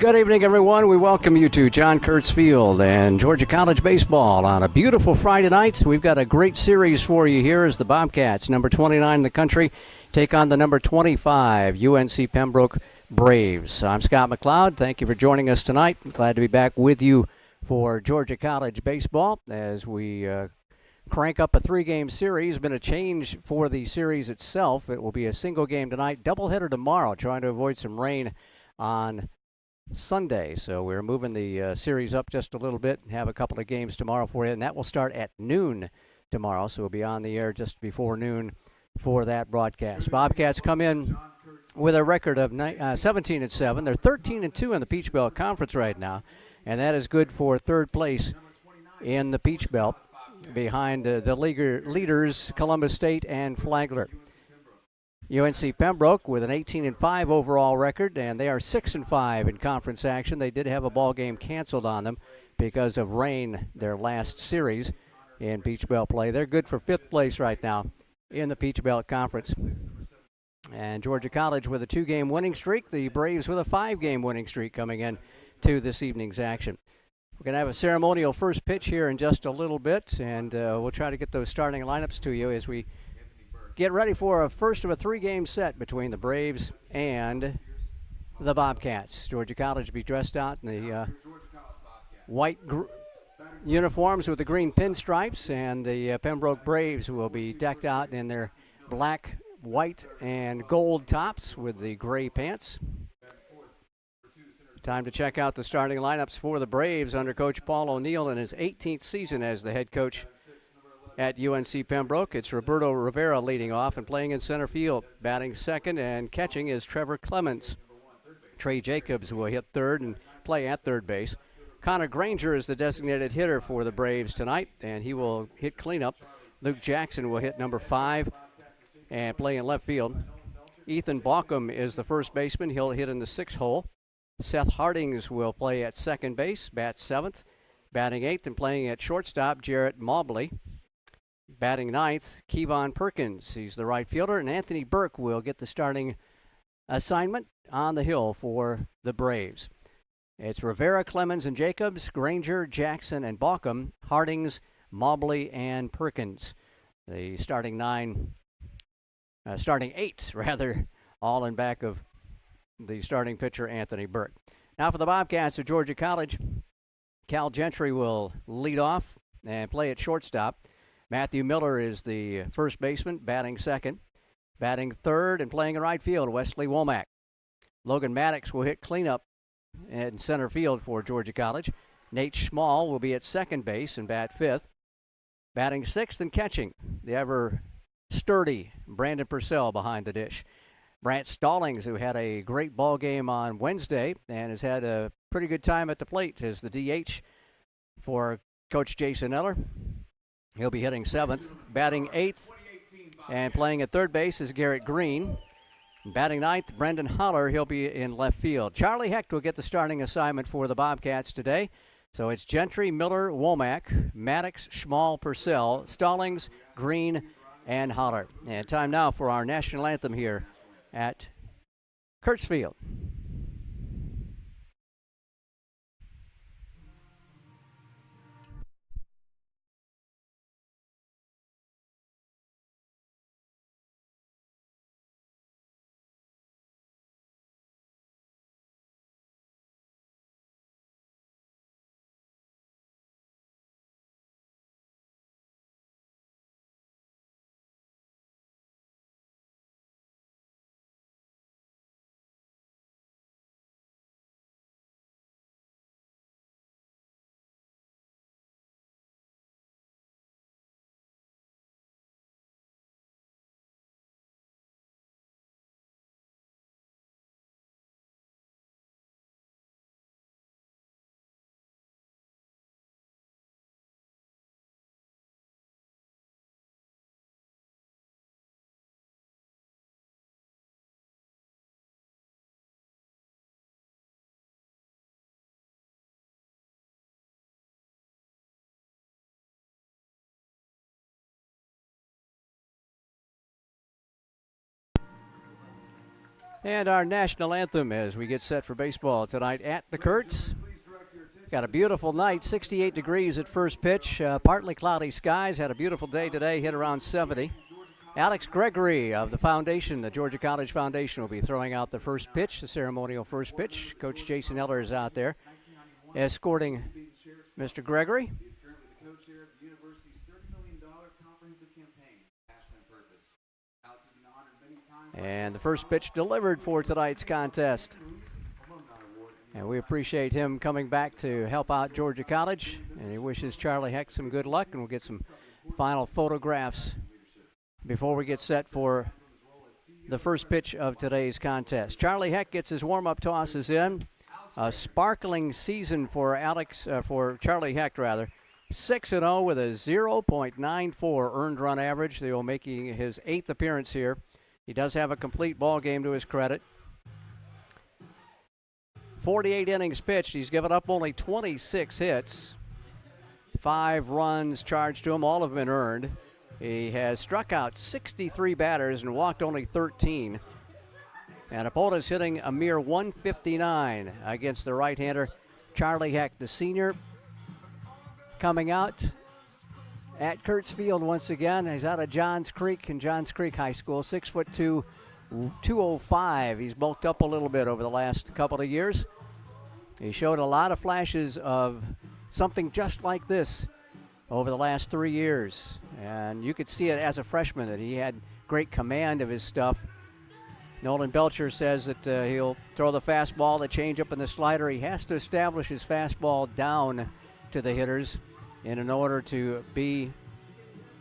Good evening, everyone. We welcome you to John Kurtz Field and Georgia College baseball on a beautiful Friday night. We've got a great series for you here as the Bobcats, number 29 in the country, take on the number 25 UNC Pembroke Braves. I'm Scott McLeod. Thank you for joining us tonight. Glad to be back with you for Georgia College baseball as we crank up a three-game series. Been a change for the series itself. It will be a single game tonight, doubleheader tomorrow, trying to avoid some rain on Sunday. So we're moving the series up just a little bit and have a couple of games tomorrow for you, and that will start at noon tomorrow. So we'll be on the air just before noon for that broadcast. Bobcats come in with a record of 17-7. They're 13-2 in the Peach Belt Conference right now, and that is good for third place in the Peach Belt behind the leaders Columbus State and Flagler. UNC Pembroke with an 18-5 overall record, and they are 6-5 in conference action. They did have a ball game canceled on them because of rain their last series in Peach Belt play. They're good for fifth place right now in the Peach Belt Conference. And Georgia College with a 2-game winning streak. The Braves with a 5-game winning streak coming in to this evening's action. We're going to have a ceremonial first pitch here in just a little bit, and we'll try to get those starting lineups to you as we get ready for a first of a 3-game set between the Braves and the Bobcats. Georgia College will be dressed out in the white uniforms with the green pinstripes, and the Pembroke Braves will be decked out in their black, white, and gold tops with the gray pants. Time to check out the starting lineups for the Braves under Coach Paul O'Neill in his 18th season as the head coach at UNC Pembroke. It's Roberto Rivera leading off and playing in center field. Batting second and catching is Trevor Clemens. Trey Jacobs will hit third and play at third base. Connor Granger is the designated hitter for the Braves tonight, and he will hit cleanup. Luke Jackson will hit number 5 and play in left field. Ethan Baucom is the first baseman. He'll hit in the 6th hole. Seth Hardings will play at second base, bat 7th. Batting 8th and playing at shortstop, Jarrett Mobley. Batting 9th, Kevon Perkins. He's the right fielder, and Anthony Burke will get the starting assignment on the hill for the Braves. It's Rivera, Clemens, and Jacobs, Granger, Jackson, and Baucom, Hardings, Mobley, and Perkins. The starting 8, all in back of the starting pitcher, Anthony Burke. Now for the Bobcats of Georgia College, Cal Gentry will lead off and play at shortstop. Matthew Miller is the first baseman, batting second. Batting third and playing in right field, Wesley Womack. Logan Maddox will hit cleanup in center field for Georgia College. Nate Schmall will be at second base and bat 5th. Batting 6th and catching, the ever sturdy Brandon Purcell behind the dish. Brant Stallings, who had a great ball game on Wednesday and has had a pretty good time at the plate, is the DH for Coach Jason Eller. He'll be hitting 7th. Batting 8th and playing at third base is Garrett Green. Batting 9th, Brendan Holler. He'll be in left field. Charlie Hecht will get the starting assignment for the Bobcats today. So it's Gentry, Miller, Womack, Maddox, Schmall, Purcell, Stallings, Green, and Holler. And time now for our national anthem here at Kurtz Field. And our national anthem as we get set for baseball tonight at the Kurtz. Got a beautiful night, 68 degrees at first pitch, partly cloudy skies. Had a beautiful day today, hit around 70. Alex Gregory of the foundation, the Georgia College Foundation, will be throwing out the first pitch, the ceremonial first pitch. Coach Jason Eller is out there escorting Mr. Gregory. He's currently the co-chair of the university's $30 million comprehensive campaign, Passion and Purpose. Alex has been honored many times. And the first pitch delivered for tonight's contest. And we appreciate him coming back to help out Georgia College. And he wishes Charlie Heck some good luck, and we'll get some final photographs before we get set for the first pitch of today's contest. Charlie Heck gets his warm-up tosses in. A sparkling season for Charlie Heck, rather. 6-0 with a 0.94 earned run average. They will making his 8th appearance here. He does have a complete ball game to his credit. 48 innings pitched. He's given up only 26 hits. 5 runs charged to him, all have been earned. He has struck out 63 batters and walked only 13. And opponents hitting a mere 159 against the right-hander, Charlie Heck, the senior, coming out at Kurtz Field once again. He's out of Johns Creek and Johns Creek High School, 6'2", 205. He's bulked up a little bit over the last couple of years. He showed a lot of flashes of something just like this over the last 3 years. And you could see it as a freshman that he had great command of his stuff. Nolan Belcher says that he'll throw the fastball, the changeup, and the slider. He has to establish his fastball down to the hitters in order to be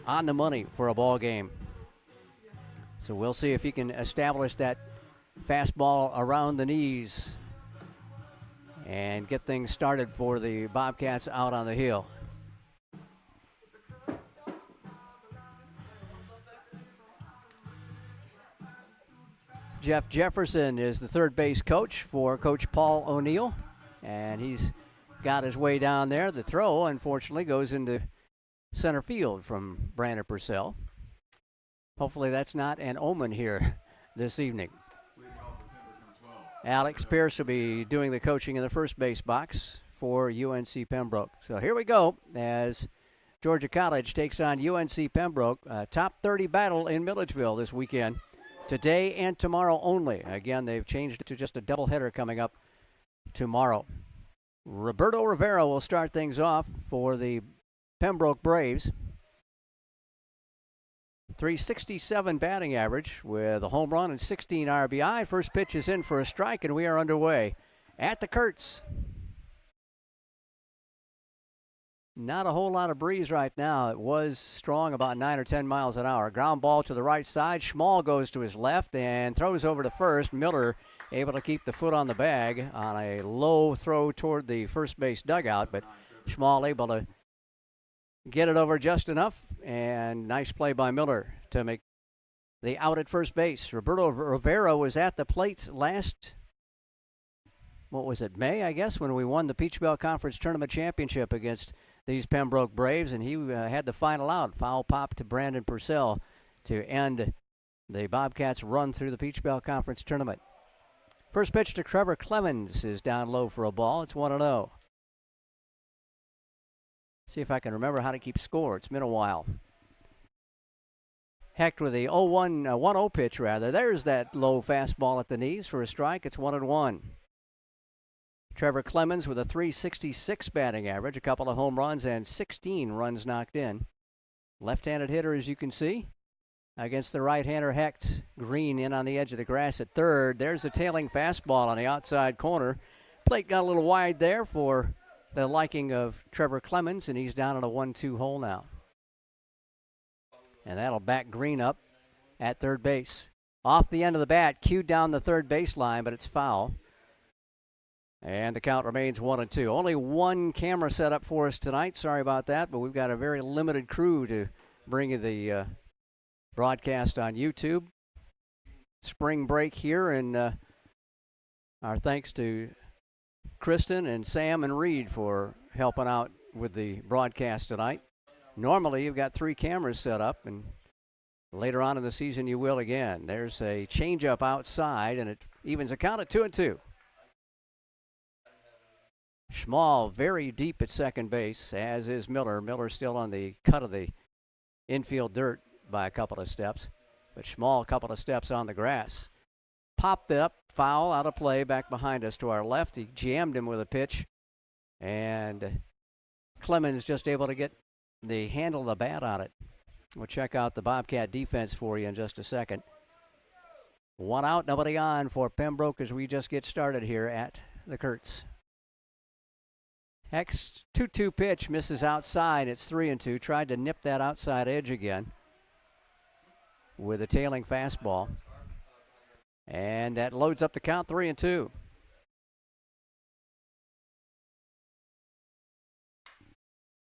on the money for a ball game. So we'll see if he can establish that fastball around the knees and get things started for the Bobcats out on the hill. Jeff Jefferson is the third base coach for Coach Paul O'Neill, and he's got his way down there. The throw, unfortunately, goes into center field from Brandon Purcell. Hopefully that's not an omen here this evening. Alex Pierce will be doing the coaching in the first base box for UNC Pembroke. So here we go as Georgia College takes on UNC Pembroke, a top 30 battle in Milledgeville this weekend. Today and tomorrow only. Again, they've changed it to just a doubleheader coming up tomorrow. Roberto Rivera will start things off for the Pembroke Braves. .367 batting average with a home run and 16 RBI. First pitch is in for a strike, and we are underway at the Kurtz. Not a whole lot of breeze right now. It was strong, about 9 or 10 miles an hour. Ground ball to the right side. Schmall goes to his left and throws over to first. Miller able to keep the foot on the bag on a low throw toward the first base dugout, but Schmall able to get it over just enough, and nice play by Miller to make the out at first base. Roberto Rivera was at the plate last, May, I guess, when we won the Peach Belt Conference Tournament Championship against these Pembroke Braves, and he had the final out. Foul pop to Brandon Purcell to end the Bobcats' run through the Peach Belt Conference Tournament. First pitch to Trevor Clemens is down low for a ball. It's 1-0. See if I can remember how to keep score. It's been a while. Heck with the 1-0 pitch, rather. There's that low fastball at the knees for a strike. It's 1-1. Trevor Clemens with a .366 batting average, a couple of home runs and 16 runs knocked in. Left-handed hitter, as you can see, against the right-hander Hecht. Green in on the edge of the grass at third. There's the tailing fastball on the outside corner. Plate got a little wide there for the liking of Trevor Clemens, and he's down in a 1-2 hole now. And that'll back Green up at third base. Off the end of the bat, cued down the third baseline, but it's foul. And the count remains 1-2. Only one camera set up for us tonight. Sorry about that, but we've got a very limited crew to bring you the broadcast on YouTube. Spring break here, and our thanks to Kristen and Sam and Reed for helping out with the broadcast tonight. Normally, you've got 3 cameras set up, and later on in the season, you will again. There's a changeup outside, and it evens the count at 2-2. Small very deep at second base, as is Miller. Miller still on the cut of the infield dirt by a couple of steps, but Small a couple of steps on the grass. Popped up, foul, out of play, back behind us to our left. He jammed him with a pitch, and Clemens just able to get the handle of the bat on it. We'll check out the Bobcat defense for you in just a second. One out, nobody on for Pembroke as we just get started here at the Kurtz. Heck's 2-2 pitch misses outside. It's 3-2. Tried to nip that outside edge again with a tailing fastball. And that loads up the count, 3-2.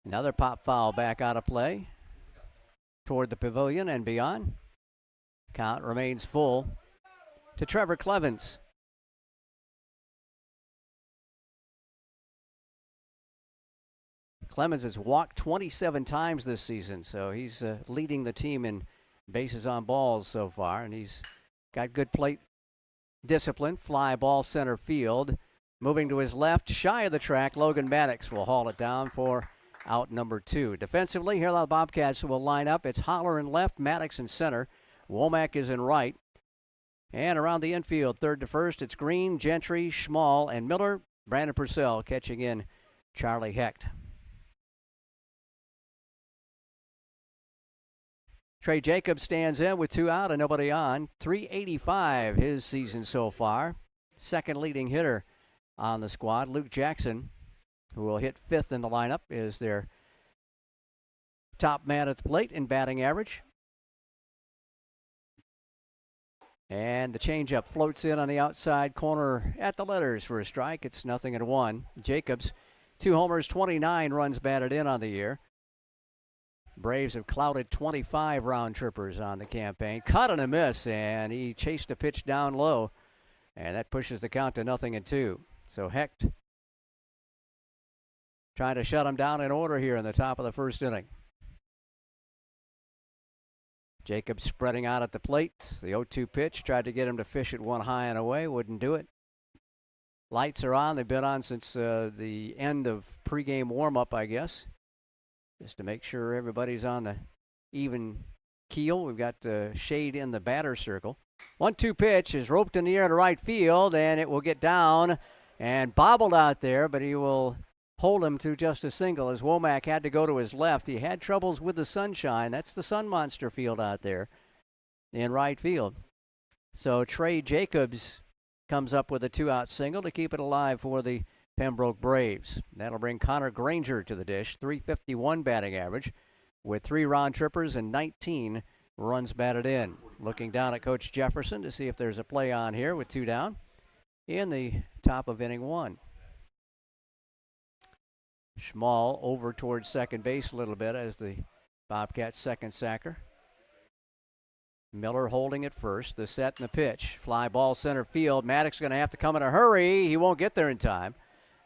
Another pop foul back out of play toward the pavilion and beyond. Count remains full to Trevor Clemens. Clemens has walked 27 times this season, so he's leading the team in bases on balls so far, and he's got good plate discipline. Fly ball center field. Moving to his left, shy of the track, Logan Maddox will haul it down for out number 2. Defensively, here the Bobcats will line up. It's Holler in left, Maddox in center. Womack is in right. And around the infield, third to first, it's Green, Gentry, Schmall, and Miller. Brandon Purcell catching in Charlie Hecht. Trey Jacobs stands in with 2 out and nobody on. .385 his season so far. Second leading hitter on the squad. Luke Jackson, who will hit 5th in the lineup, is their top man at the plate in batting average. And the changeup floats in on the outside corner at the letters for a strike. It's 0-1. Jacobs, 2 homers, 29 runs batted in on the year. Braves have clouded 25 round trippers on the campaign. Cut and a miss, and he chased a pitch down low, and that pushes the count to 0-2. So Hecht trying to shut him down in order here in the top of the first inning. Jacobs spreading out at the plate. The 0-2 pitch, tried to get him to fish it one high and away, wouldn't do it. Lights are on. They've been on since the end of pregame warm-up, I guess, just to make sure everybody's on the even keel. We've got shade in the batter circle. 1-2 pitch is roped in the air to right field, and it will get down and bobbled out there, but he will hold him to just a single as Womack had to go to his left. He had troubles with the sunshine. That's the Sun Monster field out there in right field. So Trey Jacobs comes up with a 2-out single to keep it alive for the Pembroke Braves. That'll bring Connor Granger to the dish. .351 batting average with 3 round trippers and 19 runs batted in. Looking down at Coach Jefferson to see if there's a play on here with 2 down in the top of inning 1. Schmall over towards second base a little bit as the Bobcats' second sacker. Miller holding at first. The set and the pitch. Fly ball center field. Maddox going to have to come in a hurry. He won't get there in time.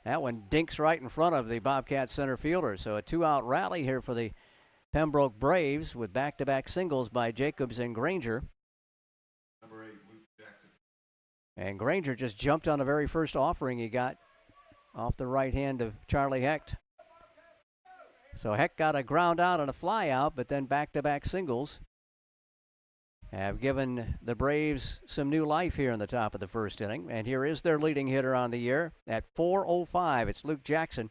That one dinks right in front of the Bobcats center fielder. So a 2-out rally here for the Pembroke Braves with back-to-back singles by Jacobs and Granger. Number 8, Luke Jackson. And Granger just jumped on the very first offering he got off the right hand of Charlie Hecht. So Hecht got a ground out and a fly out, but then back-to-back singles have given the Braves some new life here in the top of the first inning. And here is their leading hitter on the year at .405. It's Luke Jackson.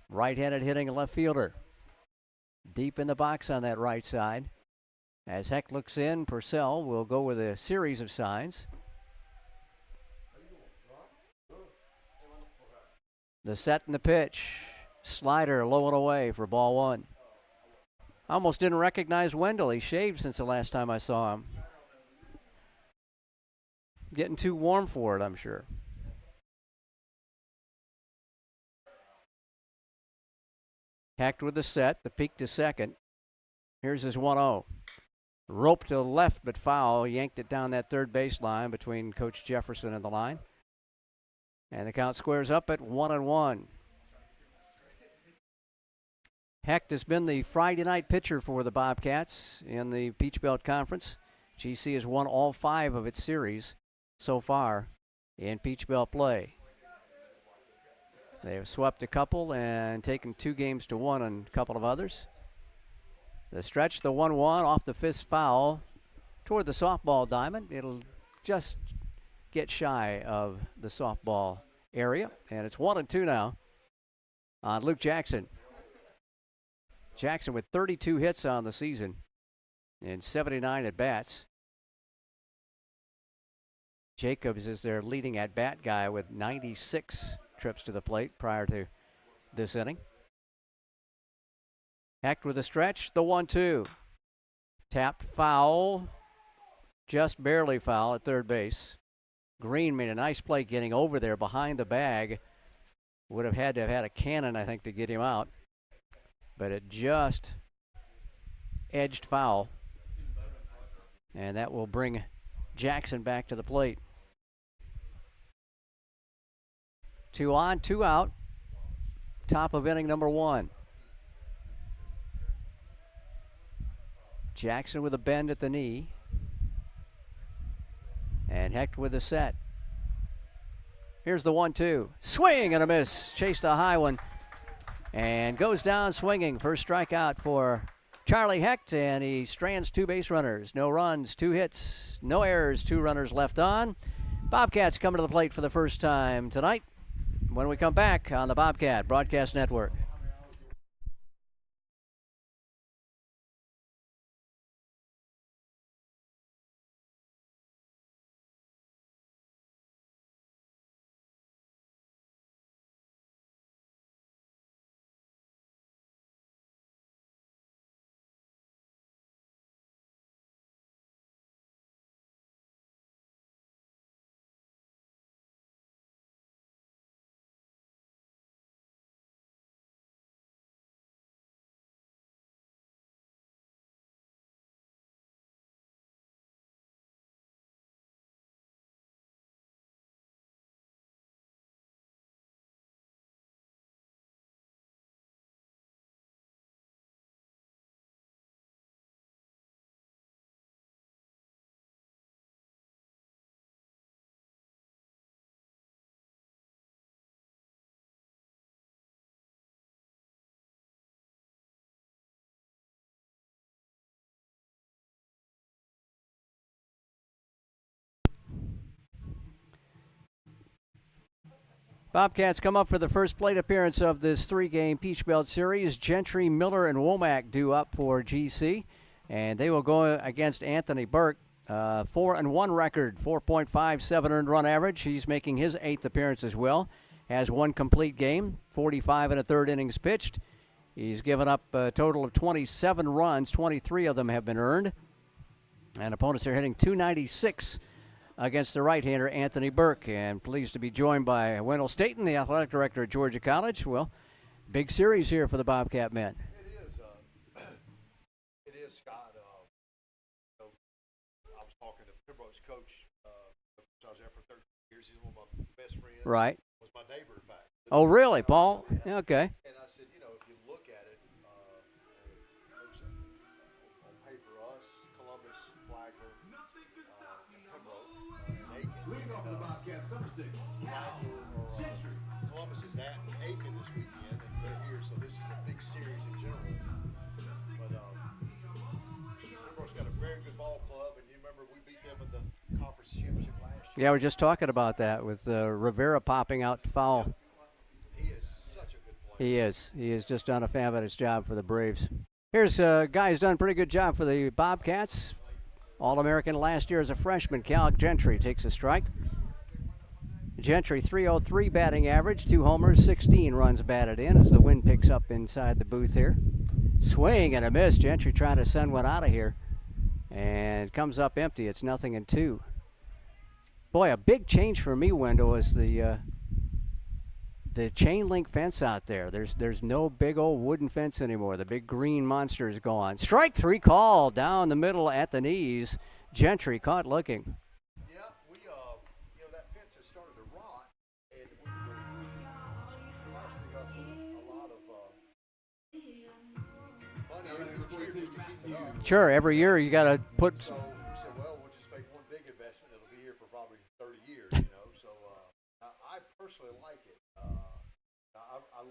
Right-handed hitting left fielder. Deep in the box on that right side. As Hecht looks in, Purcell will go with a series of signs. The set and the pitch. Slider low and away for ball 1. I almost didn't recognize Wendell. He shaved since the last time I saw him. Getting too warm for it, I'm sure. Hecht with the set, the peak to second. Here's his 1-0. Rope to the left, but foul. Yanked it down that third baseline between Coach Jefferson and the line. And the count squares up at 1-1. Hecht has been the Friday night pitcher for the Bobcats in the Peach Belt Conference. GC has won all 5 of its series so far in Peach Belt play. They have swept a couple and taken 2 games to 1 on a couple of others. The stretch, the 1-1 off the fist foul toward the softball diamond. It'll just get shy of the softball area, and it's 1-2 now on Luke Jackson. Jackson with 32 hits on the season and 79 at-bats. Jacobs is their leading at-bat guy with 96 trips to the plate prior to this inning. Hecht with a stretch, the 1-2. Tapped foul, just barely foul at third base. Green made a nice play getting over there behind the bag. Would have had to have had a cannon, I think, to get him out. But it just edged foul. And that will bring Jackson back to the plate. 2 on, 2 out. Top of inning number 1. Jackson with a bend at the knee. And Hecht with a set. Here's the 1-2. Swing and a miss. Chased a high one. And goes down swinging. First strikeout for Charlie Hecht, and he strands 2 base runners. No runs, 2 hits, no errors, 2 runners left on. Bobcats coming to the plate for the first time tonight when we come back on the Bobcat Broadcast Network. Bobcats come up for the first plate appearance of this 3-game Peach Belt Series. Gentry, Miller, and Womack due up for GC, and they will go against Anthony Burke. 4-1 record, 4.57 earned run average. He's making his 8th appearance as well. Has 1 complete game, 45 1/3 innings pitched. He's given up a total of 27 runs, 23 of them have been earned. And opponents are hitting .296 against the right-hander Anthony Burke. And pleased to be joined by Wendell Staten, the athletic director at Georgia College. Well, big series here for the Bobcat men. It is, Scott. I was talking to Pembroke's coach. I was there for 13 years. He's one of my best friends. Right. Was my neighbor, in fact. Oh, really, Paul? Okay. And I said, if you look at it, looks on paper, us, Columbus, Flagler, Pembroke, and Aiken. Leading off the Bobcats, number 6. Columbus is at Aiken this weekend, and they're here, so this is a big series in general. But Pembroke's got a very good ball club, and you remember we beat them in the conference championship last year. Yeah, we're just talking about that with Rivera popping out foul. He is such a good player. He is. He has just done a fabulous job for the Braves. Here's a guy who's done a pretty good job for the Bobcats. All-American last year as a freshman. Cal Gentry takes a strike. Gentry, .303 batting average, 2 homers, 16 runs batted in as the wind picks up inside the booth here. Swing and a miss. Gentry trying to send one out of here. And comes up empty. It's 0-2. Boy, a big change for me, Wendell, is the chain link fence out there. There's no big old wooden fence anymore. The big green monster is gone. Strike 3 call down the middle at the knees. Gentry caught looking. Yeah, we that fence has started to rot, and we were costing us a lot of money each year just to keep it up. Sure, every year you got to put. So we said, well,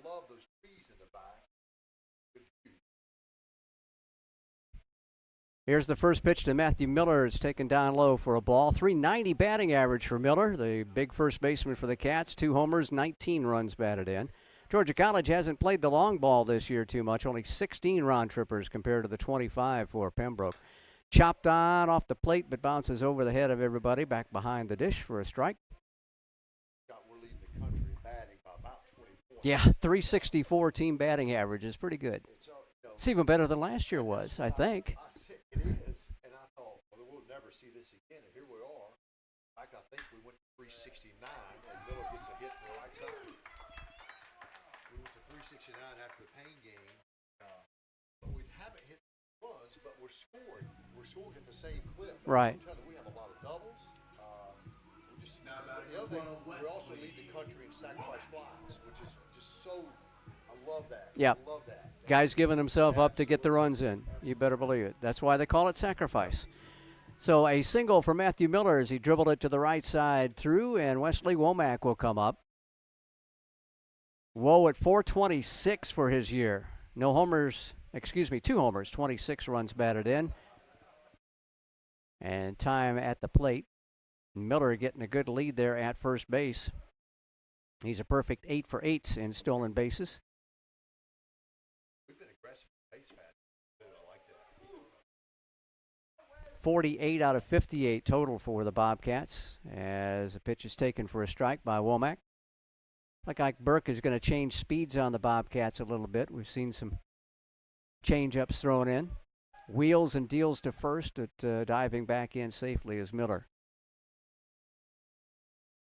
love those trees in the back. Good view. Here's the first pitch to Matthew Miller. It's taken down low for a ball. 390 batting average for Miller, the big first baseman for the Cats. 2 homers, 19 runs batted in. Georgia College hasn't played the long ball this year too much. Only 16 round trippers compared to the 25 for Pembroke. Chopped on off the plate, but bounces over the head of everybody back behind the dish for a strike. We're leading the country in batting by about 20 points. Yeah, 364 team batting average is pretty good. It's even better than last year was, I think. It is, and I thought, well, we'll never see this again, and here we are. I think we went to 369 as Miller gets a hit to the right side. We went to 369 after the Payne game, but we haven't hit runs, but we're scoring. We're scoring at the same clip. Right. I'm telling you, we have a lot of doubles. The other thing, we also lead the country in sacrifice flies, which is just so. I love that. Yep. I love that. Guy's giving himself up to get the runs in. You better believe it. That's why they call it sacrifice. So a single for Matthew Miller as he dribbled it to the right side through, and Wesley Womack will come up. Woe at 426 for his year. 2 homers, 26 runs batted in. And time at the plate. Miller getting a good lead there at first base. He's a perfect 8 for 8 in stolen bases. We've been aggressive base pass. I like that. 48 out of 58 total for the Bobcats as a pitch is taken for a strike by Womack. Look like Burke is going to change speeds on the Bobcats a little bit. We've seen some change-ups thrown in. Wheels and deals to first, at diving back in safely is Miller.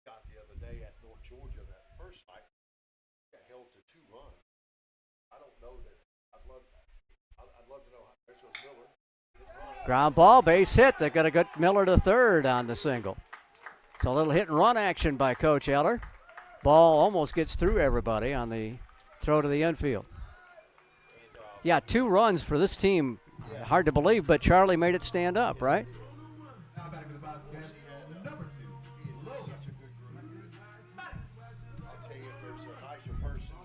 Got the other day at North Georgia, that first night got held to 2 runs. I don't know that. I'd love to know how this was Miller. Ground ball, base hit. They're going to get Miller to third on the single. It's a little hit and run action by Coach Eller. Ball almost gets through everybody on the throw to the infield. Yeah, 2 runs for this team. Hard to believe, but Charlie made it stand up, right? Now back to the Bobcats, number 2. He is such a good group. I'll tell you, if there's a nicer person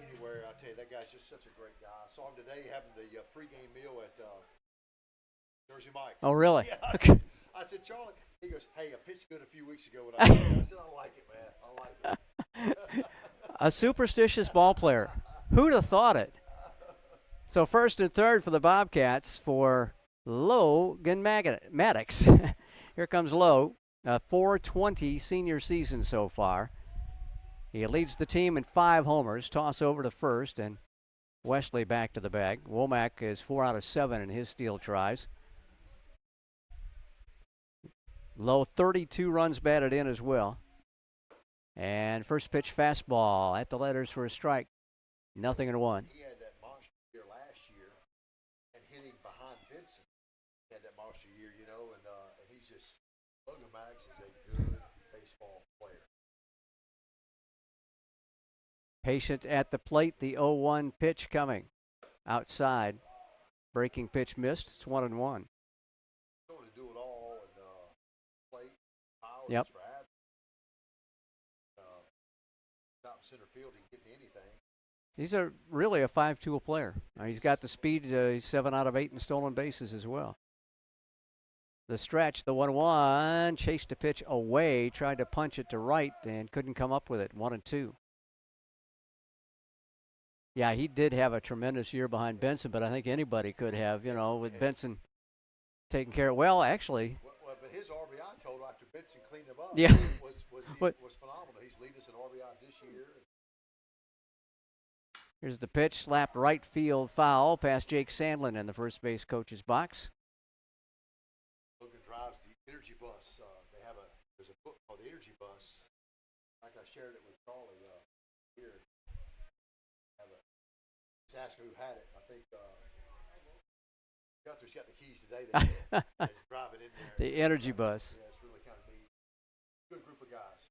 anywhere, I'll tell you, that guy's just such a great guy. I saw him today having the pregame meal at Jersey Mike's. Oh, really? Yeah, I said, Charlie, he goes, hey, I pitched good a few weeks ago when I said, I like it, man. I like it. A superstitious ball player. Who'd have thought it? So first and third for the Bobcats for Logan Maddox. Here comes Lowe, a 420 senior season so far. He leads the team in 5 homers. Toss over to first, and Wesley back to the bag. Womack is 4 out of 7 in his steal tries. Lowe 32 runs batted in as well. And first pitch fastball at the letters for a strike. 0-1. He had that monster year last year and hitting behind Benson. He had that monster year, and he's just, Logan Maddox is a good baseball player. Patient at the plate, the 0-1 pitch coming. Outside. Breaking pitch missed. It's 1-1. Going to do it all and plate, power, Yep. top center field, he can get to anything. He's really a 5-tool player. He's got the speed. He's 7 out of 8 in stolen bases as well. The stretch, the 1-1, chased a pitch away, tried to punch it to right, and couldn't come up with it. 1-2. Yeah, he did have a tremendous year behind Benson, but I think anybody could have, with Benson taking care of. Well, actually. Well, but his RBI total after Benson cleaned him up Yeah. was phenomenal. He's leading us in RBIs this year. Here's the pitch, slapped right field foul past Jake Sandlin in the first base coach's box. Logan drives the energy bus. There's a book called The Energy Bus. Like I shared it with Charlie here. He's asking who had it. I think Guthrie's got the keys today. He's driving in there. The energy bus. Yeah, it's really kind of neat. Good group of guys.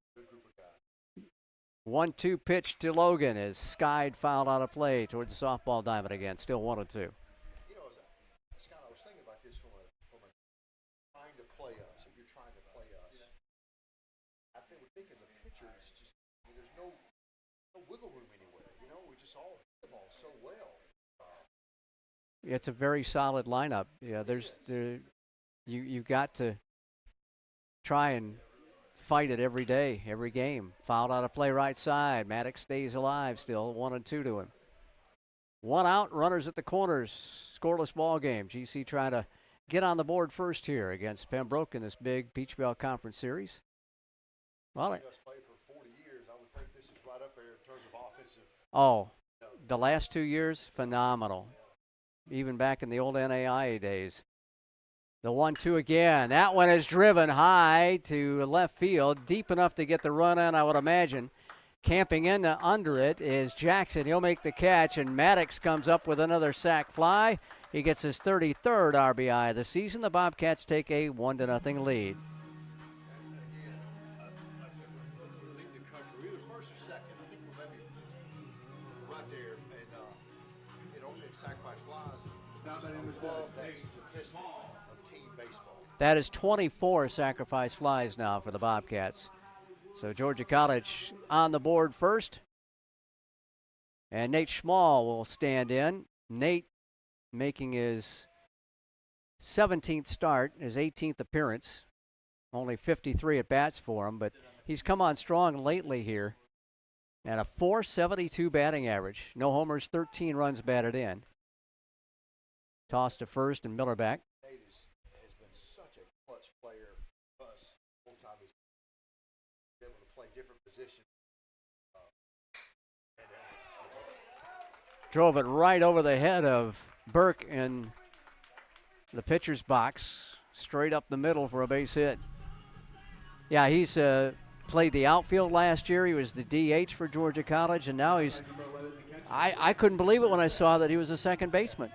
1-2 pitch to Logan as Skide fouled out of play towards the softball diamond again. Still 1-2. Scott, I was thinking about this from a trying to play us. If you're trying to play us, I think as a pitcher, it's just there's no no wiggle room anywhere. You know, we just all hit the ball so well. It's a very solid lineup. Yeah, you've got to try and fight it every day, every game. Fouled out of play right side. Maddox stays alive still, 1-2 to him. One out, runners at the corners. Scoreless ball game. GC trying to get on the board first here against Pembroke in this big Peach Belt Conference Series. Well, Seen us play for 40 years. I would think this is right up there in terms of offensive. oh, the last 2 years, phenomenal. Even back in the old NAIA days. The 1-2 again. That one is driven high to left field, deep enough to get the run on, I would imagine. Camping in under it is Jackson. He'll make the catch, and Maddox comes up with another sac fly. He gets his 33rd RBI of the season. The Bobcats take a 1-0 lead. Like I said, we're leading the country. We're either first or second. I think we're maybe right there. And in sacrifice flies. I love that statistic of team baseball. That is 24 sacrifice flies now for the Bobcats. So Georgia College on the board first. And Nate Schmall will stand in. Nate making his 17th start, his 18th appearance. Only 53 at-bats for him, but he's come on strong lately here. And a .472 batting average. No homers, 13 runs batted in. Toss to first and Miller back. Nate has been such a clutch player for us. Whole time he's been able to play different positions. Drove it right over the head of Burke in the pitcher's box, straight up the middle for a base hit. Yeah, he's played the outfield last year. He was the DH for Georgia College, and now he's I couldn't believe it when I saw that he was a second baseman.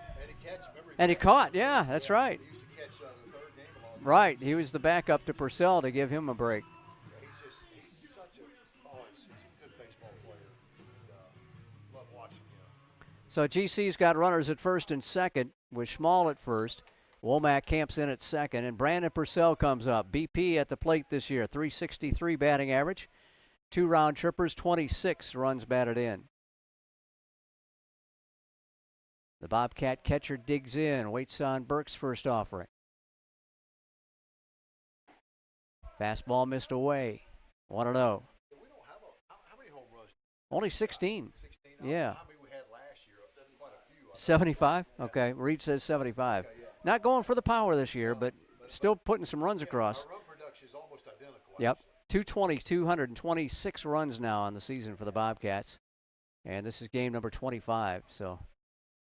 And he caught, yeah, that's right. He used to catch the third game along. Right, he was the backup to Purcell to give him a break. He's such he's a good baseball player. And, love watching him. So GC's got runners at first and second with Schmall at first. Womack camps in at second, and Brandon Purcell comes up. BP at the plate this year, .363 batting average, 2 round trippers, 26 runs batted in. The Bobcat catcher digs in, waits on Burke's first offering. Fastball missed away, 1-0. We don't have how many home runs? Only 16. 16. Yeah. How many we had last year? Quite a few. 75? Okay, Reed says 75. Okay, yeah. Not going for the power this year, but still putting some runs across. Our run production is almost identical. Yep. 226 runs now on the season for the Bobcats. And this is game number 25, so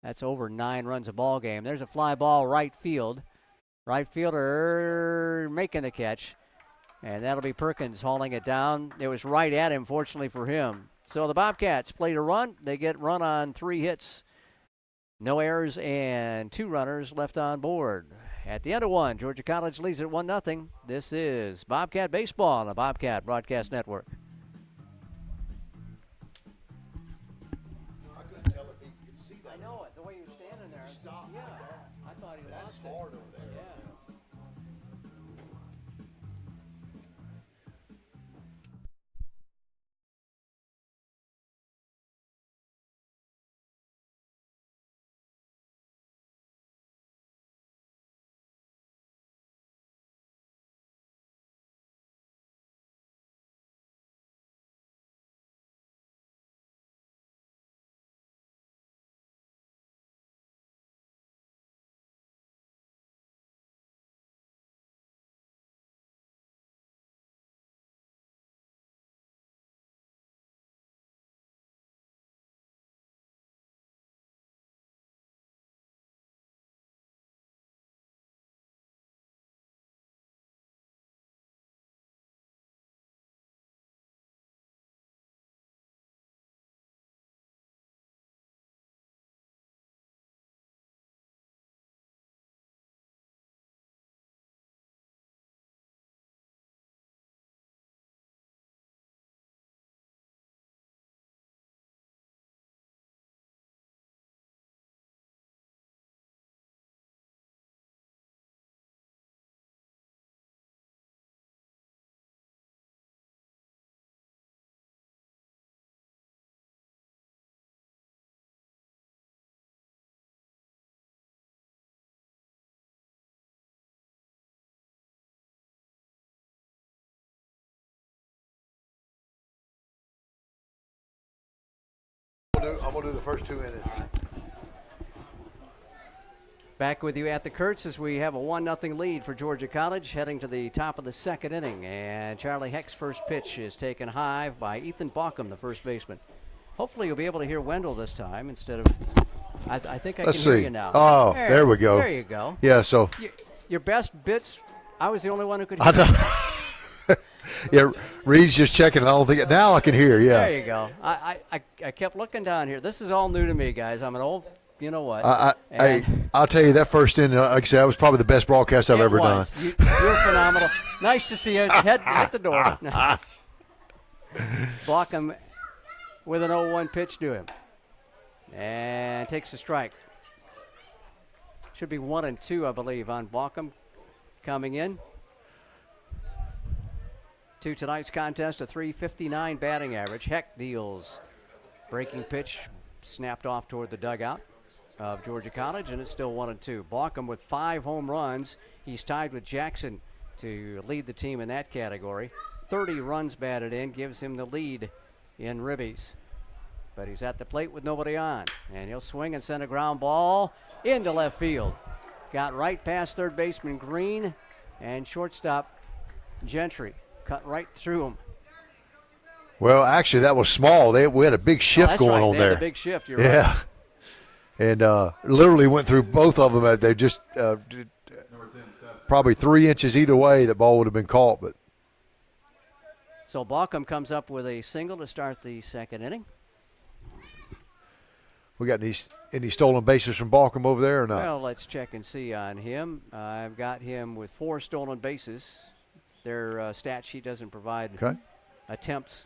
that's over 9 runs a ball game. There's a fly ball right field. Right fielder making the catch. And that'll be Perkins hauling it down. It was right at him, fortunately for him. So the Bobcats play to run. They get run on 3 hits. No errors and 2 runners left on board. At the end of 1, Georgia College leads at 1-0. This is Bobcat Baseball on the Bobcat Broadcast Network. I couldn't tell if he could see that. I know it. The way he was standing there. Stop. Yeah. I thought he That's lost hard it. over there. Yeah. gonna do the first 2 innings. Back with you at the Kurtz as we have a 1-0 lead for Georgia College heading to the top of the second inning. And Charlie Heck's first pitch is taken high by Ethan Baucom, the first baseman. Hopefully you'll be able to hear Wendell this time instead of – I think I can hear you now. Oh, there we go. There you go. Yeah, so – Your best bits, I was the only one who could hear. Yeah, Reed's just checking. I don't think now I can hear. Yeah. There you go. I kept looking down here. This is all new to me, guys. I'm an old – you know what? I'll tell you that first inning, like I said, that was probably the best broadcast I've ever done. You're phenomenal. Nice to see you. Head the door. Baucom with an 0-1 pitch to him. And takes a strike. Should be 1-2, I believe, on Baucom coming in. To tonight's contest, a .359 batting average. Heck deals breaking pitch, snapped off toward the dugout of Georgia College, and it's still 1-2. Baucom with 5 home runs. He's tied with Jackson to lead the team in that category. 30 runs batted in gives him the lead in ribbies. But he's at the plate with nobody on, and he'll swing and send a ground ball into left field. Got right past third baseman Green, and shortstop Gentry cut right through him. Well, actually, that was small. We had a big shift going on they there. Had a big shift. You're yeah. Right. And literally went through both of them. They just probably 3 inches either way. That ball would have been caught. But so Baucom comes up with a single to start the second inning. We got any stolen bases from Baucom over there or not? Well, let's check and see on him. I've got him with 4 stolen bases. Their stat sheet doesn't provide attempts.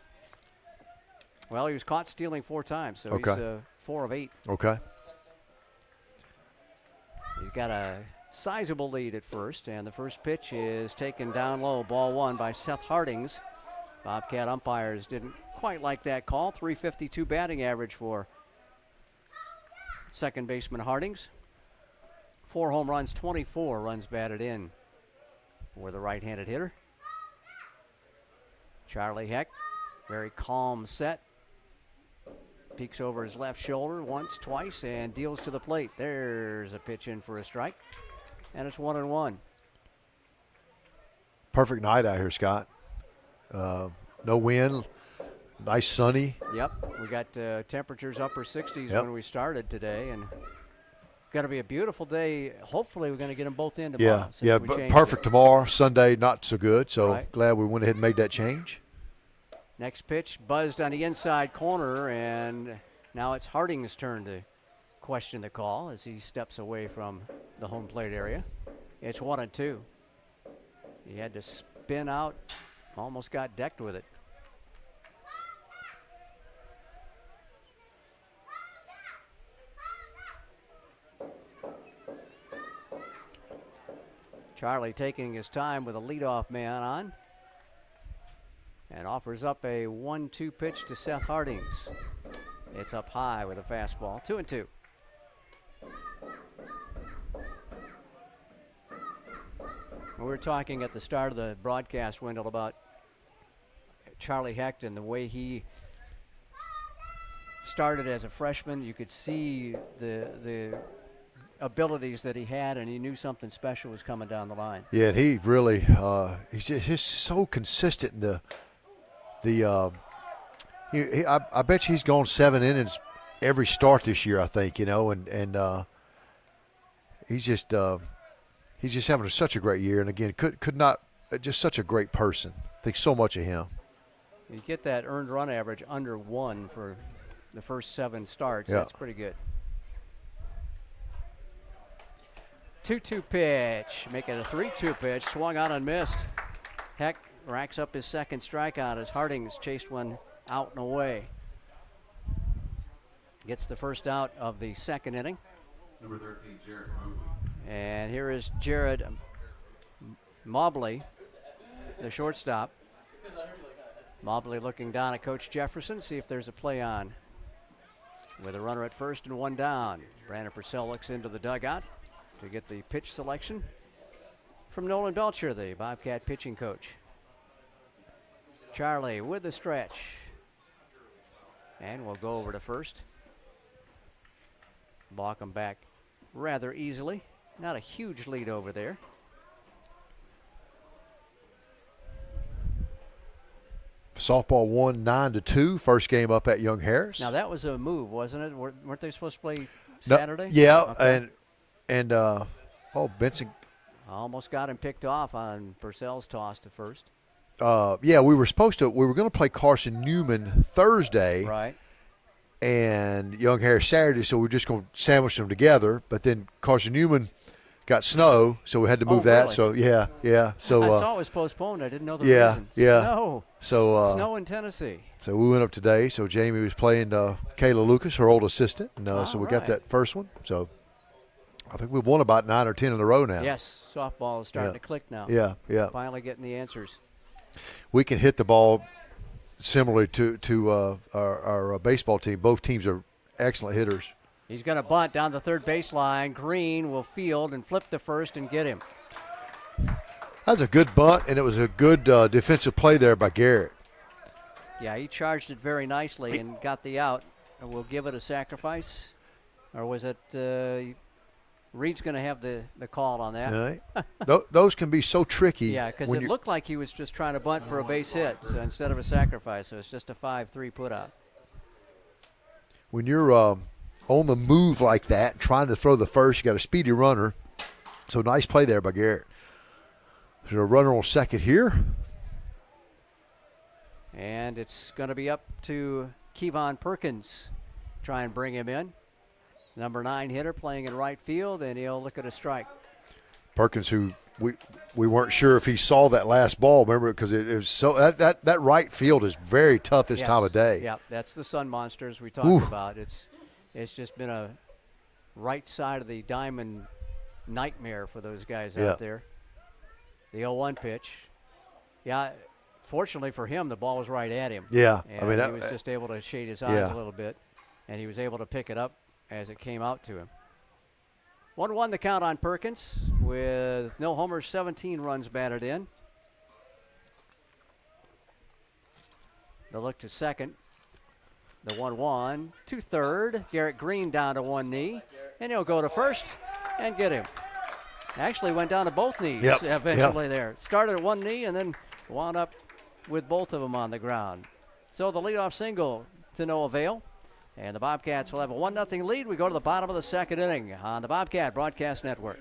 Well, he was caught stealing 4 times, so he's 4 of 8. Okay. He's got a sizable lead at first, and the first pitch is taken down low, ball 1 by Seth Hardings. Bobcat umpires didn't quite like that call. .352 batting average for second baseman Hardings. 4 home runs, 24 runs batted in for the right-handed hitter. Charlie Heck, very calm set. Peeks over his left shoulder once, twice, and deals to the plate. There's a pitch in for a strike, and it's 1-1. Perfect night out here, Scott. No wind, nice sunny. Yep, we got temperatures upper 60s when we started today, and going to be a beautiful day. Hopefully, we're going to get them both in tomorrow. Yeah, but perfect tomorrow. Sunday, not so good, so glad we went ahead and made that change. Next pitch buzzed on the inside corner, and now it's Harding's turn to question the call as he steps away from the home plate area. It's 1-2. He had to spin out, almost got decked with it. Charlie taking his time with a leadoff man on, and offers up a 1-2 pitch to Seth Hardings. It's up high with a fastball. 2-2. We were talking at the start of the broadcast, Wendell, about Charlie Hecht and the way he started as a freshman. You could see the abilities that he had, and he knew something special was coming down the line. Yeah, and he really he's just so consistent in the I bet you he's gone 7 innings every start this year, I think, and he's just having such a great year, and again could not just such a great person. I think so much of him. You get that earned run average under 1 for the first 7 starts. That's pretty good. 2-2 pitch, make it a 3-2 pitch, swung on and missed. Heck racks up his second strikeout as Hardings chased one out and away. Gets the first out of the second inning. Number 13, Jared Mobley. And here is Jared Mobley, the shortstop. Mobley looking down at Coach Jefferson, see if there's a play on. With a runner at first and 1 down. Brandon Purcell looks into the dugout to get the pitch selection from Nolan Belcher, the Bobcat pitching coach. Charlie with the stretch. And we'll go over to first. walk them back rather easily. Not a huge lead over there. Softball won 9-2. First game up at Young Harris. Now that was a move, wasn't it? Weren't they supposed to play Saturday? No, yeah, Okay. and Benson. Almost got him picked off on Purcell's toss to first. Yeah, we were going to play Carson Newman Thursday, Right. and Young Harris Saturday, so we're just going to sandwich them together. But then Carson Newman got snow, so we had to move that. Really? So yeah. So I saw it was postponed. I didn't know the yeah, reason. yeah. Snow. So Snow in Tennessee. So we went up today. So Jamie was playing Kayla Lucas, her old assistant, and so we got right. that first one. So I think we've won about 9 or 10 in a row now. Yes, softball is starting to click now. Yeah. Finally getting the answers. We can hit the ball similarly to our baseball team. Both teams are excellent hitters. He's going to bunt down the third baseline. Green will field and flip to first and get him. That's a good bunt, and it was a good defensive play there by Garrett. Yeah, he charged it very nicely and got the out. We'll give it a sacrifice. Or was it Reed's going to have the call on that? Right. Those can be so tricky. Yeah, because it looked like he was just trying to bunt for a base hit so instead of a sacrifice. So it's just a 5-3 put out. When you're on the move like that, trying to throw the first, you got a speedy runner. So nice play there by Garrett. There's a runner on second here. And it's going to be up to Kevon Perkins. Try and bring him in. Number 9 hitter playing in right field, and he'll look at a strike. Perkins, who we weren't sure if he saw that last ball, remember, because it was so that right field is very tough this time of day. Yeah, that's the Sun Monsters we talked about. It's just been a right side of the diamond nightmare for those guys out there. The 0-1 pitch. Yeah, fortunately for him, the ball was right at him. Yeah, And I mean, he was just able to shade his eyes a little bit, and he was able to pick it up as it came out to him. 1-1 the count on Perkins with no homers, 17 runs batted in. The look to second. The 1-1 to third. Garrett Green down to one knee, and he'll go to first and get him. Actually went down to both knees eventually there. Started at one knee and then wound up with both of them on the ground. So the leadoff single to no avail. And the Bobcats will have a 1-0 lead. We go to the bottom of the second inning on the Bobcat Broadcast Network.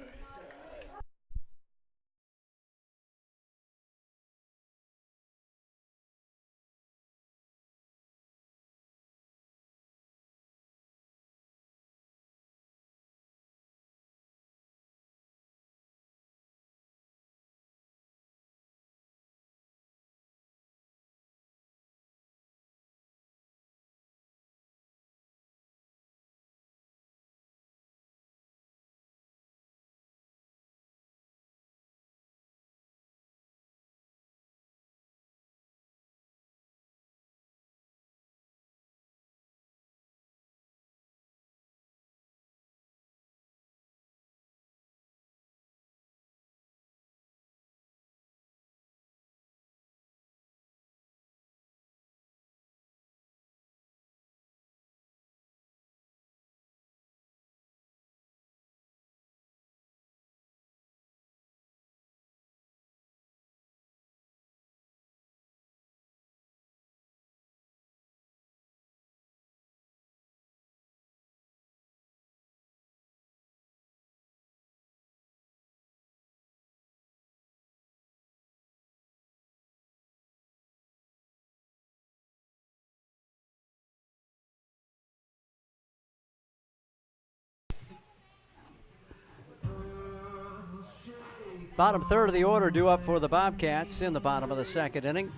Bottom third of the order due up for the Bobcats in the bottom of the second inning.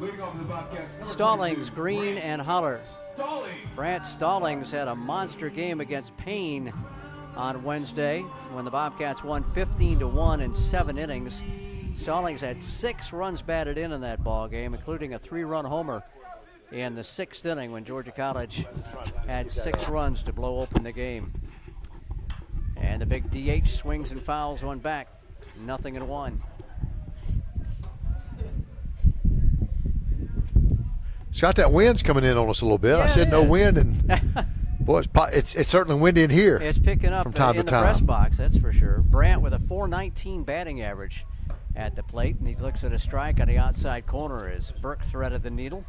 Stallings, Green, and Holler. Brant Stallings had a monster game against Payne on Wednesday when the Bobcats won 15-1 in 7 innings. Stallings had 6 runs batted in that ball game, including a 3-run homer in the 6th inning when Georgia College had 6 runs to blow open the game. And the big DH swings and fouls one back. 0-1. Scott, that wind's coming in on us a little bit. I said no wind, and Boy, it's certainly windy in here. It's picking up from time in to the press time. box, that's for sure. Brandt with a .419 batting average at the plate, and he looks at a strike on the outside corner as Burke threaded the needle.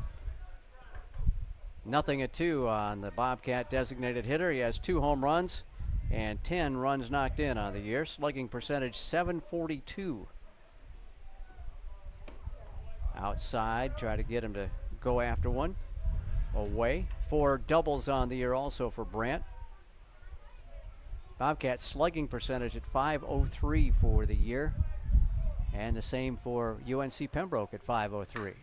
0-2 on the Bobcat designated hitter. He has 2 home runs and 10 runs knocked in on the year. Slugging percentage .742. Outside, try to get him to go after one. Away. 4 doubles on the year also for Brandt. Bobcat slugging percentage at .503 for the year. And the same for UNC Pembroke at .503.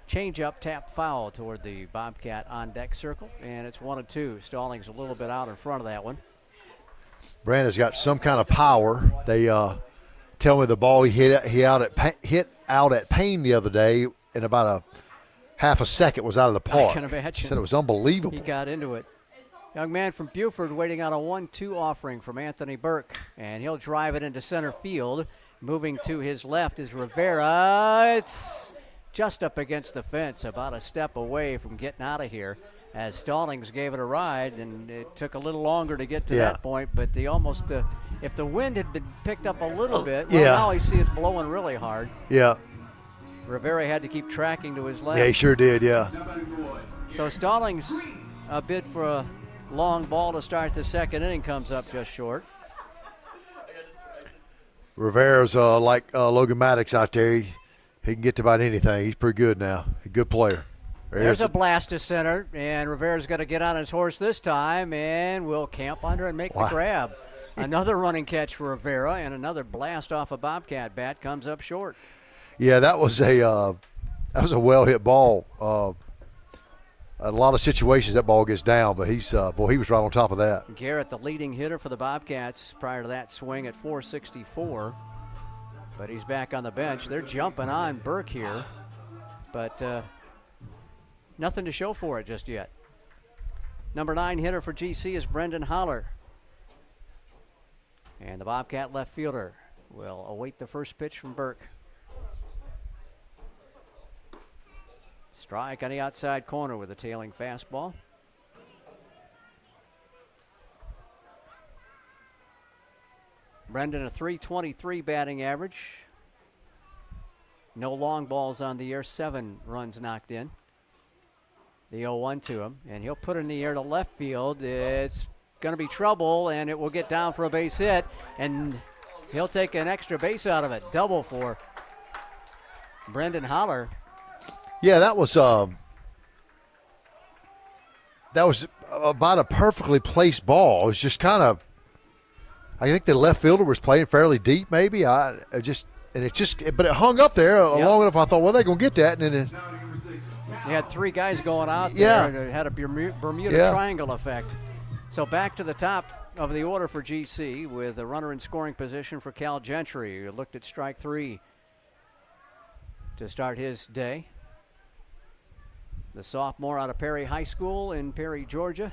Change up, tap foul toward the Bobcat on deck circle, and it's 1-2. Stallings a little bit out in front of that one. Brandt has got some kind of power. They tell me the ball he hit out at Payne the other day in about a half a second was out of the park. I can imagine. He said it was unbelievable. He got into it. Young man from Buford waiting on a 1-2 offering from Anthony Burke, and he'll drive it into center field. Moving to his left is Rivera. It's just up against the fence, about a step away from getting out of here, as Stallings gave it a ride, and it took a little longer to get to that point, but they almost, if the wind had been picked up a little bit, now you see it's blowing really hard. Yeah. Rivera had to keep tracking to his left. Yeah, he sure did, yeah. So Stallings, a bid for a long ball to start the second inning, comes up just short. Rivera's like Logan Maddox out there. He can get to about anything. He's pretty good now. A good player. There's a blast to center, and Rivera's going to get on his horse this time, and will camp under and make the grab. Another running catch for Rivera, and another blast off a Bobcat bat comes up short. Yeah, that was a well-hit ball. A lot of situations that ball gets down, but he was right on top of that. Garrett, the leading hitter for the Bobcats prior to that swing at .464. But he's back on the bench. They're jumping on Burke here, but nothing to show for it just yet. Number 9 hitter for GC is Brendan Holler. And the Bobcat left fielder will await the first pitch from Burke. Strike on the outside corner with a tailing fastball. Brendan, a .323 batting average. No long balls on the year, 7 runs knocked in. The 0-1 to him, and he'll put it in the air to left field. It's going to be trouble, and it will get down for a base hit, and he'll take an extra base out of it. Double for Brendan Holler. Yeah, that was about a perfectly placed ball. It was just kind of, I think the left fielder was playing fairly deep, maybe. But it hung up there long enough. I thought, well, they're going to get that, and then you had 3 guys going out there, and it had a Bermuda Triangle effect. So back to the top of the order for GC with a runner in scoring position for Cal Gentry, who looked at strike 3 to start his day. The sophomore out of Perry High School in Perry, Georgia.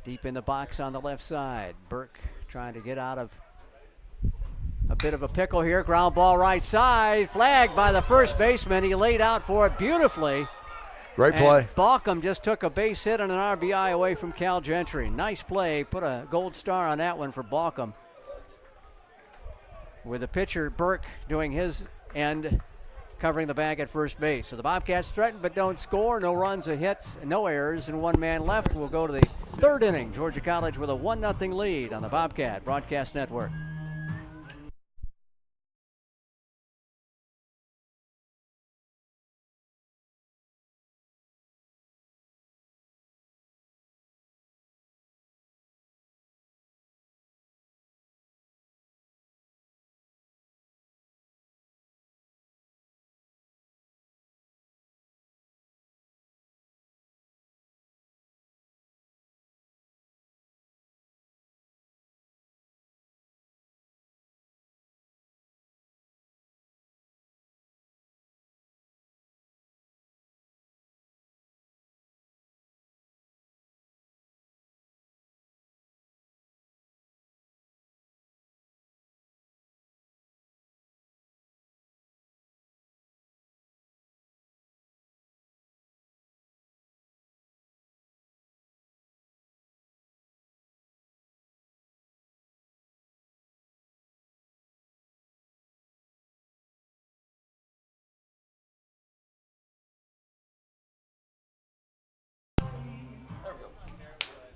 Deep in the box on the left side. Burke trying to get out of a bit of a pickle here. Ground ball right side. Flagged by the first baseman. He laid out for it beautifully. Great play. And Balkum just took a base hit and an RBI away from Cal Gentry. Nice play. Put a gold star on that one for Balkum. With the pitcher, Burke, doing his end, covering the bag at first base. So the Bobcats threaten but don't score. No runs, a hit, no errors, and 1 man left. We'll go to the 3rd inning. Georgia College with a 1-0 lead on the Bobcat Broadcast Network.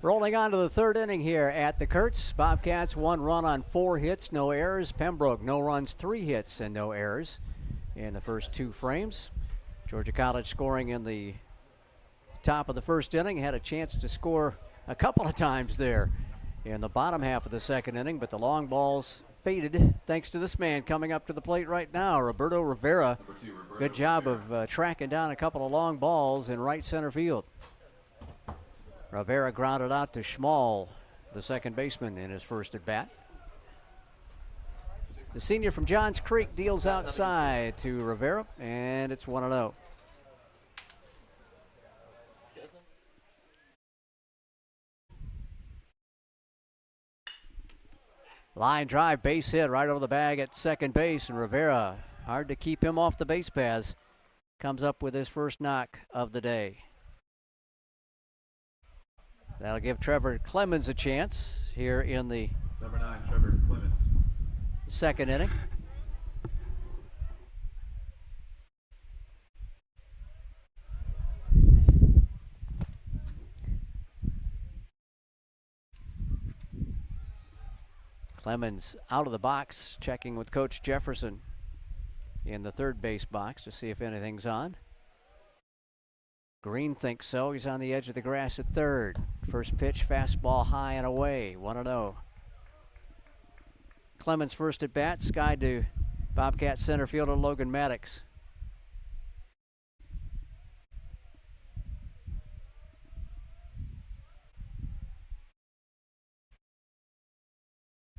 Rolling on to the third inning here at the Kurtz. Bobcats 1 run on 4 hits, no errors. Pembroke no runs, 3 hits and no errors in the first 2 frames. Georgia College scoring in the top of the first inning. Had a chance to score a couple of times there in the bottom half of the second inning, but the long balls faded thanks to this man coming up to the plate right now, Roberto Rivera. Good job of tracking down a couple of long balls in right center field. Rivera grounded out to Schmall, the second baseman, in his first at bat. The senior from Johns Creek deals outside to Rivera, and it's 1-0. Line drive, base hit right over the bag at second base, and Rivera, hard to keep him off the base paths, comes up with his first knock of the day. That'll give Trevor Clemens a chance here in the Number 9, Trevor Clemens. second inning. Clemens out of the box, checking with Coach Jefferson in the third base box to see if anything's on. Green thinks so. He's on the edge of the grass at third. First pitch, fastball high and away, 1-0. Clemens first at bat, sky to Bobcat center fielder Logan Maddox.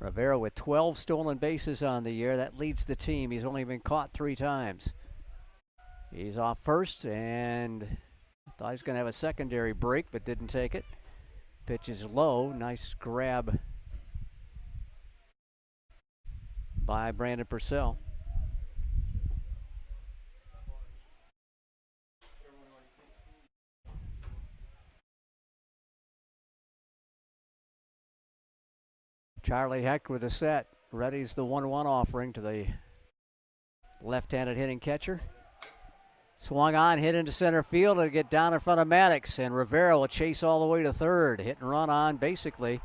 Rivera with 12 stolen bases on the year. That leads the team. He's only been caught 3 times. He's off first, and thought he was going to have a secondary break, but didn't take it. Pitch is low. Nice grab by Brandon Purcell. Charlie Heck with a set. Ready's the 1-1 offering to the left-handed hitting catcher. Swung on, hit into center field, and get down in front of Maddox, and Rivera will chase all the way to third. Hit and run on, basically.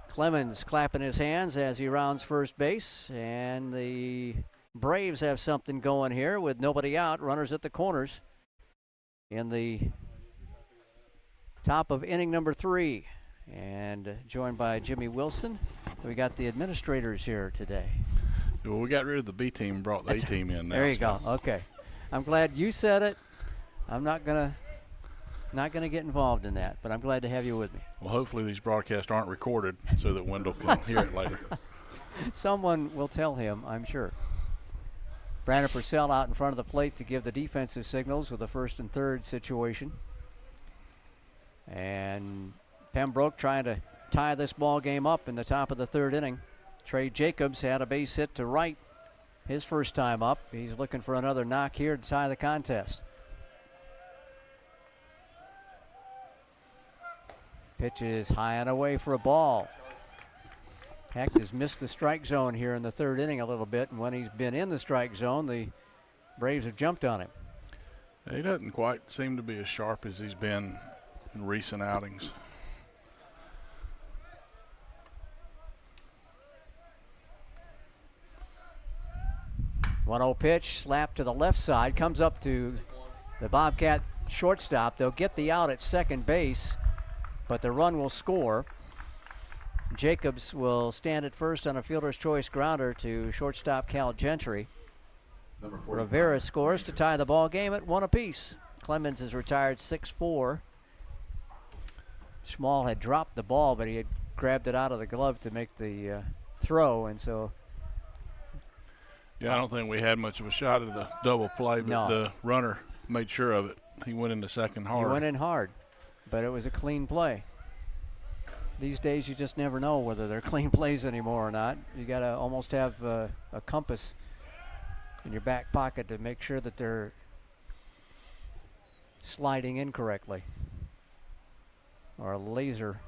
Clemens clapping his hands as he rounds first base, and the Braves have something going here with nobody out, runners at the corners in the top of inning number 3. And joined by Jimmy Wilson. We got the administrators here today. Well, we got rid of the B team and brought the A team in now. There you go. Okay. I'm glad you said it. I'm not gonna get involved in that, but I'm glad to have you with me. Well, hopefully these broadcasts aren't recorded so that Wendell can hear it later. Someone will tell him, I'm sure. Brandon Purcell out in front of the plate to give the defensive signals with the first and third situation. And Pembroke trying to tie this ball game up in the top of the third inning. Trey Jacobs had a base hit to right his first time up. He's looking for another knock here to tie the contest. Pitch is high and away for a ball. Heck has missed the strike zone here in the third inning a little bit, and when he's been in the strike zone, the Braves have jumped on him. He doesn't quite seem to be as sharp as he's been in recent outings. 1-0 pitch, slap to the left side, comes up to the Bobcat shortstop. They'll get the out at second base, but the run will score. Jacobs will stand at first on a fielder's choice grounder to shortstop Cal Gentry. Rivera scores to tie the ball game at 1 apiece. Clemens is retired 6-4. Schmall had dropped the ball, but he had grabbed it out of the glove to make the throw, and so. Yeah, I don't think we had much of a shot at the double play, but the runner made sure of it. He went into second hard. He went in hard, but it was a clean play. These days, you just never know whether they're clean plays anymore or not. You got to almost have a compass in your back pocket to make sure that they're sliding in correctly, or a laser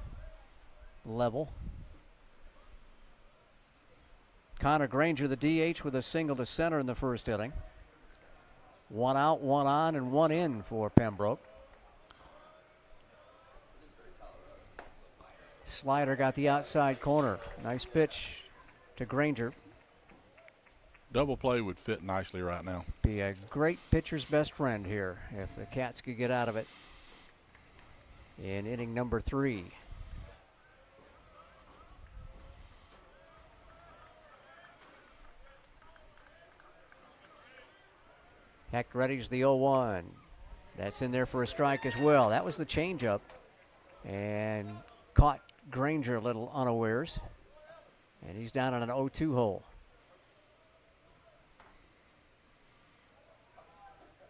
level. Connor Granger, the DH, with a single to center in the first inning. 1 out, 1 on, and 1 in for Pembroke. Slider got the outside corner. Nice pitch to Granger. Double play would fit nicely right now. Be a great pitcher's best friend here if the Cats could get out of it in inning number 3. Heck readies the 0-1. That's in there for a strike as well. That was the changeup and caught Granger a little unawares. And he's down on an 0-2 hole.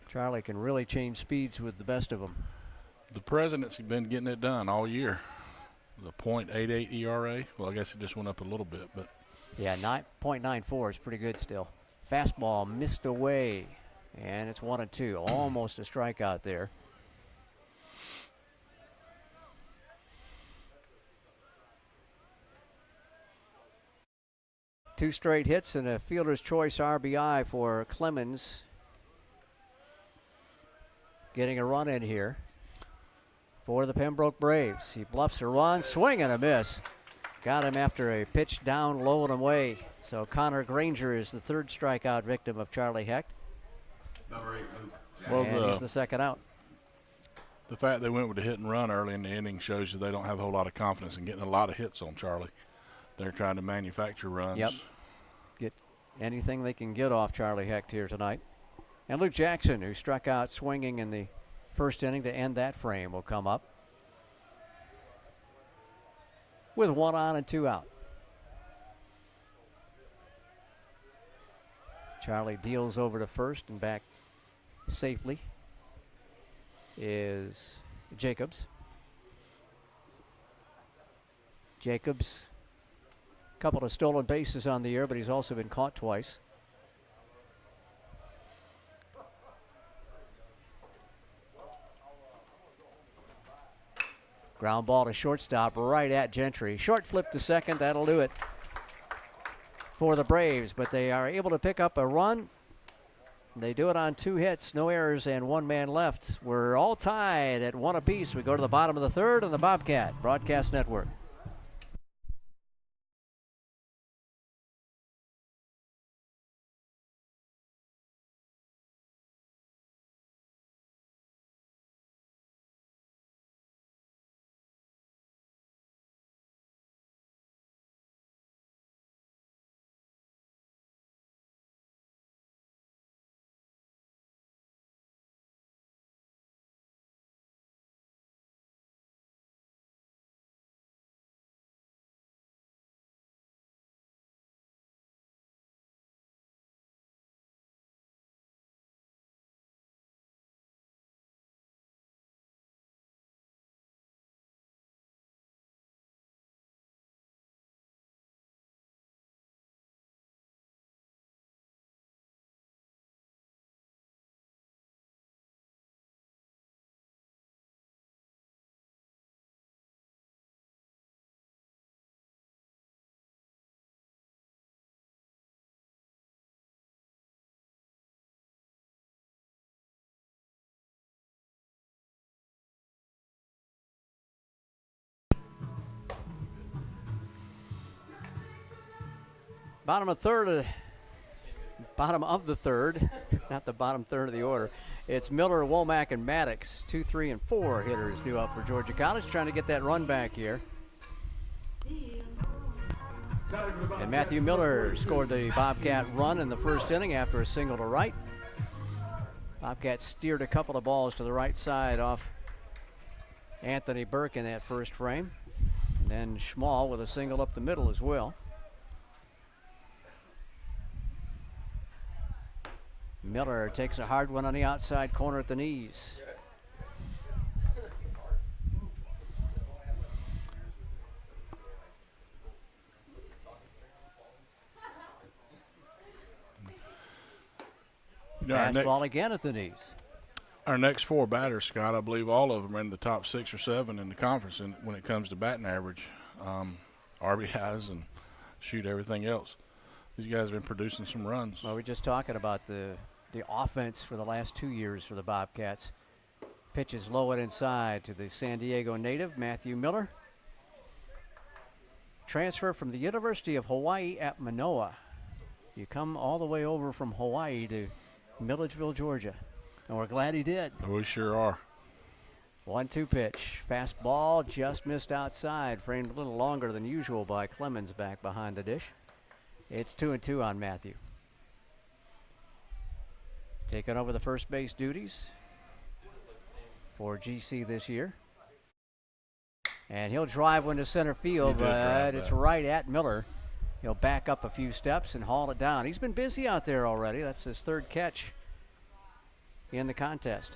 Charlie can really change speeds with the best of them. The Presidents have been getting it done all year. The .88 ERA. Well, I guess it just went up a little bit, but yeah, 9.94 is pretty good still. Fastball missed away, and it's 1-2. Almost a strikeout there. Two straight hits and a fielder's choice RBI for Clemens. Getting a run in here for the Pembroke Braves. He bluffs a run, swing and a miss. Got him after a pitch down low and away. So Connor Granger is the third strikeout victim of Charlie Hecht. Number 8, Luke. Well, And he's the second out. the fact they went with a hit and run early in the inning shows you they don't have a whole lot of confidence in getting a lot of hits on Charlie. They're trying to manufacture runs. Yep. Get anything they can get off Charlie Hecht here tonight. And Luke Jackson, who struck out swinging in the first inning to end that frame, will come up with 1 on and 2 out. Charlie deals over to first, and back safely is Jacobs. Jacobs, a couple of stolen bases on the year, but he's also been caught twice. Ground ball to shortstop right at Gentry. Short flip to second, that'll do it for the Braves, but they are able to pick up a run. They do it on 2 hits, no errors, and 1 man left. We're all tied at 1 apiece. We go to the bottom of the 3rd on the Bobcat Broadcast Network. Bottom of the third, not the bottom third of the order. It's Miller, Womack, and Maddox. 2, 3, and 4 hitters due up for Georgia College, trying to get that run back here. And Matthew Miller scored the Bobcat run in the first inning after a single to right. Bobcats steered a couple of balls to the right side off Anthony Burke in that first frame. And then Schmall with a single up the middle as well. Miller takes a hard one on the outside corner at the knees. Fastball again at the knees. Our next 4 batters, Scott, I believe all of them are in the top 6 or 7 in the conference when it comes to batting average, RBIs, and shoot everything else. These guys have been producing some runs. Well, we're just talking about the offense for the last 2 years for the Bobcats. Pitches low and inside to the San Diego native, Matthew Miller. transfer from the University of Hawaii at Manoa. You come all the way over from Hawaii to Milledgeville, Georgia. And we're glad he did. We sure are. 1-2 pitch. Fastball just missed outside. Framed a little longer than usual by Clemens back behind the dish. It's 2-2 on Matthew. Taking over the first base duties for GC this year. And he'll drive one to center field, but it's right at Miller. He'll back up a few steps and haul it down. He's been busy out there already. That's his third catch in the contest.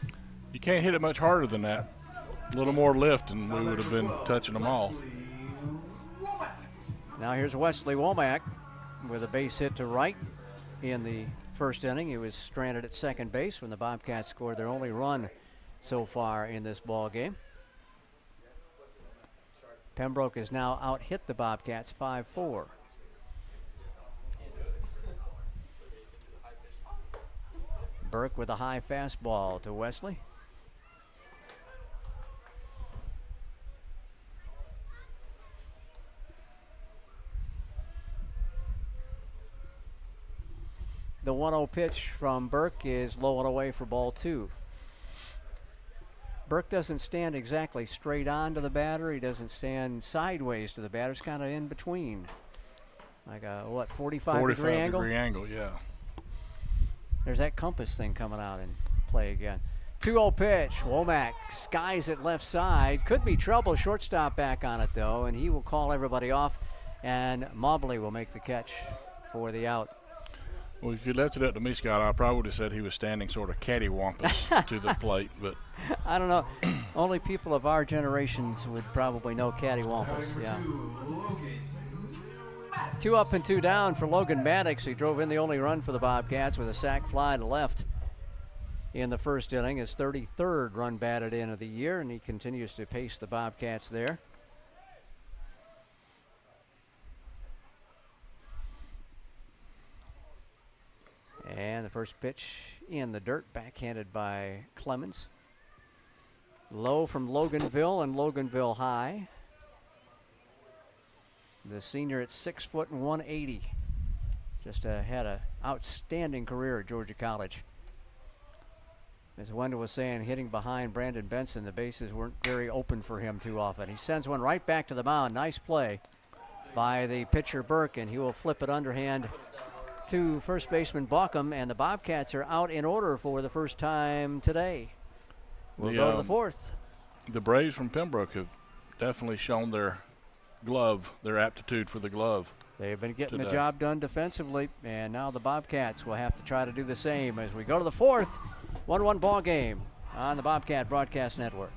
You can't hit it much harder than that. A little more lift and we would have been touching them all. Now here's Wesley Womack with a base hit to right in the first inning. He was stranded at second base when the Bobcats scored their only run so far in this ball game. Pembroke has now out-hit the Bobcats 5-4. Burke with a high fastball to Wesley. The 1-0 pitch from Burke is low and away for ball 2. Burke doesn't stand exactly straight on to the batter. He doesn't stand sideways to the batter. It's kind of in between. Like a, 45-degree angle? 45-degree angle, yeah. There's that compass thing coming out in play again. 2-0 pitch. Womack skies it left side. Could be trouble. Shortstop back on it, though, and he will call everybody off, and Mobley will make the catch for the out. Well, if you left it up to me, Scott, I probably would have said he was standing sort of cattywampus to the plate, but I don't know. Only people of our generations would probably know cattywampus. Yeah. 2 up and 2 down for Logan Maddox. He drove in the only run for the Bobcats with a sac fly to left in the first inning. His 33rd run batted in of the year, and he continues to pace the Bobcats there. And the first pitch in the dirt, backhanded by Clemens. Low from Loganville and Loganville high. The senior at 6 foot and 180. Just had an outstanding career at Georgia College. As Wendell was saying, hitting behind Brandon Benson, the bases weren't very open for him too often. He sends one right back to the mound. Nice play by the pitcher Burke, and he will flip it underhand to first baseman Bauckham, and the Bobcats are out in order for the first time today. We'll go to the fourth. The Braves from Pembroke have definitely shown their glove, their aptitude for the glove. They've been getting today. the job done defensively, and now the Bobcats will have to try to do the same as we go to the fourth. 1-1 ball game on the Bobcat Broadcast Network.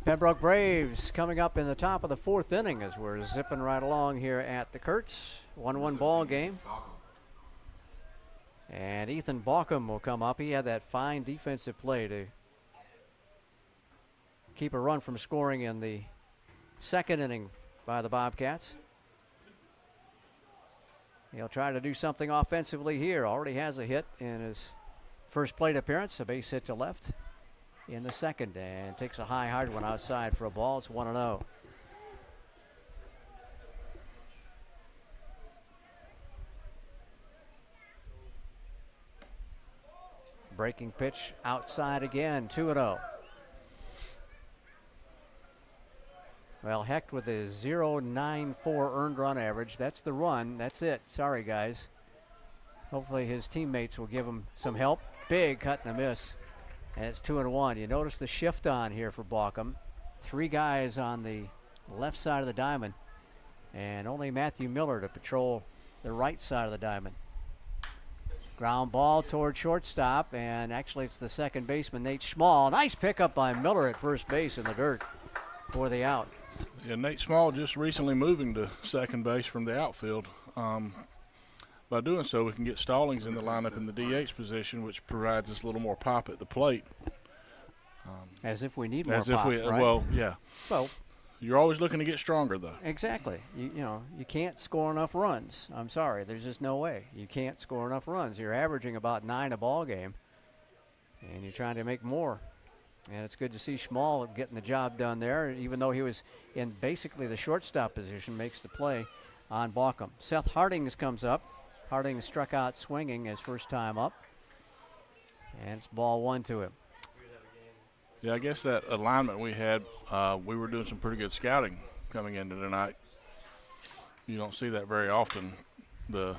Pembroke Braves coming up in the top of the fourth inning as we're zipping right along here at the Kurtz. 1-1 ball game. And Ethan Bauckham will come up. He had that fine defensive play to keep a run from scoring in the second inning by the Bobcats. He'll try to do something offensively here. Already has a hit in his first plate appearance, a base hit to left in the second, and takes a hard one outside for a ball. It's 1-0. breaking pitch outside again, 2-0. Well, Hecht with a 0.94 earned run average. That's the run. That's it. Sorry, guys. Hopefully his teammates will give him some help. Big cut and a miss. And it's 2-1. You notice the shift on here for Bauckham. 3 guys on the left side of the diamond. And only Matthew Miller to patrol the right side of the diamond. Ground ball toward shortstop. And actually it's the second baseman, Nate Small. Nice pickup by Miller at first base in the dirt for the out. Yeah, Nate Small just recently moving to second base from the outfield. By doing so, we can get Stallings in the lineup in the DH position, which provides us a little more pop at the plate. As if we need more pop, right? Well, yeah. Well, you're always looking to get stronger, though. Exactly. You know, you can't score enough runs. I'm sorry. There's just no way. You can't score enough runs. You're averaging about 9 a ball game, and you're trying to make more. And it's good to see Schmall getting the job done there, even though he was in basically the shortstop position, makes the play on Bauckham. Seth Hardings comes up. Hardings struck out swinging his first time up. And it's ball 1 to him. Yeah, I guess that alignment we had, we were doing some pretty good scouting coming into tonight. You don't see that very often, the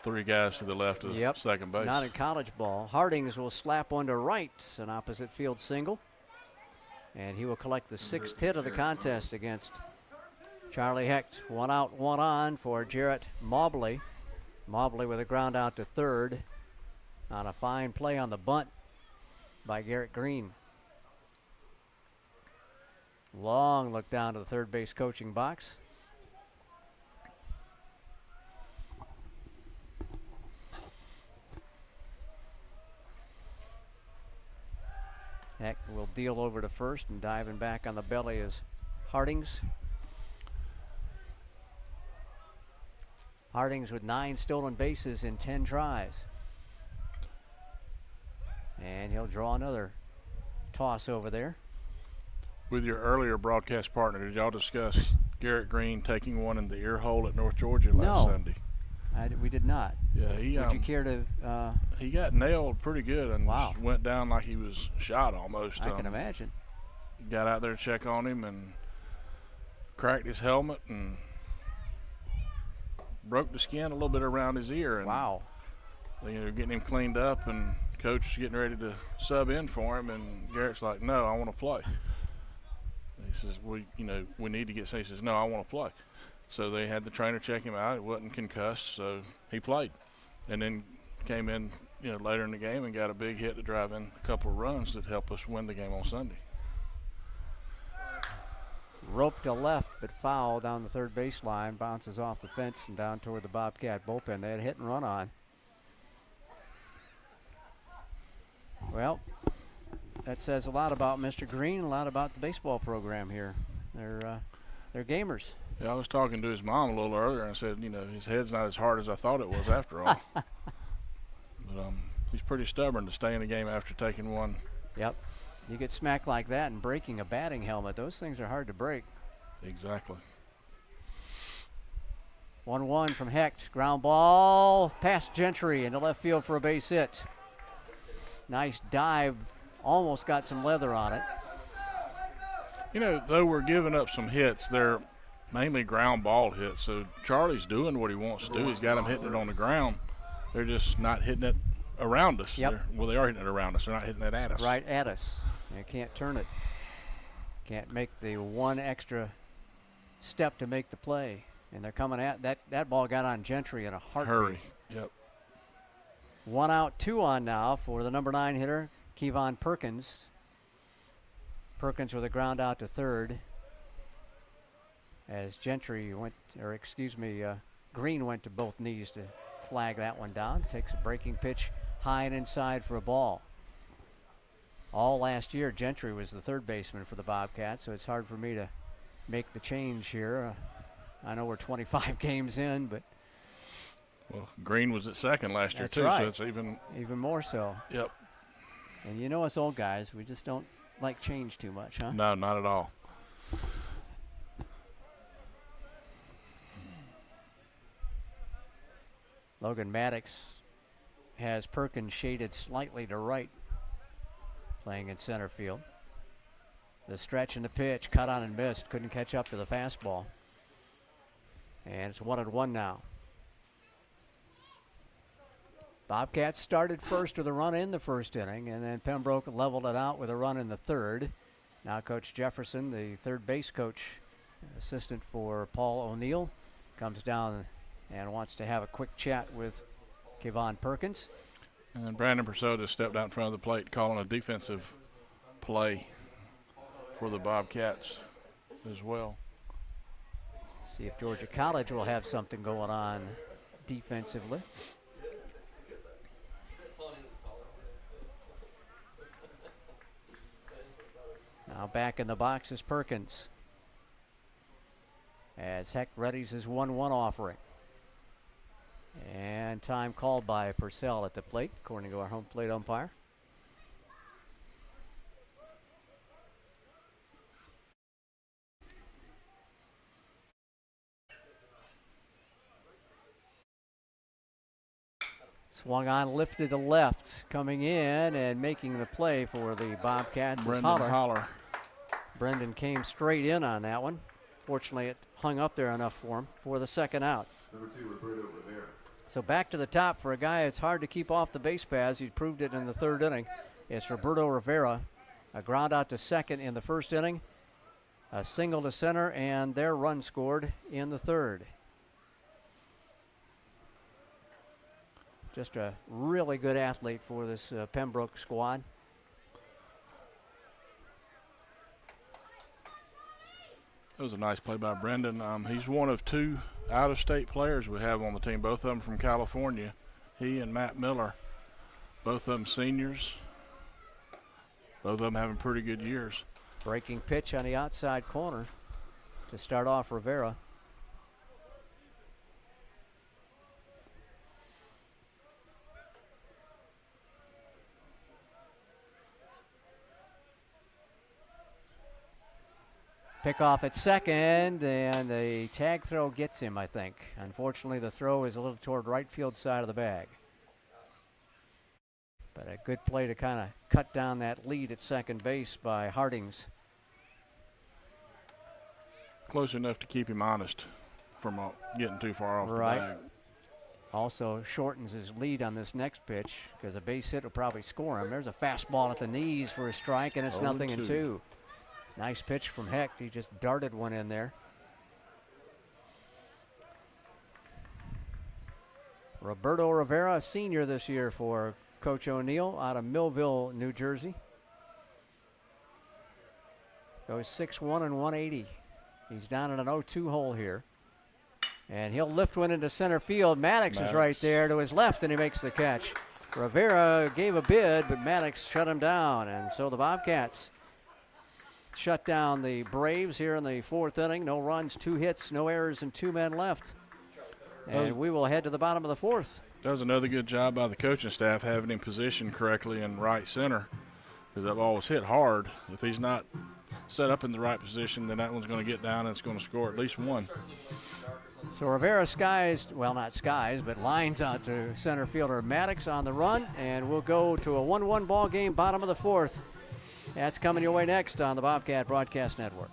3 guys to the left of second base. Not in college ball. Hardings will slap one to right, an opposite field single. And he will collect the 6th hit of the contest against Charlie Hecht. 1 out, 1 on for Jarrett Mobley. Mobley with a ground out to third on a fine play on the bunt by Garrett Green. Long look down to the third base coaching box. Heck will deal over to first, and diving back on the belly is Hardings. Hardings with 9 stolen bases in 10 tries. And he'll draw another toss over there. With your earlier broadcast partner, did y'all discuss Garrett Green taking one in the ear hole at North Georgia last Sunday? We did not. Yeah, Would you care to? He got nailed pretty good and just went down like he was shot almost. I can imagine. Got out there to check on him and cracked his helmet and broke the skin a little bit around his ear. And wow. They're getting him cleaned up, and coach is getting ready to sub in for him, and Garrett's like, "No, I want to play." He says, "We need to get." He says, "No, I want to play." So they had the trainer check him out. It wasn't concussed, so he played, and then came in, later in the game and got a big hit to drive in a couple of runs that helped us win the game on Sunday. Rope to left, but foul down the third baseline, bounces off the fence and down toward the Bobcat bullpen. They had hit and run on. Well, that says a lot about Mr. Green, a lot about the baseball program here. They're gamers. Yeah, I was talking to his mom a little earlier and I said, his head's not as hard as I thought it was after all. But he's pretty stubborn to stay in the game after taking one. Yep. You get smacked like that and breaking a batting helmet, those things are hard to break. Exactly. 1-1 from Hecht. Ground ball past Gentry into left field for a base hit. Nice dive. Almost got some leather on it. Though we're giving up some hits, they're mainly ground ball hits. So Charlie's doing what he wants to do. He's got them hitting it on the ground. They're just not hitting it around us. Yep. They are hitting it around us. They're not hitting it at us. Right at us. You can't turn it. Can't make the one extra step to make the play. And they're coming at that ball got on Gentry in a heartbeat. Hurry. Yep. 1 out, 2 on now for the number 9 hitter, Kevon Perkins. Perkins with a ground out to third. As Green went to both knees to flag that one down. Takes a breaking pitch high and inside for a ball. All last year, Gentry was the third baseman for the Bobcats, so it's hard for me to make the change here. I know we're 25 games in, but well, Green was at second last year too, right. So it's even more so. Yep. And us old guys, we just don't like change too much, huh? No, not at all. Logan Maddox has Perkins shaded slightly to right, playing in center field. The stretch and the pitch, cut on and missed, couldn't catch up to the fastball. And it's 1-1 now. Bobcats started first with a run in the first inning, and then Pembroke leveled it out with a run in the third. Now Coach Jefferson, the third base coach, assistant for Paul O'Neill, comes down and wants to have a quick chat with Kevon Perkins. And then Brandon Purcell just stepped out in front of the plate calling a defensive play for the Bobcats as well. See if Georgia College will have something going on defensively. Now back in the box is Perkins, as Heck readies his 1-1 offering. And time called by Purcell at the plate, according to our home plate umpire. Swung on, lifted to left, coming in and making the play for the Bobcats. Brendan Holler. Brendan came straight in on that one. Fortunately, it hung up there enough for him for the second out. Number 2, Roberto Rivera. So back to the top for a guy it's hard to keep off the base paths. He proved it in the third inning. It's Roberto Rivera. A ground out to second in the first inning, a single to center, and their run scored in the third. Just a really good athlete for this Pembroke squad. That was a nice play by Brendan. He's one of 2 out-of-state players we have on the team, both of them from California. He and Matt Miller, both of them seniors. Both of them having pretty good years. Breaking pitch on the outside corner to start off Rivera. Pick off at second, and the tag throw gets him, I think. Unfortunately, the throw is a little toward right field side of the bag. But a good play to kind of cut down that lead at second base by Hardings. Close enough to keep him honest from getting too far off the bag. Also shortens his lead on this next pitch because a base hit will probably score him. There's a fastball at the knees for a strike, and it's 0-2. Nice pitch from Heck. He just darted one in there. Roberto Rivera, a senior this year for Coach O'Neill out of Millville, New Jersey. Goes 6'1" and 180. He's down in an 0-2 hole here. And he'll lift one into center field. Maddox is right there to his left, and he makes the catch. Rivera gave a bid, but Maddox shut him down. And so the Bobcats shut down the Braves here in the fourth inning. No runs, 2 hits, no errors, and 2 men left. And we will head to the bottom of the fourth. That was another good job by the coaching staff having him positioned correctly in right center, because that ball was hit hard. If he's not set up in the right position, then that one's going to get down and it's going to score at least 1. So Rivera not skies, but lines out to center fielder Maddox on the run, and we'll go to a 1-1 ball game, bottom of the fourth. That's coming your way next on the Bobcat Broadcast Network.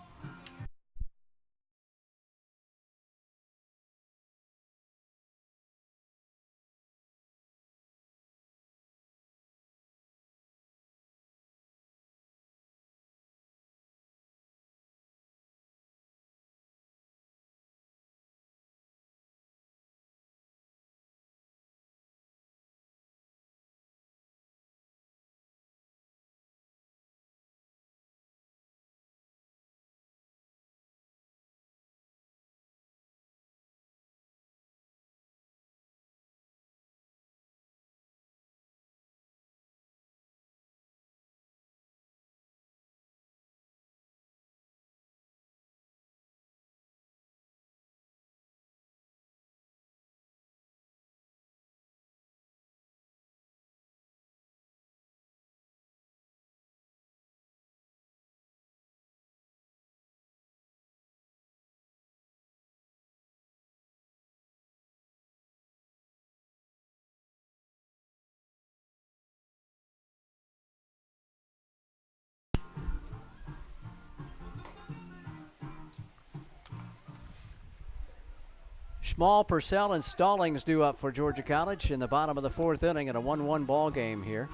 Small, Purcell, and Stallings due up for Georgia College in the bottom of the fourth inning in a 1-1 ball game here.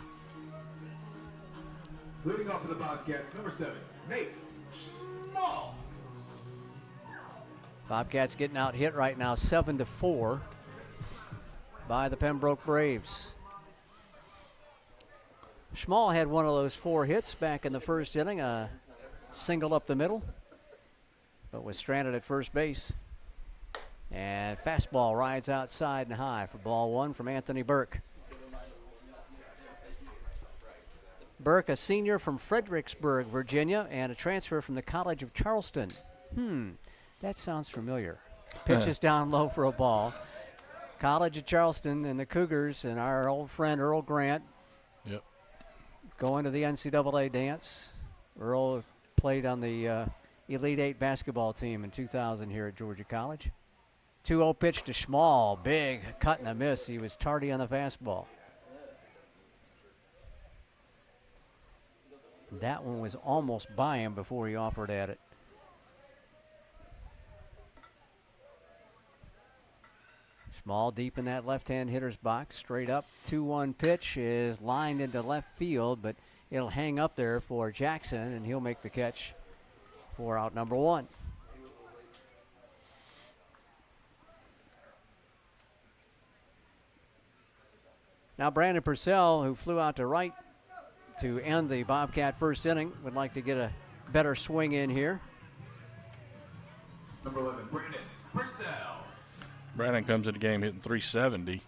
Leading off for the Bobcats, number 7, Nate Small. Bobcats getting out hit right now 7-4 by the Pembroke Braves. Small had one of those 4 hits back in the first inning, a single up the middle, but was stranded at first base. And fastball rides outside and high for ball 1 from Anthony Burke. Burke, a senior from Fredericksburg, Virginia, and a transfer from the College of Charleston. That sounds familiar. Pitches down low for a ball. College of Charleston and the Cougars and our old friend Earl Grant. Yep. Going to the NCAA dance. Earl played on the Elite 8 basketball team in 2000 here at Georgia College. 2-0 pitch to Small. Big cut and a miss. He was tardy on the fastball. That one was almost by him before he offered at it. Small deep in that left-hand hitter's box. Straight up. 2-1 pitch is lined into left field, but it'll hang up there for Jackson, and he'll make the catch for out number 1. Now Brandon Purcell, who flew out to right to end the Bobcat first inning, would like to get a better swing in here. Number 11, Brandon Purcell. Brandon comes to the game hitting 370.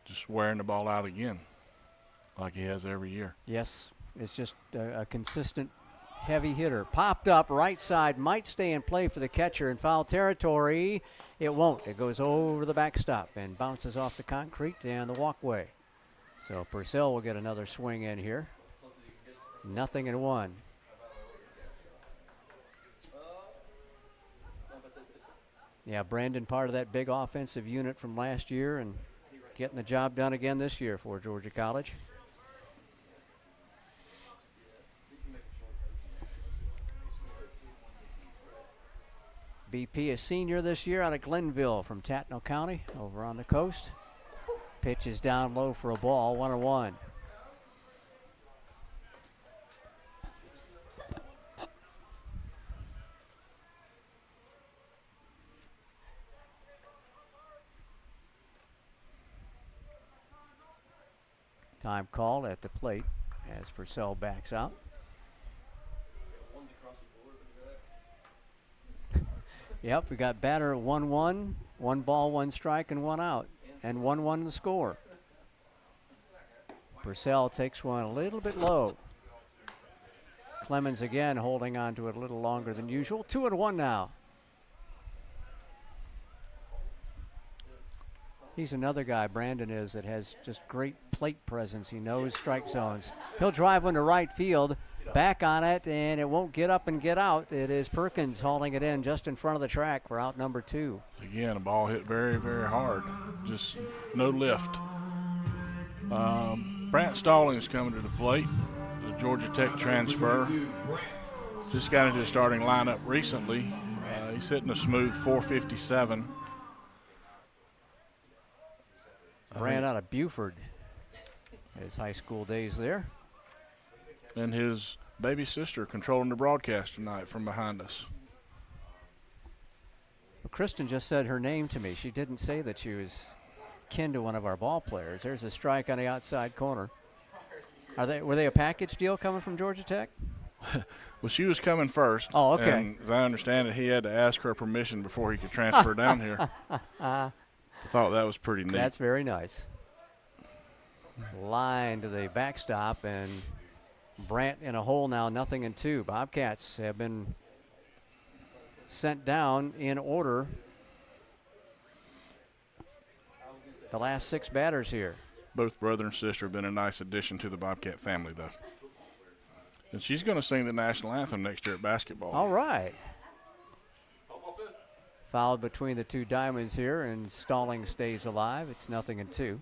Just wearing the ball out again, like he has every year. Yes, it's just a consistent heavy hitter. Popped up right side, might stay in play for the catcher in foul territory. It won't. It goes over the backstop and bounces off the concrete and the walkway. So Purcell will get another swing in here. 0-1. Yeah, Brandon part of that big offensive unit from last year and getting the job done again this year for Georgia College. BP, a senior this year out of Glenville from Tatnall County over on the coast. Pitch is down low for a ball, 1-1. Time called at the plate as Purcell backs out. Yep, we got batter 1-1, 1 ball, 1 strike, and 1 out, and 1-1 the score. Purcell takes one a little bit low. Clemens again holding on to it a little longer than usual. 2-1 now. He's another guy, Brandon is, that has just great plate presence. He knows strike zones. He'll drive one to right field, back on it, and it won't get up and get out. It is Perkins hauling it in just in front of the track for out number 2. Again, a ball hit very, very hard. Just no lift. Brant Stallings coming to the plate, the Georgia Tech transfer. Just got into the starting lineup recently. He's hitting a smooth 457. Brant out of Buford, his high school days there. And his baby sister controlling the broadcast tonight from behind us. Well, Kristen just said her name to me. She didn't say that she was kin to one of our ball players. There's a strike on the outside corner. Were they a package deal coming from Georgia Tech? Well, she was coming first. Oh, okay. And as I understand it, he had to ask her permission before he could transfer down here. I thought that was pretty neat. That's very nice. Line to the backstop, and Brant in a hole now, 0-2. Bobcats have been sent down in order. The last 6 batters here. Both brother and sister have been a nice addition to the Bobcat family, though. And she's going to sing the national anthem next year at basketball. All right. Fouled between the 2 diamonds here, and Stallings stays alive. It's 0-2.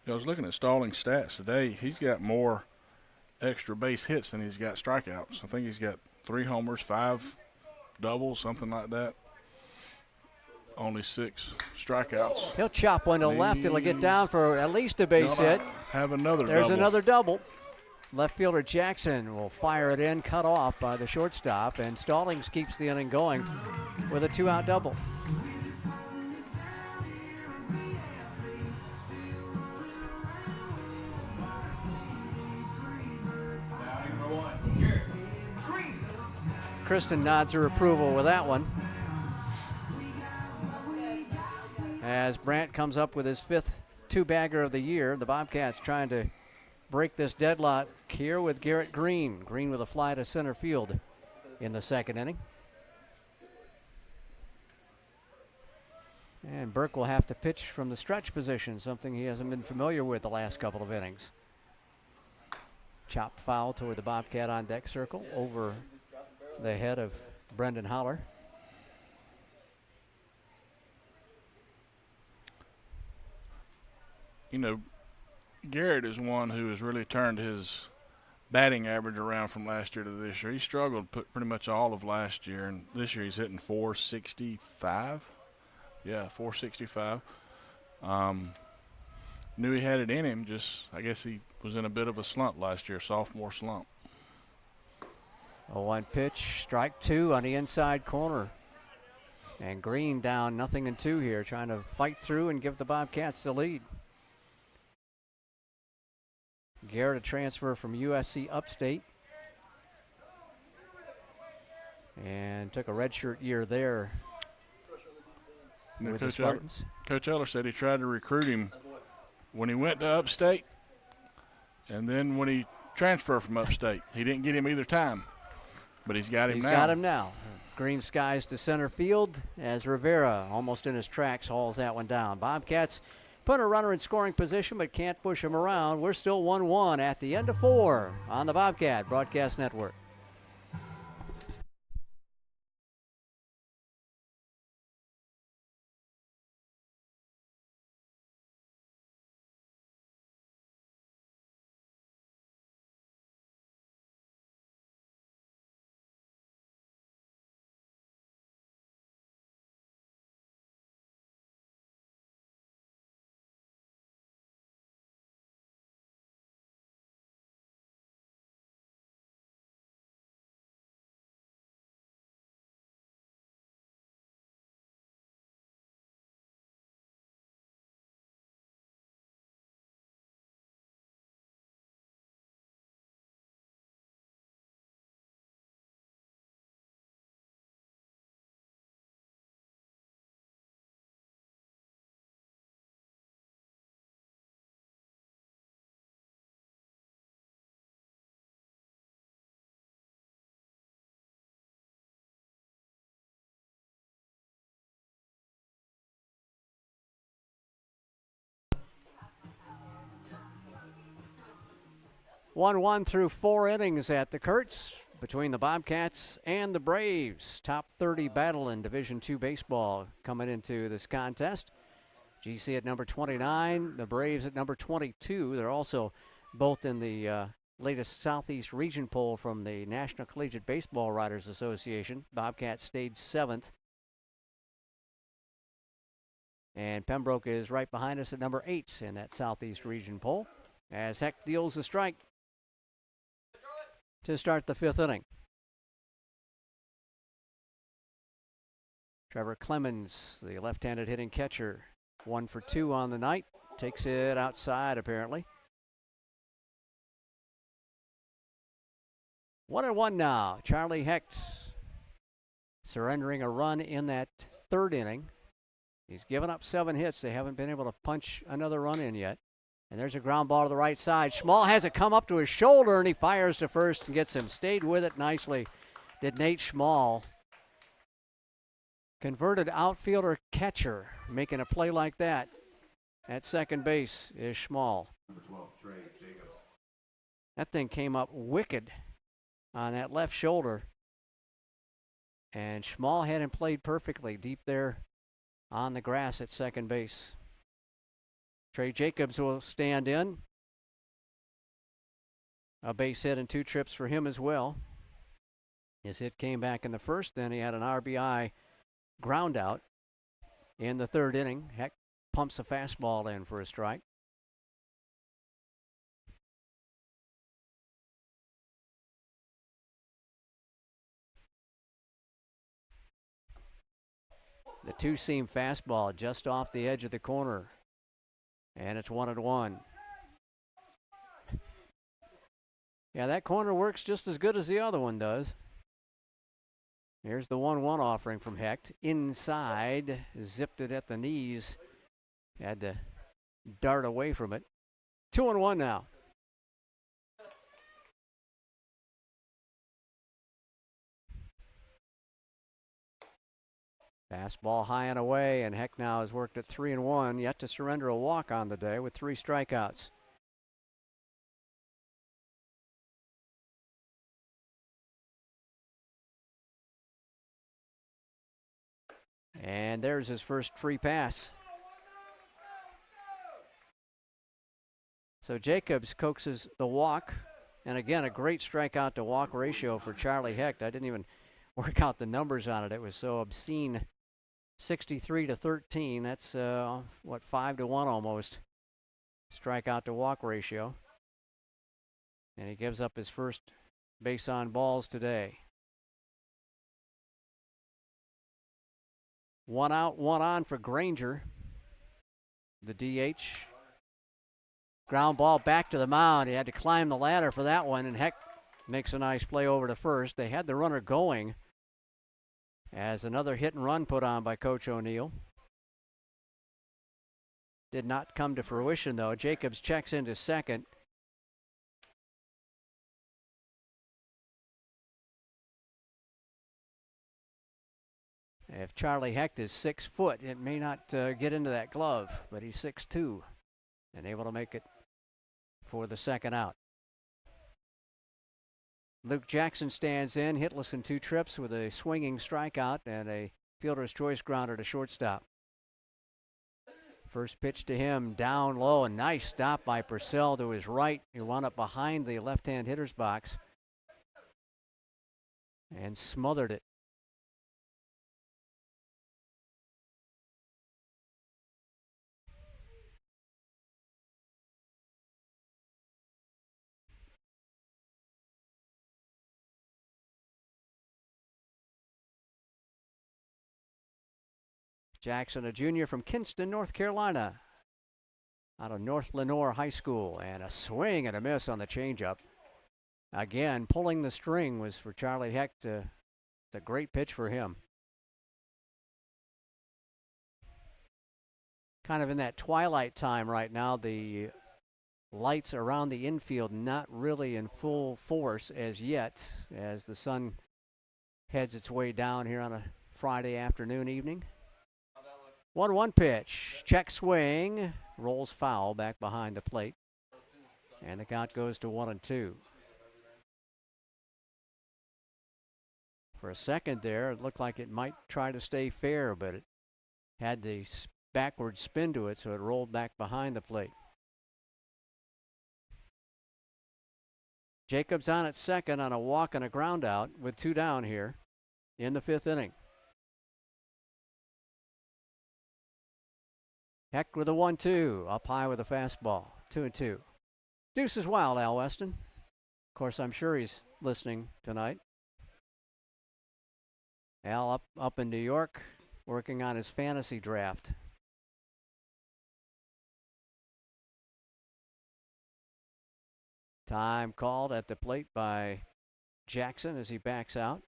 I was looking at Stallings' stats today. He's got more extra base hits than he's got strikeouts. I think he's got 3 homers, 5 doubles, something like that. Only 6 strikeouts. He'll chop one to left. It'll get down for at least a base hit. Have another There's double. another double. Left fielder Jackson will fire it in, cut off by the shortstop, and Stallings keeps the inning going with a 2-out double. Kristen nods her approval with that one. As Brandt comes up with his 5th two-bagger of the year, the Bobcats trying to break this deadlock here with Garrett Green. Green with a fly to center field in the 2nd inning. And Burke will have to pitch from the stretch position, something he hasn't been familiar with the last couple of innings. Chop foul toward the Bobcat on deck circle over the head of Brendan Holler. You know, Garrett is one who has really turned his batting average around from last year to this year. He struggled pretty much all of last year, and this year he's hitting 465. Yeah, 465. Knew he had it in him, just I guess he was in a bit of a slump last year, sophomore slump. A 1 pitch, strike 2 on the inside corner. And Green down 0-2 here, trying to fight through and give the Bobcats the lead. Garrett, a transfer from USC Upstate, and took a redshirt year there with the Spartans. Coach Eller said he tried to recruit him when he went to Upstate, and then when he transferred from Upstate. He didn't get him either time, but he's got him now. He's got him now. Green skies to center field as Rivera, almost in his tracks, hauls that one down. Bobcats put a runner in scoring position but can't push him around. We're still 1-1 at the end of 4 on the Bobcat Broadcast Network. One through 4 innings at the Kurtz between the Bobcats and the Braves. Top 30 battle in Division II baseball coming into this contest. GC at number 29, the Braves at number 22. They're also both in the latest Southeast Region poll from the National Collegiate Baseball Writers Association. Bobcats stayed 7th. And Pembroke is right behind us at number 8 in that Southeast Region poll as Heck deals the strike to start the 5th inning. Trevor Clemens, the left-handed hitting catcher, 1 for 2 on the night. Takes it outside, apparently. 1-1 now. Charlie Hecht surrendering a run in that 3rd inning. He's given up 7 hits. They haven't been able to punch another run in yet. And there's a ground ball to the right side. Schmall has it come up to his shoulder, and he fires to first and gets him. Stayed with it nicely, did Nate Schmall. Converted outfielder catcher making a play like that. At second base is Schmall. Number 12, Trey Jacobs. That thing came up wicked on that left shoulder. And Schmall had him played perfectly deep there on the grass at second base. Trey Jacobs will stand in. A base hit and 2 trips for him as well. His hit came back in the first, then he had an RBI ground out in the third inning. Heck pumps a fastball in for a strike. The two-seam fastball just off the edge of the corner. And it's 1-1. Yeah, that corner works just as good as the other one does. Here's the 1-1 offering from Hecht. Inside, zipped it at the knees. Had to dart away from it. 2-1 now. Fastball high and away, and Hecht now has worked at 3-1, yet to surrender a walk on the day with 3 strikeouts. And there's his first free pass. So Jacobs coaxes the walk, and again, a great strikeout to walk ratio for Charlie Hecht. I didn't even work out the numbers on it. It was so obscene. 63-13. That's 5-1 almost. Strikeout to walk ratio. And he gives up his first base on balls today. 1 out, 1 on for Granger. The DH. Ground ball back to the mound. He had to climb the ladder for that one, and Hecht makes a nice play over to first. They had the runner going as another hit and run put on by Coach O'Neill. Did not come to fruition, though. Jacobs checks into second. If Charlie Hecht is 6 foot, it may not get into that glove, but he's 6'2", and able to make it for the second out. Luke Jackson stands in, hitless in 2 trips with a swinging strikeout and a fielder's choice grounder to shortstop. First pitch to him, down low, a nice stop by Purcell to his right. He wound up behind the left-hand hitter's box and smothered it. Jackson, a junior from Kinston, North Carolina, out of North Lenoir High School, and a swing and a miss on the changeup. Again, pulling the string was for Charlie Hecht. It's a great pitch for him. Kind of in that twilight time right now. The lights around the infield not really in full force as yet, as the sun heads its way down here on a Friday afternoon, evening. 1-1 pitch, check swing, rolls foul back behind the plate, and the count goes to 1-2. For a second there, it looked like it might try to stay fair, but it had the backward spin to it, so it rolled back behind the plate. Jacobs on at second on a walk and a ground out with 2 down here in the 5th inning. Hecht with a 1-2, up high with a fastball, 2-2. Deuce is wild, Al Weston. Of course, I'm sure he's listening tonight. Al up in New York, working on his fantasy draft. Time called at the plate by Jackson as he backs out.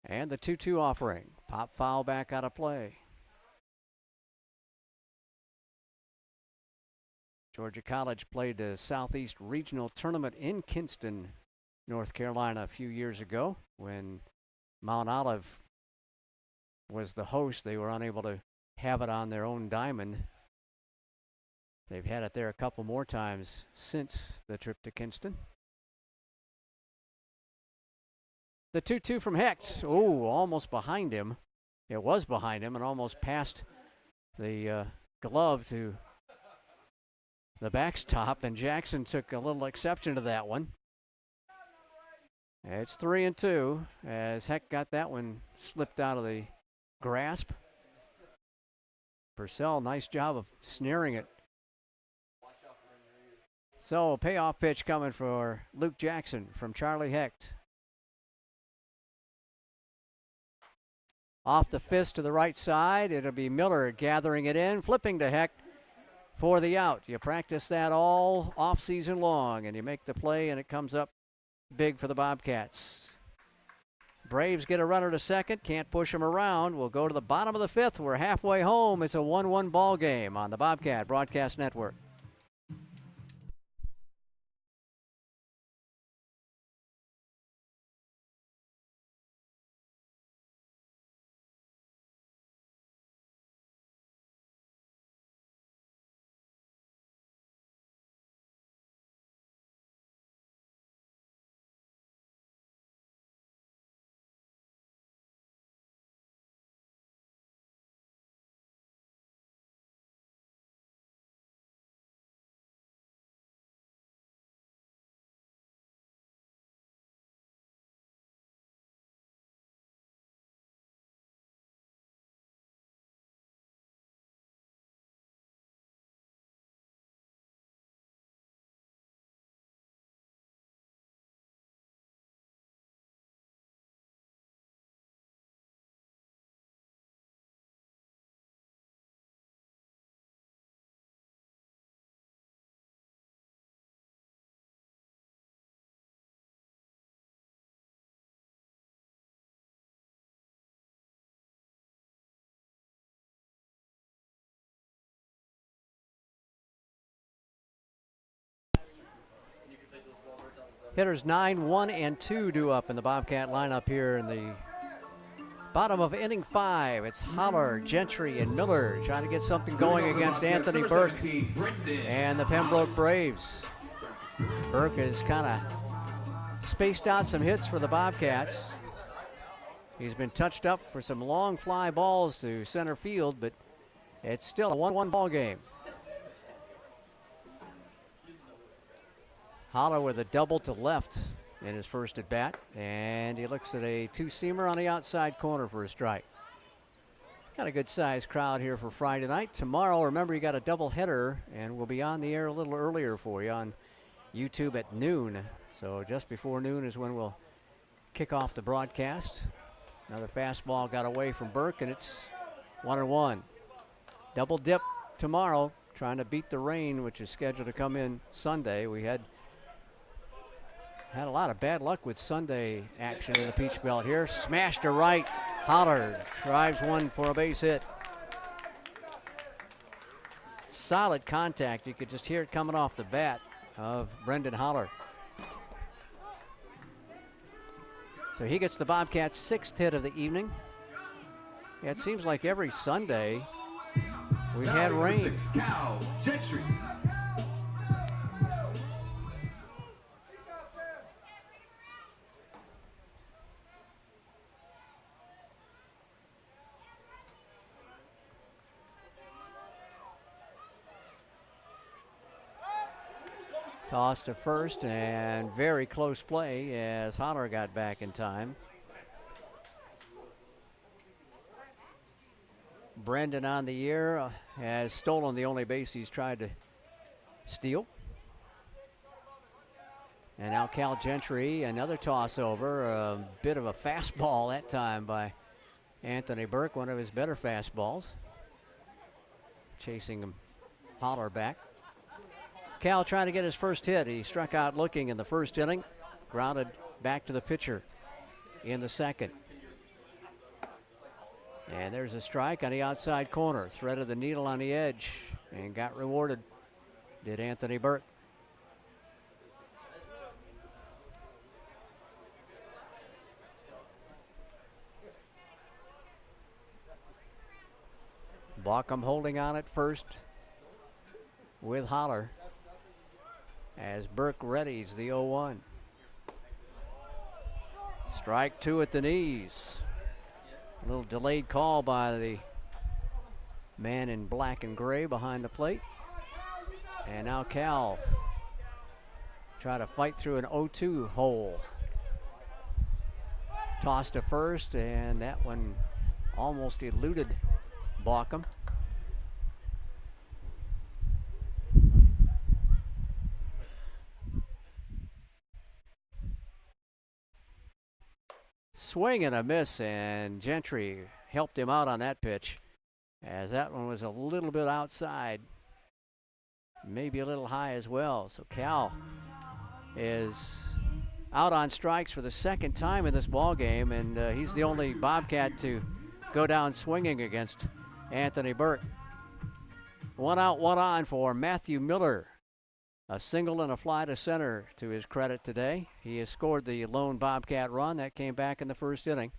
And the 2-2 offering. Pop foul back out of play. Georgia College played the Southeast Regional Tournament in Kinston, North Carolina a few years ago when Mount Olive was the host. They were unable to have it on their own diamond. They've had it there a couple more times since the trip to Kinston. The 2-2 from Hecht. Oh, almost behind him. It was behind him and almost passed the glove to the backstop, and Jackson took a little exception to that one. It's 3-2 as Hecht got that one slipped out of the grasp. Purcell, nice job of snaring it. So, payoff pitch coming for Luke Jackson from Charlie Hecht. Off the fist to the right side. It'll be Miller gathering it in, flipping to Hecht for the out. You practice that all off season long, and you make the play, and it comes up big for the Bobcats. Braves get a runner to second. Can't push him around. We'll go to the bottom of the fifth. We're halfway home. It's a 1-1 ball game on the Bobcat Broadcast Network. Hitters 9, 1, and 2 due up in the Bobcat lineup here in the bottom of inning 5. It's Holler, Gentry, and Miller trying to get something going against Anthony Burke and the Pembroke Braves. Burke has kind of spaced out some hits for the Bobcats. He's been touched up for some long fly balls to center field, but it's still a 1-1 ball game. Holler with a double to left in his first at bat, and he looks at a two-seamer on the outside corner for a strike. Got a good sized crowd here for Friday night. Tomorrow, remember, you got a double header, and we'll be on the air a little earlier for you on YouTube at noon. So just before noon is when we'll kick off the broadcast. Another fastball got away from Burke, and it's 1-1. Double dip tomorrow, trying to beat the rain, which is scheduled to come in Sunday. We had a lot of bad luck with Sunday action in the Peach Belt here. Smashed to right. Holler drives one for a base hit. Solid contact. You could just hear it coming off the bat of Brendan Holler. So he gets the Bobcats' 6th hit of the evening. Yeah, it seems like every Sunday we've had rain. Cal Gentry. Toss to first, and very close play as Holler got back in time. Brendan on the year has stolen the only base he's tried to steal. And now Cal Gentry, another toss over, a bit of a fastball that time by Anthony Burke, one of his better fastballs. Chasing him, Holler back. Cal trying to get his first hit. He struck out looking in the first inning, grounded back to the pitcher in the second. And there's a strike on the outside corner. Threaded the needle on the edge and got rewarded, did Anthony Burke. Baucom holding on at first with Holler as Burke readies the 0-1. Strike two at the knees. A little delayed call by the man in black and gray behind the plate. And now Cal try to fight through an 0-2 hole. Toss to first, and that one almost eluded Baucom. Swing and a miss, and Gentry helped him out on that pitch, as that one was a little bit outside, maybe a little high as well. So Cal is out on strikes for the second time in this ball game, and he's the only Bobcat to go down swinging against Anthony Burke. One out, one on for Matthew Miller. A single and a fly to center to his credit today. He has scored the lone Bobcat run. That came back in the first inning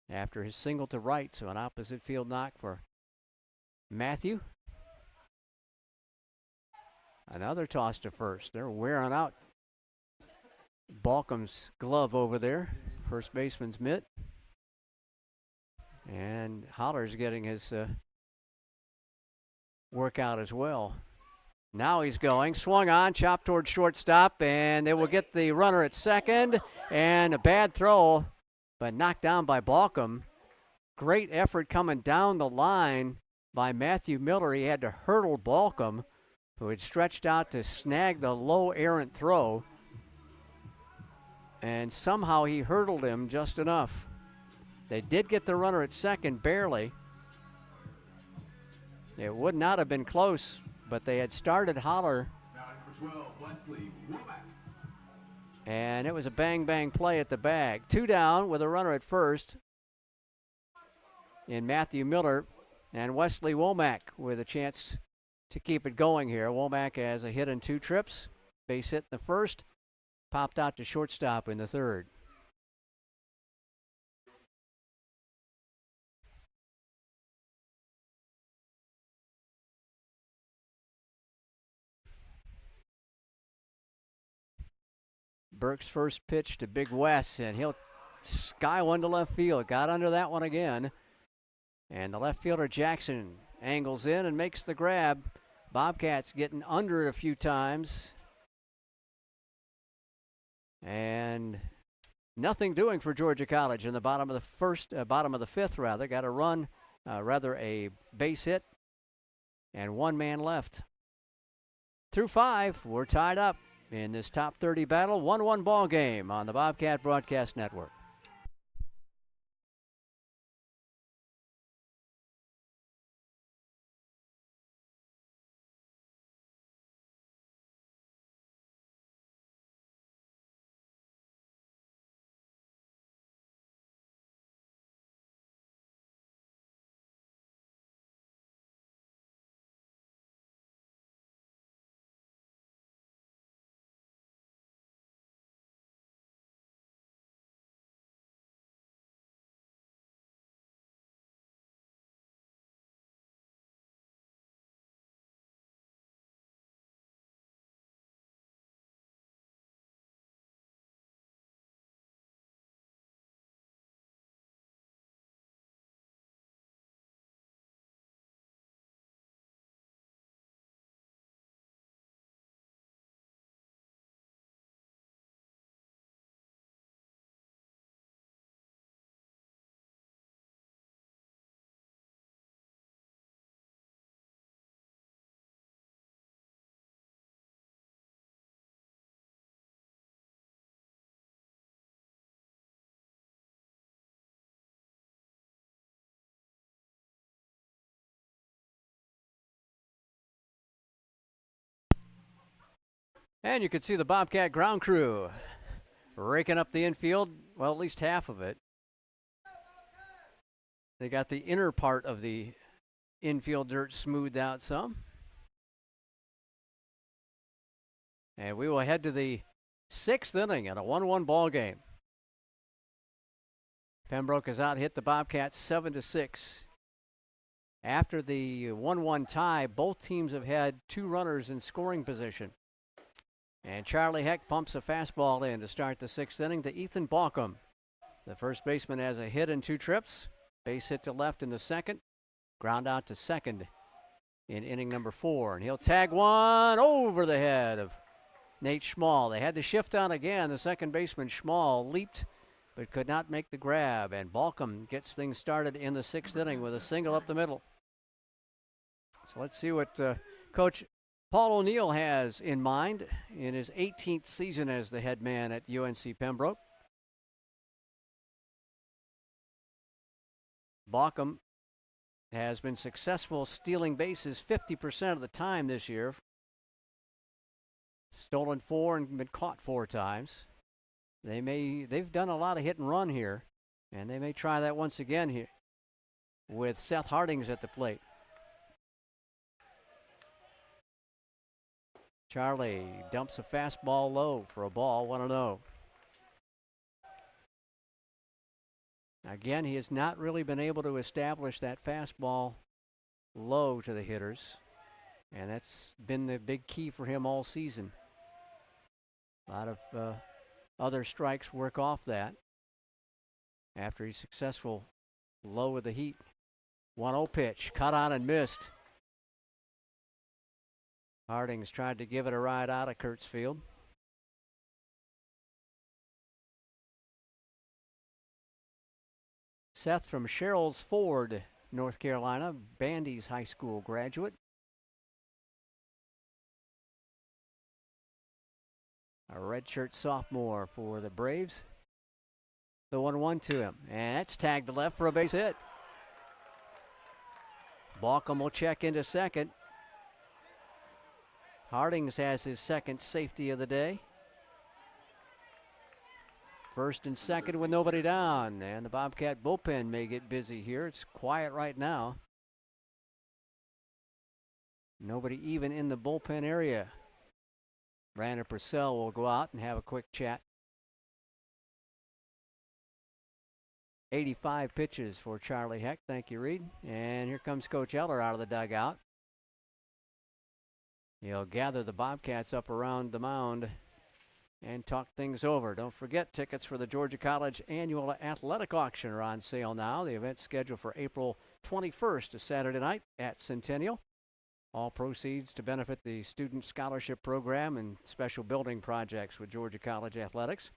after his single to right, so an opposite field knock for Matthew. Another toss to first. They're wearing out Baucom's glove over there, first baseman's mitt. And Holler's getting his workout as well. Now he's going, swung on, chopped towards shortstop, and they will get the runner at second. And a bad throw, but knocked down by Baucom. Great effort coming down the line by Matthew Miller. He had to hurdle Baucom, who had stretched out to snag the low errant throw. And somehow he hurdled him just enough. They did get the runner at second, barely. It would not have been close, but they had started Holler. Now number 12, Wesley Womack. And it was a bang-bang play at the bag. Two down with a runner at first in Matthew Miller, and Wesley Womack with a chance to keep it going here. Womack has a hit in 2 trips. Base hit in the first, popped out to shortstop in the third. Burke's first pitch to Big Wes, and he'll sky one to left field. Got under that one again. And the left fielder Jackson angles in and makes the grab. Bobcats getting under it a few times. And nothing doing for Georgia College in the bottom of the fifth rather. Got a run, a base hit, and one man left. Through 5, we're tied up in this top 30 battle. 1-1 ball game on the Bobcat Broadcast Network. And you can see the Bobcat ground crew raking up the infield, well, at least half of it. They got the inner part of the infield dirt smoothed out some. And we will head to the 6th inning in a 1-1 ball game. Pembroke has out hit the Bobcats 7-6. After the 1-1 tie, both teams have had 2 runners in scoring position. And Charlie Heck pumps a fastball in to start the 6th inning to Ethan Baucom. The first baseman has a hit and 2 trips. Base hit to left in the second. Ground out to second in inning number 4. And he'll tag one over the head of Nate Schmall. They had to shift on again. The second baseman, Schmall, leaped but could not make the grab. And Balcom gets things started in the 6th inning with a single up the middle. So let's see what Coach Paul O'Neill has in mind in his 18th season as the head man at UNC Pembroke. Balcom has been successful stealing bases 50% of the time this year. Stolen 4 and been caught 4 times. They've done a lot of hit and run here, and they may try that once again here with Seth Hardings at the plate. Charlie dumps a fastball low for a ball, 1-0. Again, he has not really been able to establish that fastball low to the hitters, and that's been the big key for him all season. A lot of other strikes work off that after he's successful low with the heat. 1-0 pitch, cut on and missed. Hardings tried to give it a ride out of Kurtzfield. Seth from Sherrills Ford, North Carolina, Bandy's high school graduate. A redshirt sophomore for the Braves. The 1-1 to him, and that's tagged to left for a base hit. Balcom will check into second. Hardings has his second safety of the day. First and second with nobody down, and the Bobcat bullpen may get busy here. It's quiet right now. Nobody even in the bullpen area. Brandon Purcell will go out and have a quick chat. 85 pitches for Charlie Heck. Thank you, Reed. And here comes Coach Eller out of the dugout. He'll gather the Bobcats up around the mound and talk things over. Don't forget, tickets for the Georgia College Annual Athletic Auction are on sale now. The event's scheduled for April 21st, a Saturday night at Centennial. All proceeds to benefit the Student Scholarship Program and special building projects with Georgia College Athletics.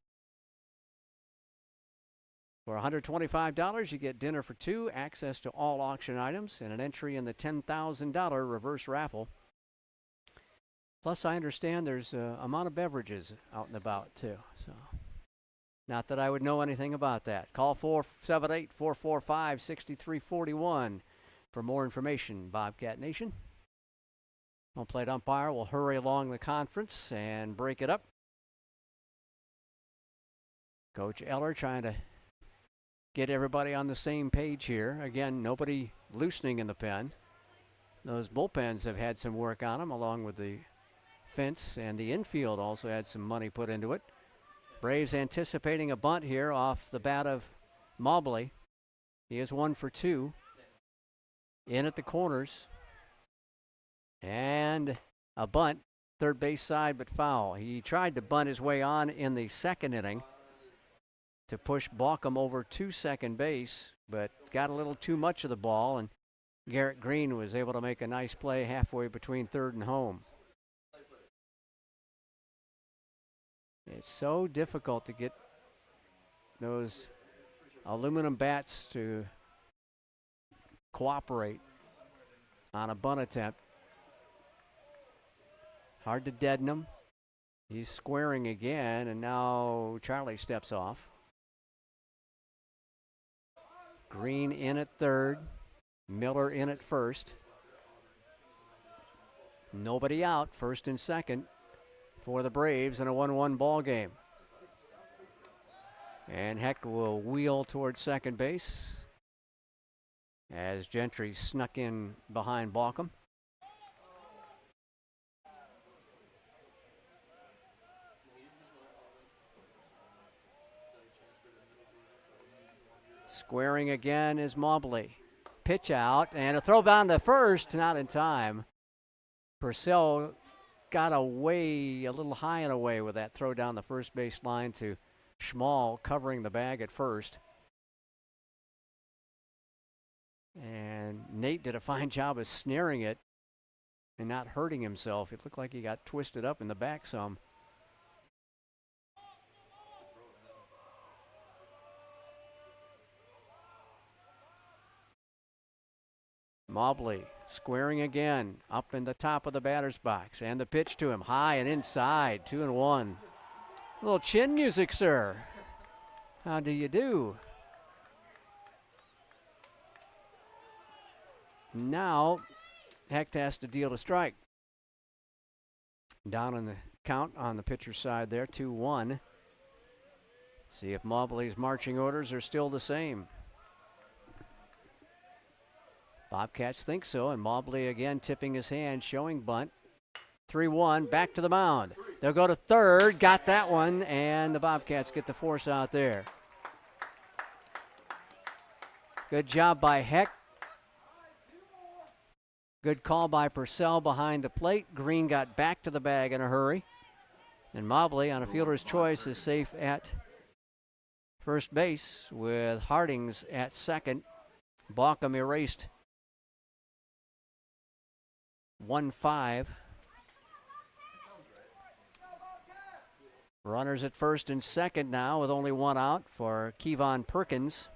For $125, you get dinner for 2, access to all auction items, and an entry in the $10,000 reverse raffle. Plus, I understand there's an amount of beverages out and about, too. So, not that I would know anything about that. Call 478-445-6341 for more information, Bobcat Nation. Home plate umpire will hurry along the conference and break it up. Coach Eller trying to get everybody on the same page here. Again, nobody loosening in the pen. Those bullpens have had some work on them, along with the fence, and the infield also had some money put into it. Braves anticipating a bunt here off the bat of Mobley. He is 1 for 2. In at the corners. And a bunt, third base side, but foul. He tried to bunt his way on in the second inning to push Balcom over to second base, but got a little too much of the ball, and Garrett Green was able to make a nice play halfway between third and home. It's so difficult to get those aluminum bats to cooperate on a bunt attempt. Hard to deaden him. He's squaring again, and now Charlie steps off. Green in at third. Miller in at first. Nobody out, first and second for the Braves in a 1-1 ball game. And Heck will wheel towards second base as Gentry snuck in behind Balcom. Squaring again is Mobley. Pitch out and a throw down to first, not in time. Purcell got away a little high and away with that throw down the first base line to Schmall covering the bag at first. And Nate did a fine job of snaring it and not hurting himself. It looked like he got twisted up in the back some. Mobley squaring again up in the top of the batter's box, and the pitch to him high and inside, 2-1. A little chin music, sir. How do you do? Now Hecht has to deal a strike. Down in the count on the pitcher's side there, 2-1. See if Mobley's marching orders are still the same. Bobcats think so, and Mobley again tipping his hand, showing bunt. 3-1, back to the mound. They'll go to third, got that one, and the Bobcats get the force out there. Good job by Hecht. Good call by Purcell behind the plate. Green got back to the bag in a hurry. And Mobley, on a fielder's choice, is safe at first base with Hardings at second. Baucom erased 1-5. Runners at first and second now with only one out for Kevon Perkins.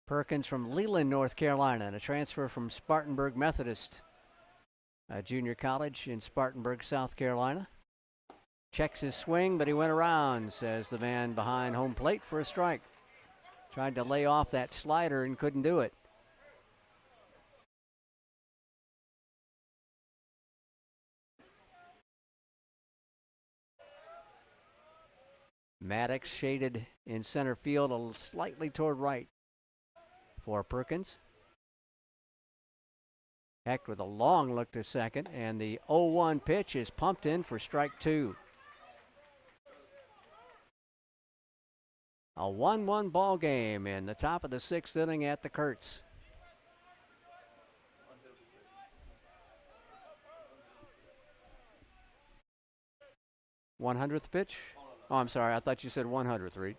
Perkins from Leland, North Carolina, and a transfer from Spartanburg Methodist Junior College in Spartanburg, South Carolina. Checks his swing, but he went around, says the man behind home plate for a strike. Tried to lay off that slider and couldn't do it. Maddox shaded in center field, slightly toward right for Perkins. Hecht with a long look to second, and the 0-1 pitch is pumped in for strike two. A 1-1 ball game in the top of the sixth inning at the Kurtz. '100th pitch? Oh, I'm sorry. I thought you said 100th, Reed.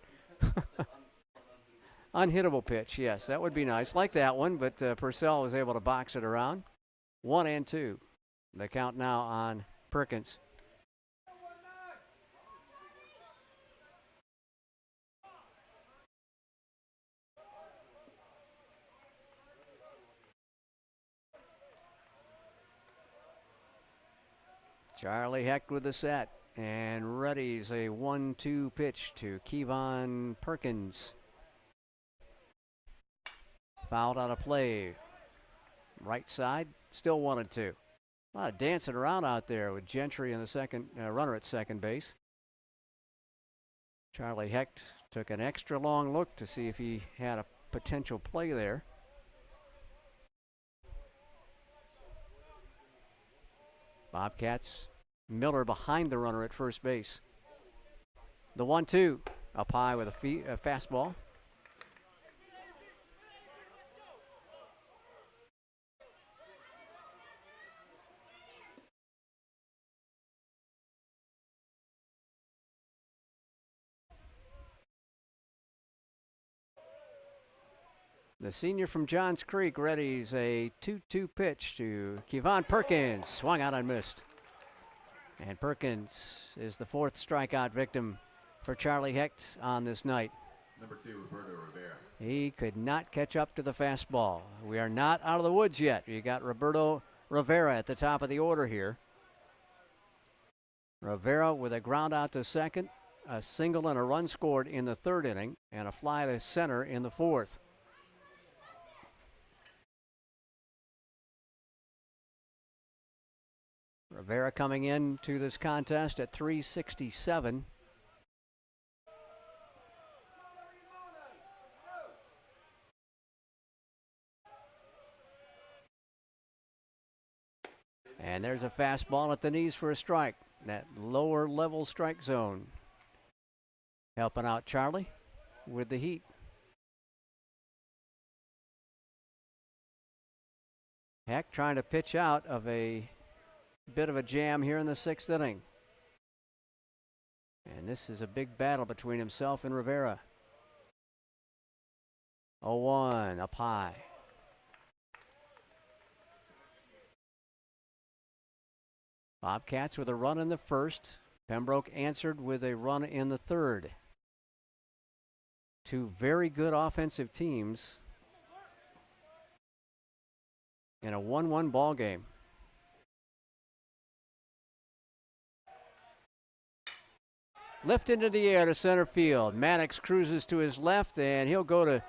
Unhittable pitch, yes. That would be nice. Like that one, but Purcell was able to box it around. 1-2. The count now on Perkins. Charlie Hecht with the set. And ready's a 1-2 pitch to Kevon Perkins. Fouled out of play. Right side, still 1-2. A lot of dancing around out there with Gentry in the second runner at second base. Charlie Hecht took an extra long look to see if he had a potential play there. Bobcats, Miller behind the runner at first base. The 1-2, up high with a fastball. The senior from Johns Creek readies a 2-2 pitch to Kevon Perkins. Swung out and missed. And Perkins is the fourth strikeout victim for Charlie Hecht on this night. Number 2, Roberto Rivera. He could not catch up to the fastball. We are not out of the woods yet. You got Roberto Rivera at the top of the order here. Rivera with a ground out to second, a single and a run scored in the third inning, and a fly to center in the fourth. Rivera coming into this contest at 367. And there's a fastball at the knees for a strike. That lower level strike zone. Helping out Charlie with the heat. Hecht trying to pitch out of a bit of a jam here in the sixth inning. And this is a big battle between himself and Rivera. 0-1, up high. Bobcats with a run in the first. Pembroke answered with a run in the third. Two very good offensive teams in a 1-1 ball game. Lift into the air to center field. Maddox cruises to his left, and he'll go to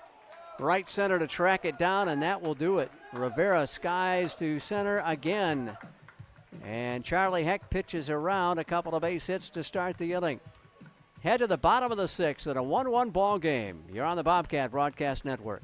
right center to track it down, and that will do it. Rivera skies to center again. And Charlie Heck pitches around, a couple of base hits to start the inning. Head to the bottom of the sixth in a 1-1 ball game. You're on the Bobcat Broadcast Network.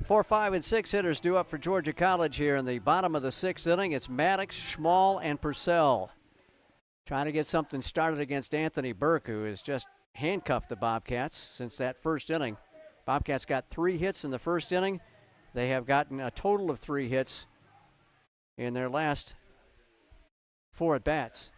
Four, 5, and 6 hitters due up for Georgia College here in the bottom of the sixth inning. It's Maddox, Schmall, and Purcell trying to get something started against Anthony Burke, who has just handcuffed the Bobcats since that first inning. Bobcats got 3 hits in the first inning. They have gotten a total of 3 hits in their last 4 at-bats.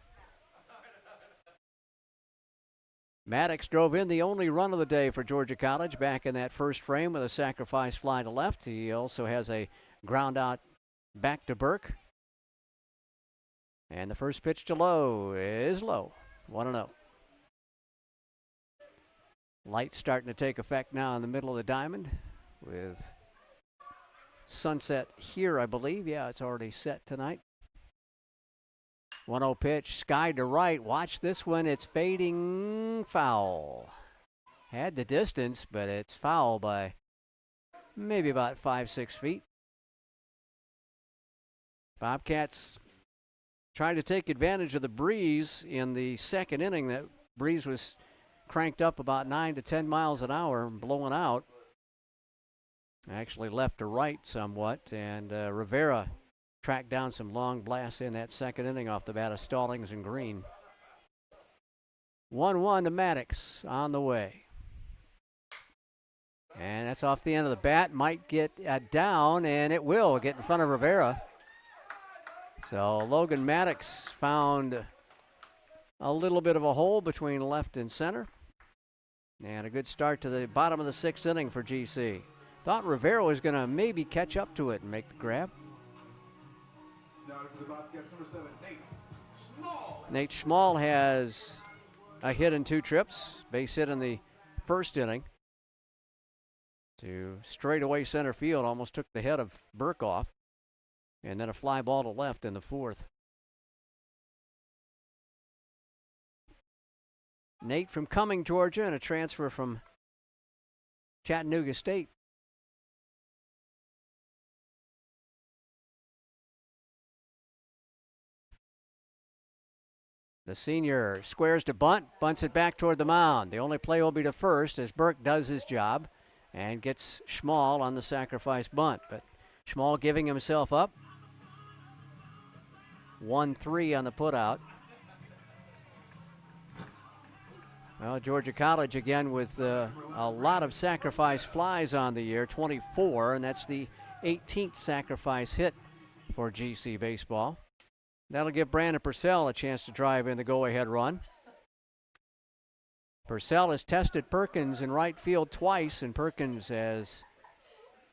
Maddox drove in the only run of the day for Georgia College back in that first frame with a sacrifice fly to left. He also has a ground out back to Burke. And the first pitch to Lowe is low. 1-0. Light starting to take effect now in the middle of the diamond with sunset here, I believe. Yeah, it's already set tonight. 1-0 pitch, sky to right. Watch this one. It's fading foul. Had the distance, but it's foul by maybe about 5-6 feet. Bobcats trying to take advantage of the breeze in the second inning. That breeze was cranked up about 9 to 10 miles an hour, blowing out. Actually left to right somewhat, and Rivera tracked down some long blasts in that second inning off the bat of Stallings and Green. 1-1 to Maddox on the way. And that's off the end of the bat. Might get down, and it will get in front of Rivera. So Logan Maddox found a little bit of a hole between left and center. And a good start to the bottom of the sixth inning for GC. Thought Rivera was going to maybe catch up to it and make the grab. Now to the Bobcats, number 7, Nate Schmall. Nate Schmall has a hit in 2 trips. Base hit in the first inning to straightaway center field. Almost took the head of Burke off. And then a fly ball to left in the fourth. Nate from Cumming, Georgia, and a transfer from Chattanooga State. The senior squares to bunt, bunts it back toward the mound. The only play will be to first as Burke does his job and gets Schmall on the sacrifice bunt. But Schmall giving himself up. 1-3 on the putout. Well, Georgia College again with a lot of sacrifice flies on the year, 24, and that's the 18th sacrifice hit for GC baseball. That'll give Brandon Purcell a chance to drive in the go-ahead run. Purcell has tested Perkins in right field twice, and Perkins has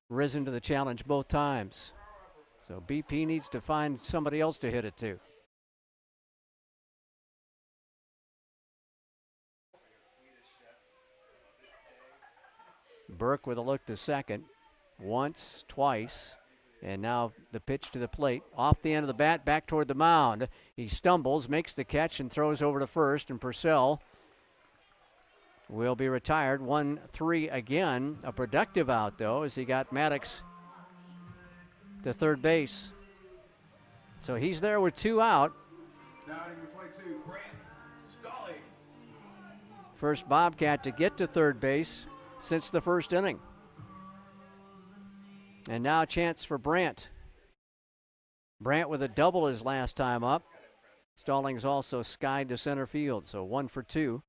risen to the challenge both times. So BP needs to find somebody else to hit it to. Burke with a look to second. Once, twice, and now the pitch to the plate. Off the end of the bat, back toward the mound. He stumbles, makes the catch, and throws over to first, and Purcell will be retired. 1-3 again. A productive out, though, as he got Maddox to third base. So he's there with 2 out. Now number 22, Brant Stallings. First Bobcat to get to third base since the first inning. And now a chance for Brant. Brant with a double his last time up. Stallings also skied to center field, so 1 for 2.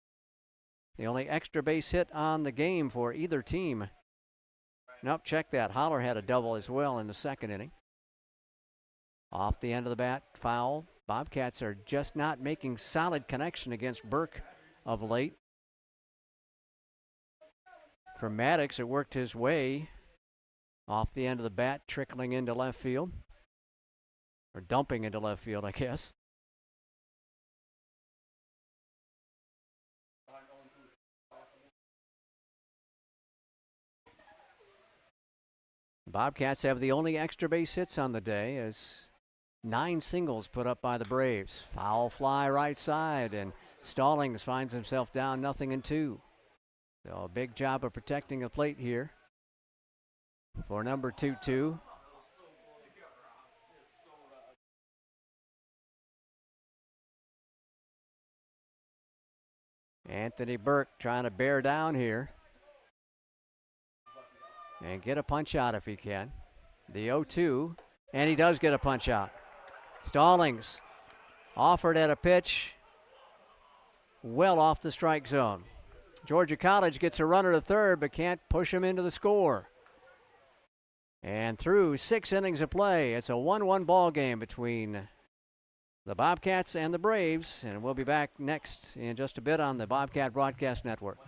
The only extra base hit on the game for either team. Nope, check that. Holler had a double as well in the second inning. Off the end of the bat, foul. Bobcats are just not making solid connection against Burke of late. For Maddox, it worked his way off the end of the bat, trickling into left field. Or dumping into left field, I guess. Bobcats have the only extra base hits on the day as 9 singles put up by the Braves. Foul fly right side, and Stallings finds himself down 0-2. So a big job of protecting the plate here for number 2-2. Anthony Burke trying to bear down here and get a punch out if he can. The 0-2, and he does get a punch out. Stallings offered at a pitch well off the strike zone. Georgia College gets a runner to third, but can't push him into the score. And through 6 innings of play, it's a 1-1 ball game between the Bobcats and the Braves, and we'll be back next in just a bit on the Bobcat Broadcast Network.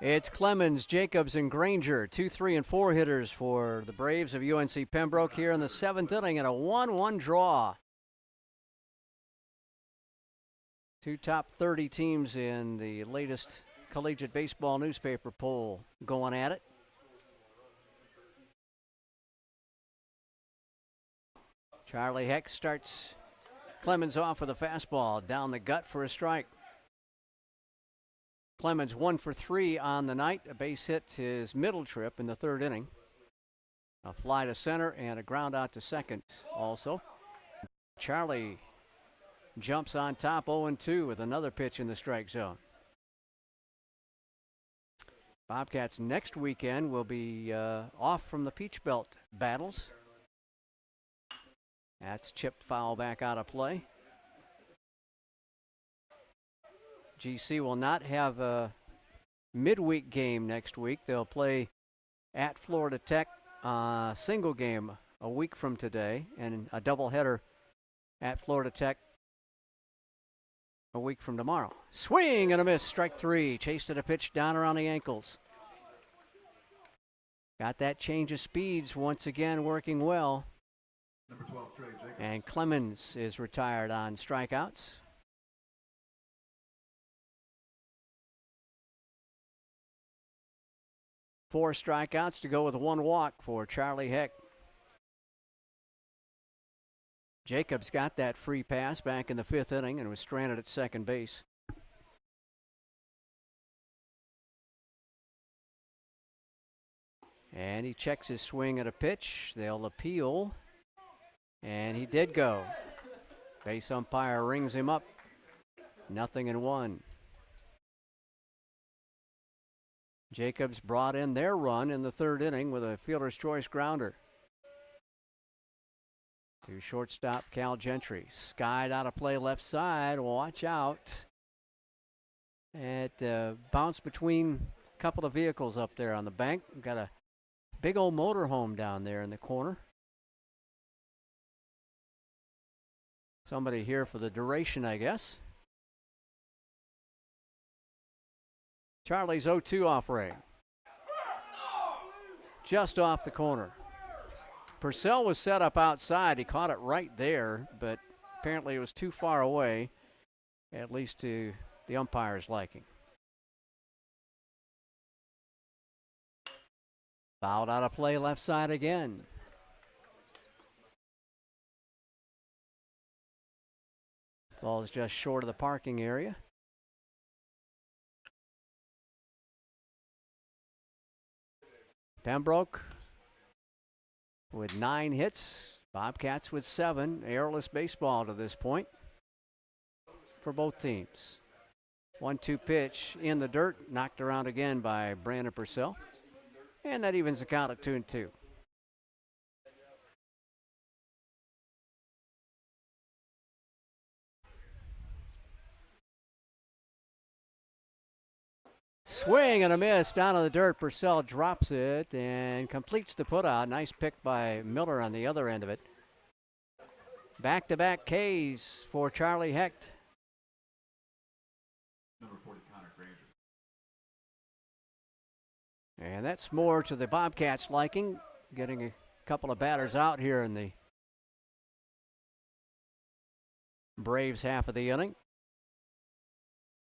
It's Clemens, Jacobs, and Granger, 2, 3, and 4 hitters for the Braves of UNC Pembroke here in the 7th inning, and a 1-1 draw. 2 top 30 teams in the latest collegiate baseball newspaper poll going at it. Charlie Heck starts Clemens off with a fastball down the gut for a strike. Clemens 1 for 3 on the night. A base hit his middle trip in the 3rd inning. A fly to center and a ground out to second also. Charlie jumps on top 0-2 with another pitch in the strike zone. Bobcats next weekend will be off from the Peach Belt battles. That's chip foul back out of play. GC will not have a midweek game next week. They'll play at Florida Tech, single game a week from today, and a doubleheader at Florida Tech a week from tomorrow. Swing and a miss, strike three. Chased at a pitch down around the ankles. Got that change of speeds once again working well. Number 12, Trey Jacobs. And Clemens is retired on strikeouts. Four strikeouts to go with one walk for Charlie Heck. Jacobs got that free pass back in the fifth inning and was stranded at second base. And he checks his swing at a pitch. They'll appeal. And he did go. Base umpire rings him up. 0-1. Jacobs brought in their run in the third inning with a fielder's choice grounder. To shortstop Cal Gentry. Skied out of play left side. Watch out. It bounced between a couple of vehicles up there on the bank. We've got a big old motorhome down there in the corner. Somebody here for the duration, I guess. Charlie's 0-2 offering. Just off the corner. Purcell was set up outside. He caught it right there, but apparently it was too far away, at least to the umpire's liking. Fouled out of play left side again. Ball is just short of the parking area. Pembroke with 9 hits. Bobcats with 7. Airless baseball to this point for both teams. 1-2 pitch in the dirt, knocked around again by Brandon Purcell. And that evens the count at 2-2. Swing and a miss down in the dirt. Purcell drops it and completes the putout. Nice pick by Miller on the other end of it. Back-to-back Ks for Charlie Hecht. Number 40, Connor Granger. And that's more to the Bobcats' liking, getting a couple of batters out here in the Braves half of the inning.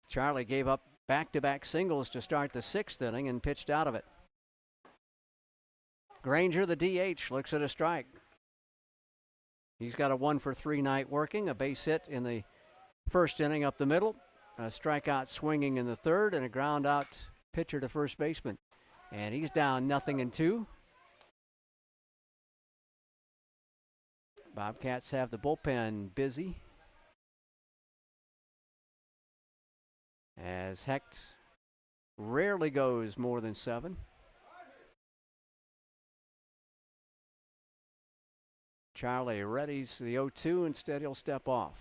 Charlie gave up back-to-back singles to start the 6th inning and pitched out of it. Granger, the DH, looks at a strike. He's got a 1-for-3 night working, a base hit in the first inning up the middle, a strikeout swinging in the third, and a ground out pitcher to first baseman. And he's down 0-2. Bobcats have the bullpen busy, as Hecht rarely goes more than 7. Charlie readies the 0-2. Instead, he'll step off.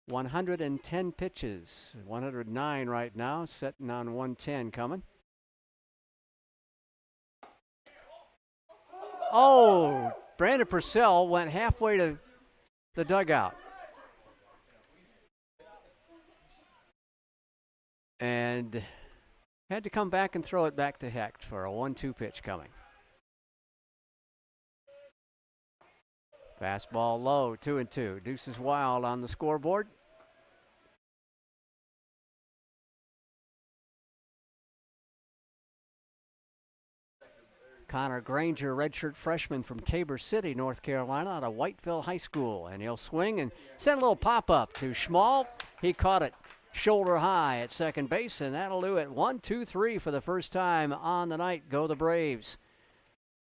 110 pitches, 109 right now, sitting on 110 coming. Oh, Brandon Purcell went halfway to the dugout. And had to come back and throw it back to Hecht for a 1-2 pitch coming. Fastball low, 2-2. Deuces wild on the scoreboard. Connor Granger, redshirt freshman from Tabor City, North Carolina, out of Whiteville High School. And he'll swing and send a little pop-up to Schmall. He caught it shoulder high at second base, and that'll do it. 1-2-3 for the first time on the night. Go the Braves.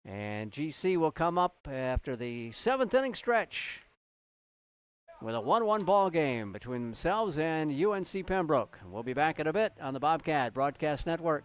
And GC will come up after the 7th inning stretch with a 1-1 ball game between themselves and UNC Pembroke. We'll be back in a bit on the Bobcat Broadcast Network.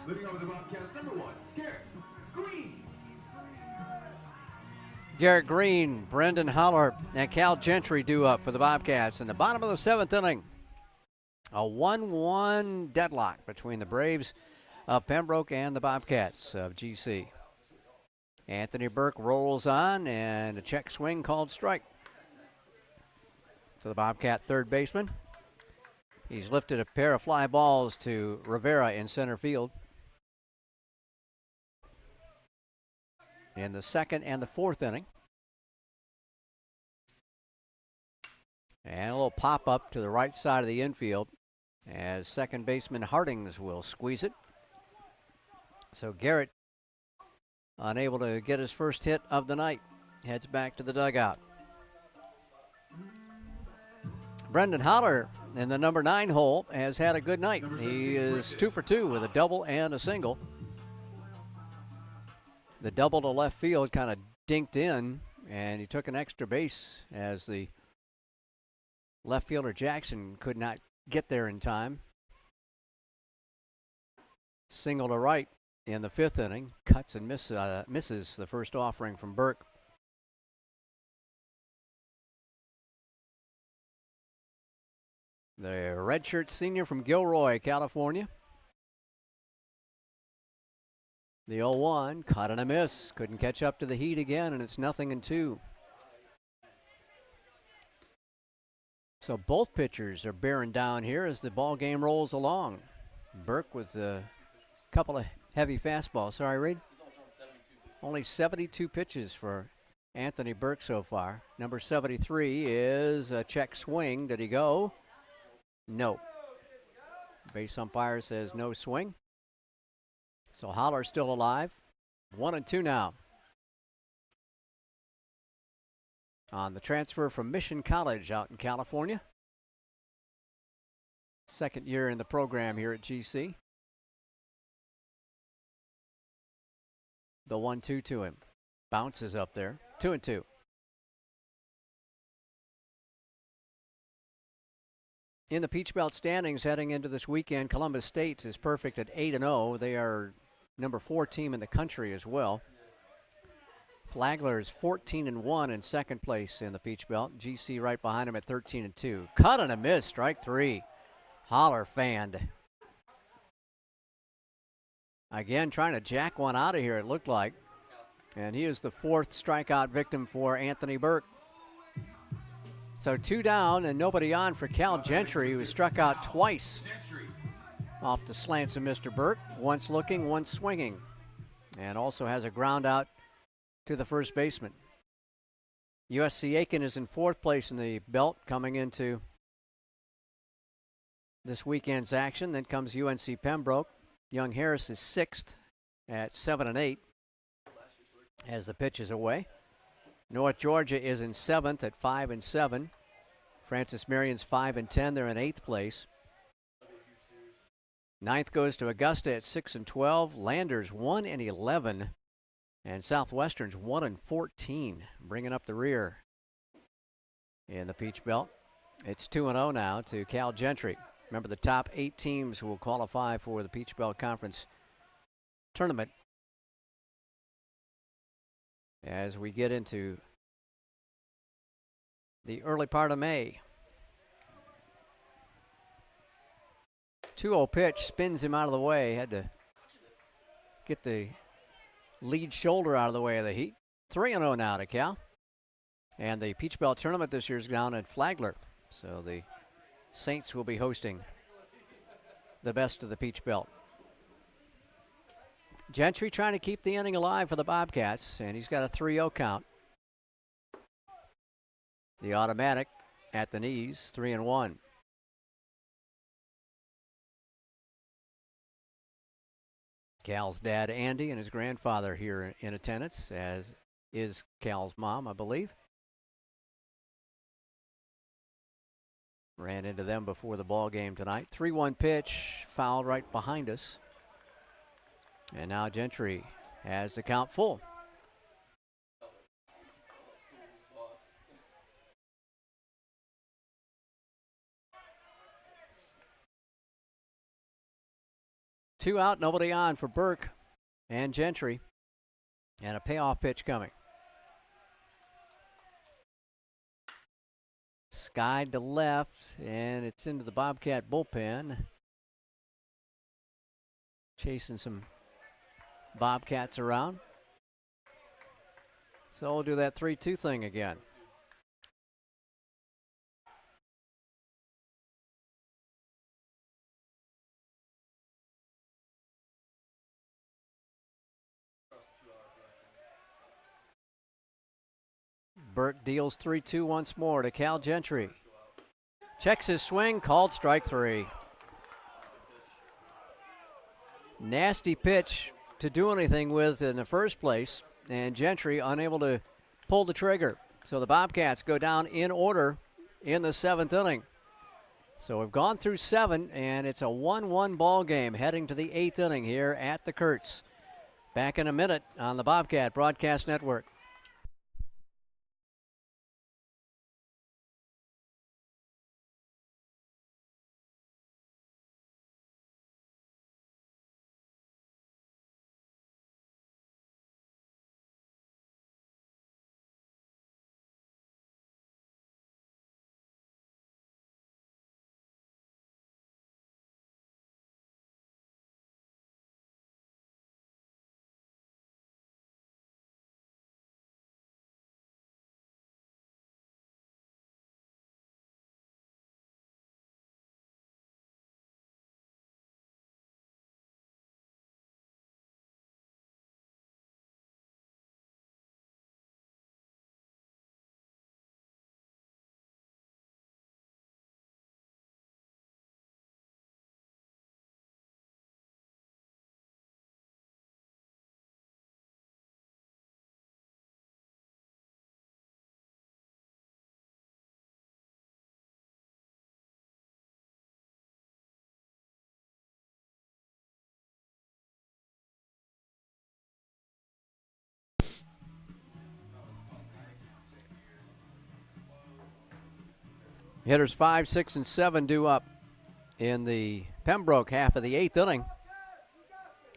Leading over the Bobcats, number 1, Garrett Green. Garrett Green, Brendan Holler, and Cal Gentry due up for the Bobcats in the bottom of the 7th inning. A 1-1 deadlock between the Braves of Pembroke and the Bobcats of GC. Anthony Burke rolls on, and a check swing called strike to the Bobcat third baseman. He's lifted a pair of fly balls to Rivera in center field. In the 2nd and the 4th inning. And a little pop-up to the right side of the infield as second baseman Hardings will squeeze it. So Garrett, unable to get his first hit of the night, heads back to the dugout. Brendan Holler in the number 9 hole has had a good night. He is 2 for 2 with a double and a single. The double to left field kind of dinked in, and he took an extra base as the left fielder Jackson could not get there in time. Single to right in the 5th inning. Cuts and misses the first offering from Burke. The redshirt senior from Gilroy, California. The 0-1, caught and a miss. Couldn't catch up to the heat again, and it's 0-2. So both pitchers are bearing down here as the ball game rolls along. Burke with a couple of heavy fastballs. Sorry, Reed? Only 72 pitches for Anthony Burke so far. Number 73 is a check swing. Did he go? No. Base umpire says no swing. So Holler's still alive. 1-2 now. On the transfer from Mission College out in California. Second year in the program here at GC. The 1-2 to him. Bounces up there. 2-2. In the Peach Belt standings heading into this weekend, Columbus State is perfect at 8-0. They are number 4 team in the country as well. Flagler is 14-1 in second place in the Peach Belt. GC right behind him at 13-2. Cut and a miss, strike 3. Holler fanned. Again, trying to jack one out of here, it looked like. And he is the 4th strikeout victim for Anthony Burke. So 2 down and nobody on for Cal Gentry, who struck out twice off the slants of Mr. Burke. Once looking, once swinging. And also has a ground out to the first baseman. USC Aiken is in 4th place in the belt coming into this weekend's action. Then comes UNC Pembroke. Young Harris is 6th at 7-8 as the pitch is away. North Georgia is in 7th at 5-7. Francis Marion's 5-10. They're in 8th place. 9th goes to Augusta at 6-12. Landers 1-11. And Southwestern's 1-14, bringing up the rear in the Peach Belt. It's 2-0 now to Cal Gentry. Remember, the top 8 teams will qualify for the Peach Belt Conference tournament as we get into the early part of May. 2-0 pitch, spins him out of the way. Had to get the lead shoulder out of the way of the heat. 3-0 now to Cal. And the Peach Belt tournament this year is down at Flagler. So the Saints will be hosting the best of the Peach Belt. Gentry trying to keep the inning alive for the Bobcats, and he's got a 3-0 count. The automatic at the knees, 3-1. Cal's dad, Andy, and his grandfather here in attendance, as is Cal's mom, I believe. Ran into them before the ball game tonight. 3-1 pitch, fouled right behind us. And now Gentry has the count full. 2 out, nobody on for Burke and Gentry. And a payoff pitch coming. Skied to left, and it's into the Bobcat bullpen. Chasing some Bobcats around. So we'll do that 3-2 thing again. Burke deals 3-2 once more to Cal Gentry. Checks his swing, called strike 3. Nasty pitch to do anything with in the first place, and Gentry unable to pull the trigger. So the Bobcats go down in order in the 7th inning. So we've gone through 7, and it's a 1-1 ball game heading to the 8th inning here at the Kurtz. Back in a minute on the Bobcat Broadcast Network. Hitters 5, 6, and 7 due up in the Pembroke half of the 8th inning.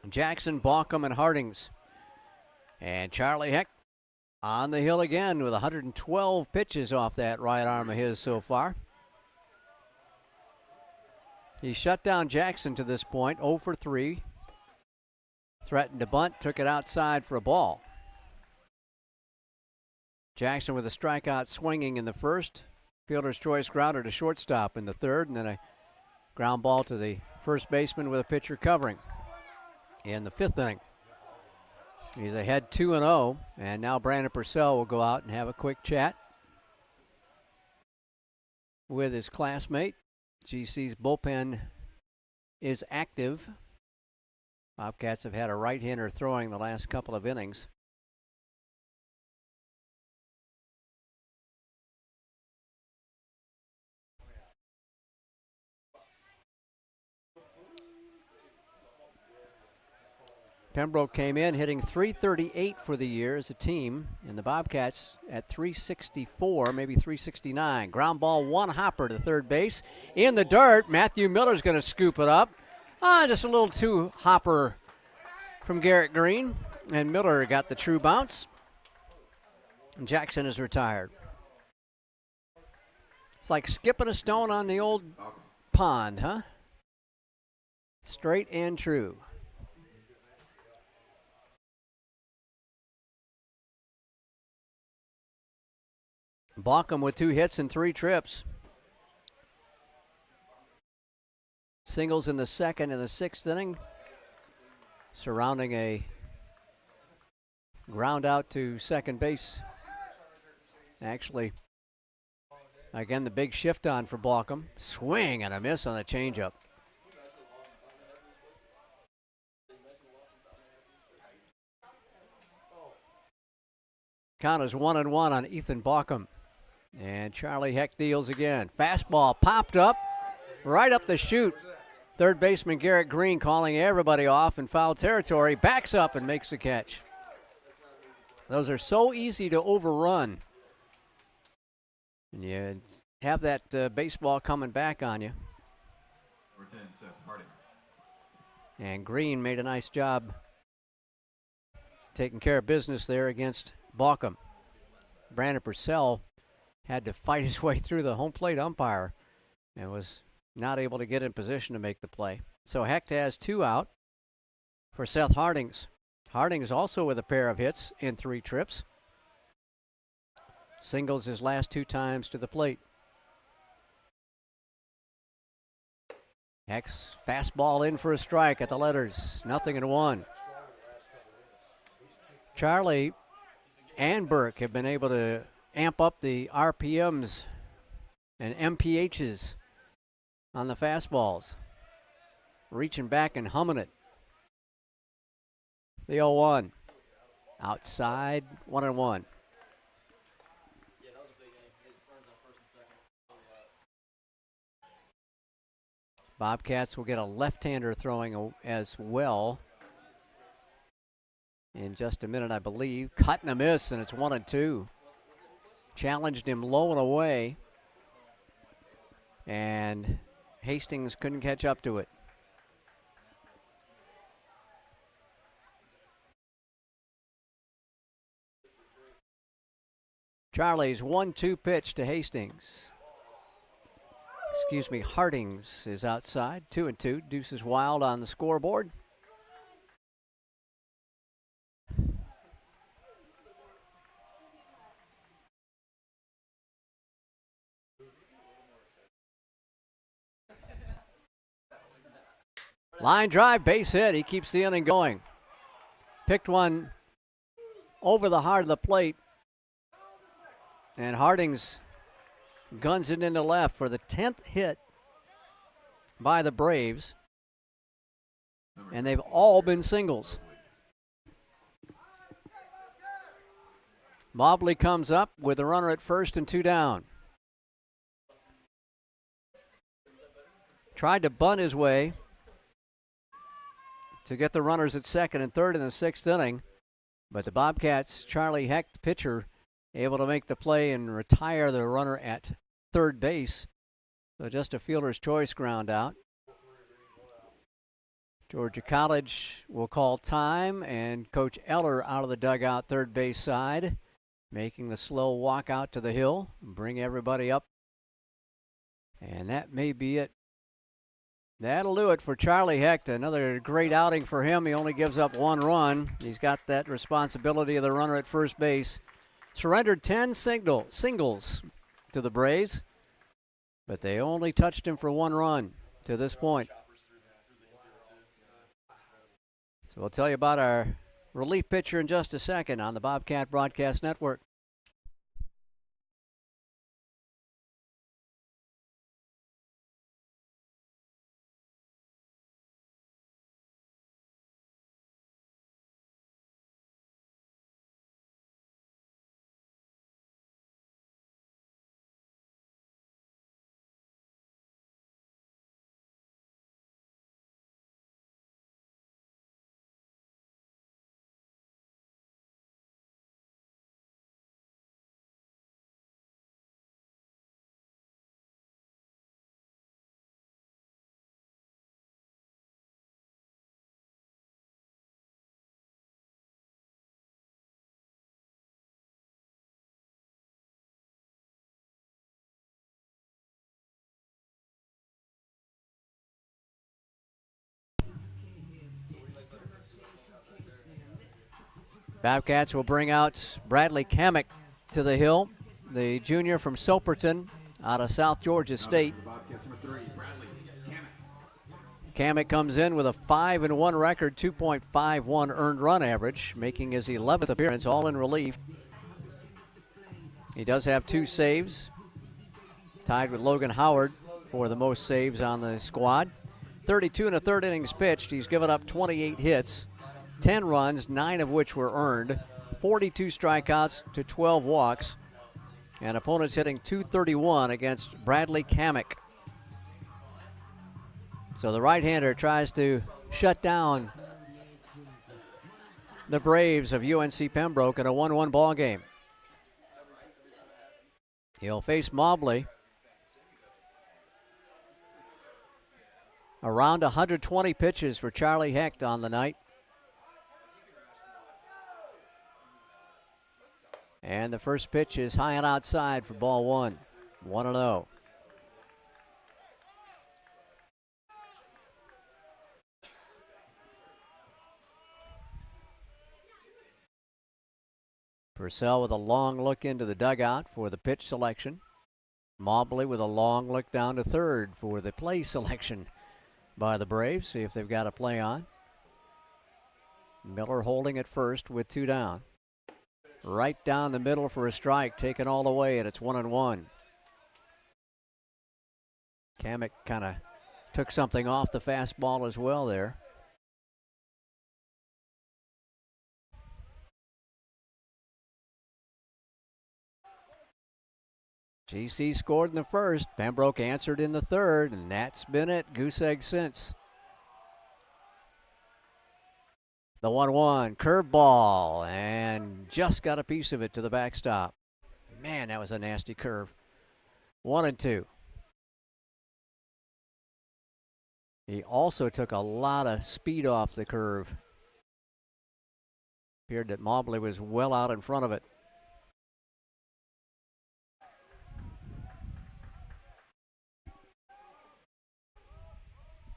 Jackson, Baucom, and Hardings. And Charlie Heck on the hill again with 112 pitches off that right arm of his so far. He shut down Jackson to this point, 0 for 3. Threatened to bunt, took it outside for a ball. Jackson with a strikeout swinging in the first. Fielder's choice grounder to shortstop in the third, and then a ground ball to the first baseman with a pitcher covering in the 5th inning. He's ahead 2-0, and now Brandon Purcell will go out and have a quick chat with his classmate. GC's bullpen is active. Bobcats have had a right-hander throwing the last couple of innings. Pembroke came in hitting .338 for the year as a team, and the Bobcats at .364, maybe .369. Ground ball, one hopper to third base. In the dirt, Matthew Miller's going to scoop it up. Just a little too hopper from Garrett Green, and Miller got the true bounce. And Jackson is retired. It's like skipping a stone on the old pond, huh? Straight and true. Baucom with 2 hits and 3 trips. Singles in the 2nd and the 6th inning, surrounding a ground out to second base. Actually, again, the big shift on for Baucom. Swing and a miss on the changeup. Count is 1-1 on Ethan Baucom. And Charlie Heck deals again. Fastball popped up, right up the chute. Third baseman Garrett Green calling everybody off in foul territory. Backs up and makes the catch. Those are so easy to overrun. And you have that baseball coming back on you. Number 10, Seth Hardings. And Green made a nice job taking care of business there against Bauckham. Brandon Purcell had to fight his way through the home plate umpire and was not able to get in position to make the play. So Hecht has 2 out for Seth Hardings. Hardings also with a pair of hits in 3 trips. Singles his last 2 times to the plate. Hecht's fastball in for a strike at the letters. 0-1. Charlie and Burke have been able to amp up the RPMs and MPHs on the fastballs. Reaching back and humming it. The 0-1. Outside, 1-1. Bobcats will get a left-hander throwing as well in just a minute, I believe. Cut and a miss, and it's 1-2. Challenged him low and away, and Hastings couldn't catch up to it. Charlie's 1-2 pitch to Hastings. Hardings is outside, 2-2. Deuces Wild on the scoreboard. Line drive, base hit. He keeps the inning going. Picked one over the heart of the plate. And Hardings guns it into left for the 10th hit by the Braves. And they've all been singles. Mobley comes up with a runner at first and 2 down. Tried to bunt his way to get the runners at second and third in the 6th inning. But the Bobcats, Charlie Hecht, pitcher, able to make the play and retire the runner at third base. So just a fielder's choice ground out. Georgia College will call time, and Coach Eller out of the dugout third base side, making the slow walk out to the hill, bring everybody up. And that may be it. That'll do it for Charlie Hecht. Another great outing for him. He only gives up 1 run. He's got that responsibility of the runner at first base. Surrendered 10 singles to the Braves, but they only touched him for 1 run to this point. So we'll tell you about our relief pitcher in just a second on the Bobcat Broadcast Network. Bobcats will bring out Bradley Kamek to the hill, the junior from Soperton out of South Georgia State. Kamek comes in with a 5-1 record, 2.51 earned run average, making his 11th appearance, all in relief. He does have 2 saves, tied with Logan Howard for the most saves on the squad. 32 1/3 innings pitched. He's given up 28 hits, 10 runs, 9 of which were earned, 42 strikeouts to 12 walks, and opponents hitting .231 against Bradley Kamek. So the right-hander tries to shut down the Braves of UNC Pembroke in a 1-1 ball game. He'll face Mobley. Around 120 pitches for Charlie Hecht on the night. And the first pitch is high and outside for ball one. 1-0. Purcell with a long look into the dugout for the pitch selection. Mobley with a long look down to third for the play selection by the Braves. See if they've got a play on. Miller holding at first with 2 down. Right down the middle for a strike, taken all the way, and it's 1-1. Kamek kind of took something off the fastball as well there. GC scored in the first. Pembroke answered in the third, and that's been it. Goose egg since. The 1-1 curveball, and just got a piece of it to the backstop. Man, that was a nasty curve. 1-2. He also took a lot of speed off the curve. Appeared that Mobley was well out in front of it.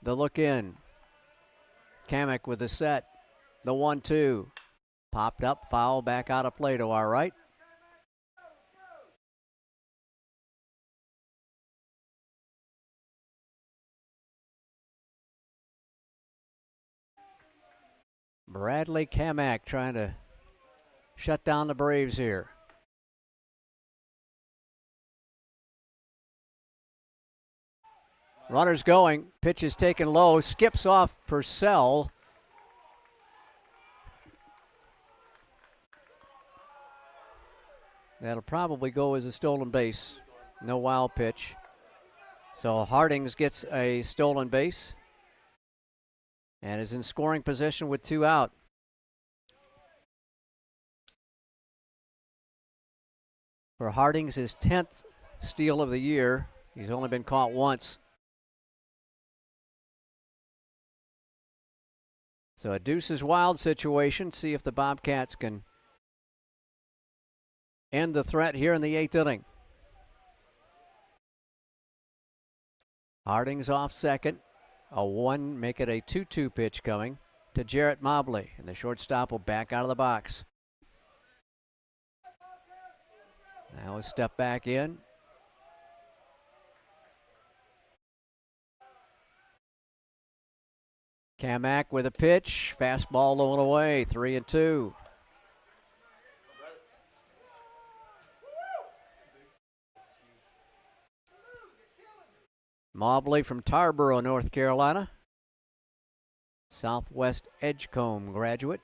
The look in. Kamek with the set. The 1-2. Popped up, foul, back out of play to our right. Bradley Kamek trying to shut down the Braves here. Runners going. Pitch is taken low. Skips off Purcell. That'll probably go as a stolen base. No wild pitch. So Hardings gets a stolen base and is in scoring position with 2 out. For Hardings, his 10th steal of the year. He's only been caught once. So a deuces wild situation. See if the Bobcats can end the threat here in the 8th inning. Hardings off second. Make it a 2-2 pitch coming to Jarrett Mobley, and the shortstop will back out of the box. Now a step back in. Kamek with a pitch. Fastball low and away. 3-2. Mobley from Tarboro, North Carolina. Southwest Edgecombe graduate.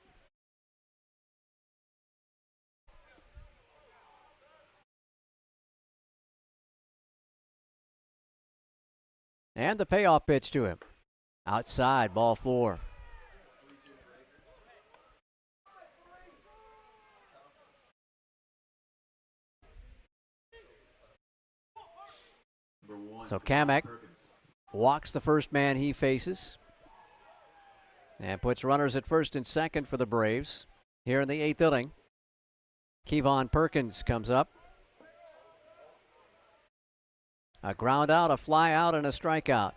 And the payoff pitch to him. Outside, ball 4. So Kamek walks the first man he faces and puts runners at first and second for the Braves here in the 8th inning. Kevon Perkins comes up. A ground out, a fly out, and a strikeout.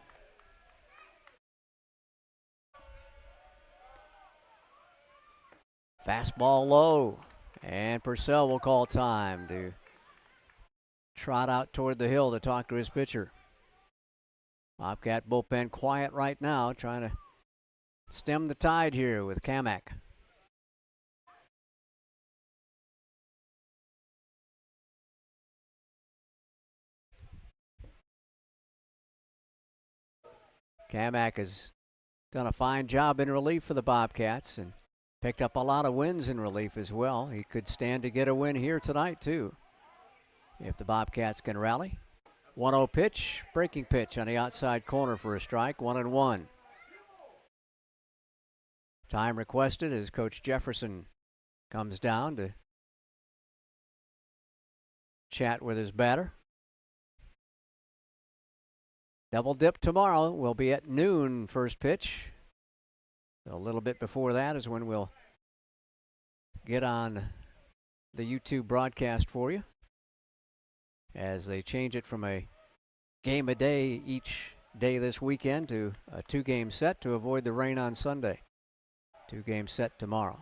Fastball low, and Purcell will call time to trot out toward the hill to talk to his pitcher. Bobcat bullpen quiet right now, trying to stem the tide here with Kamek. Kamek has done a fine job in relief for the Bobcats and picked up a lot of wins in relief as well. He could stand to get a win here tonight, too, if the Bobcats can rally. 1-0 pitch, breaking pitch on the outside corner for a strike, 1-1. Time requested as Coach Jefferson comes down to chat with his batter. Double dip tomorrow. We'll be at noon first pitch. So a little bit before that is when we'll get on the YouTube broadcast for you, as they change it from a game a day each day this weekend to a 2-game set to avoid the rain on Sunday. 2-game set tomorrow.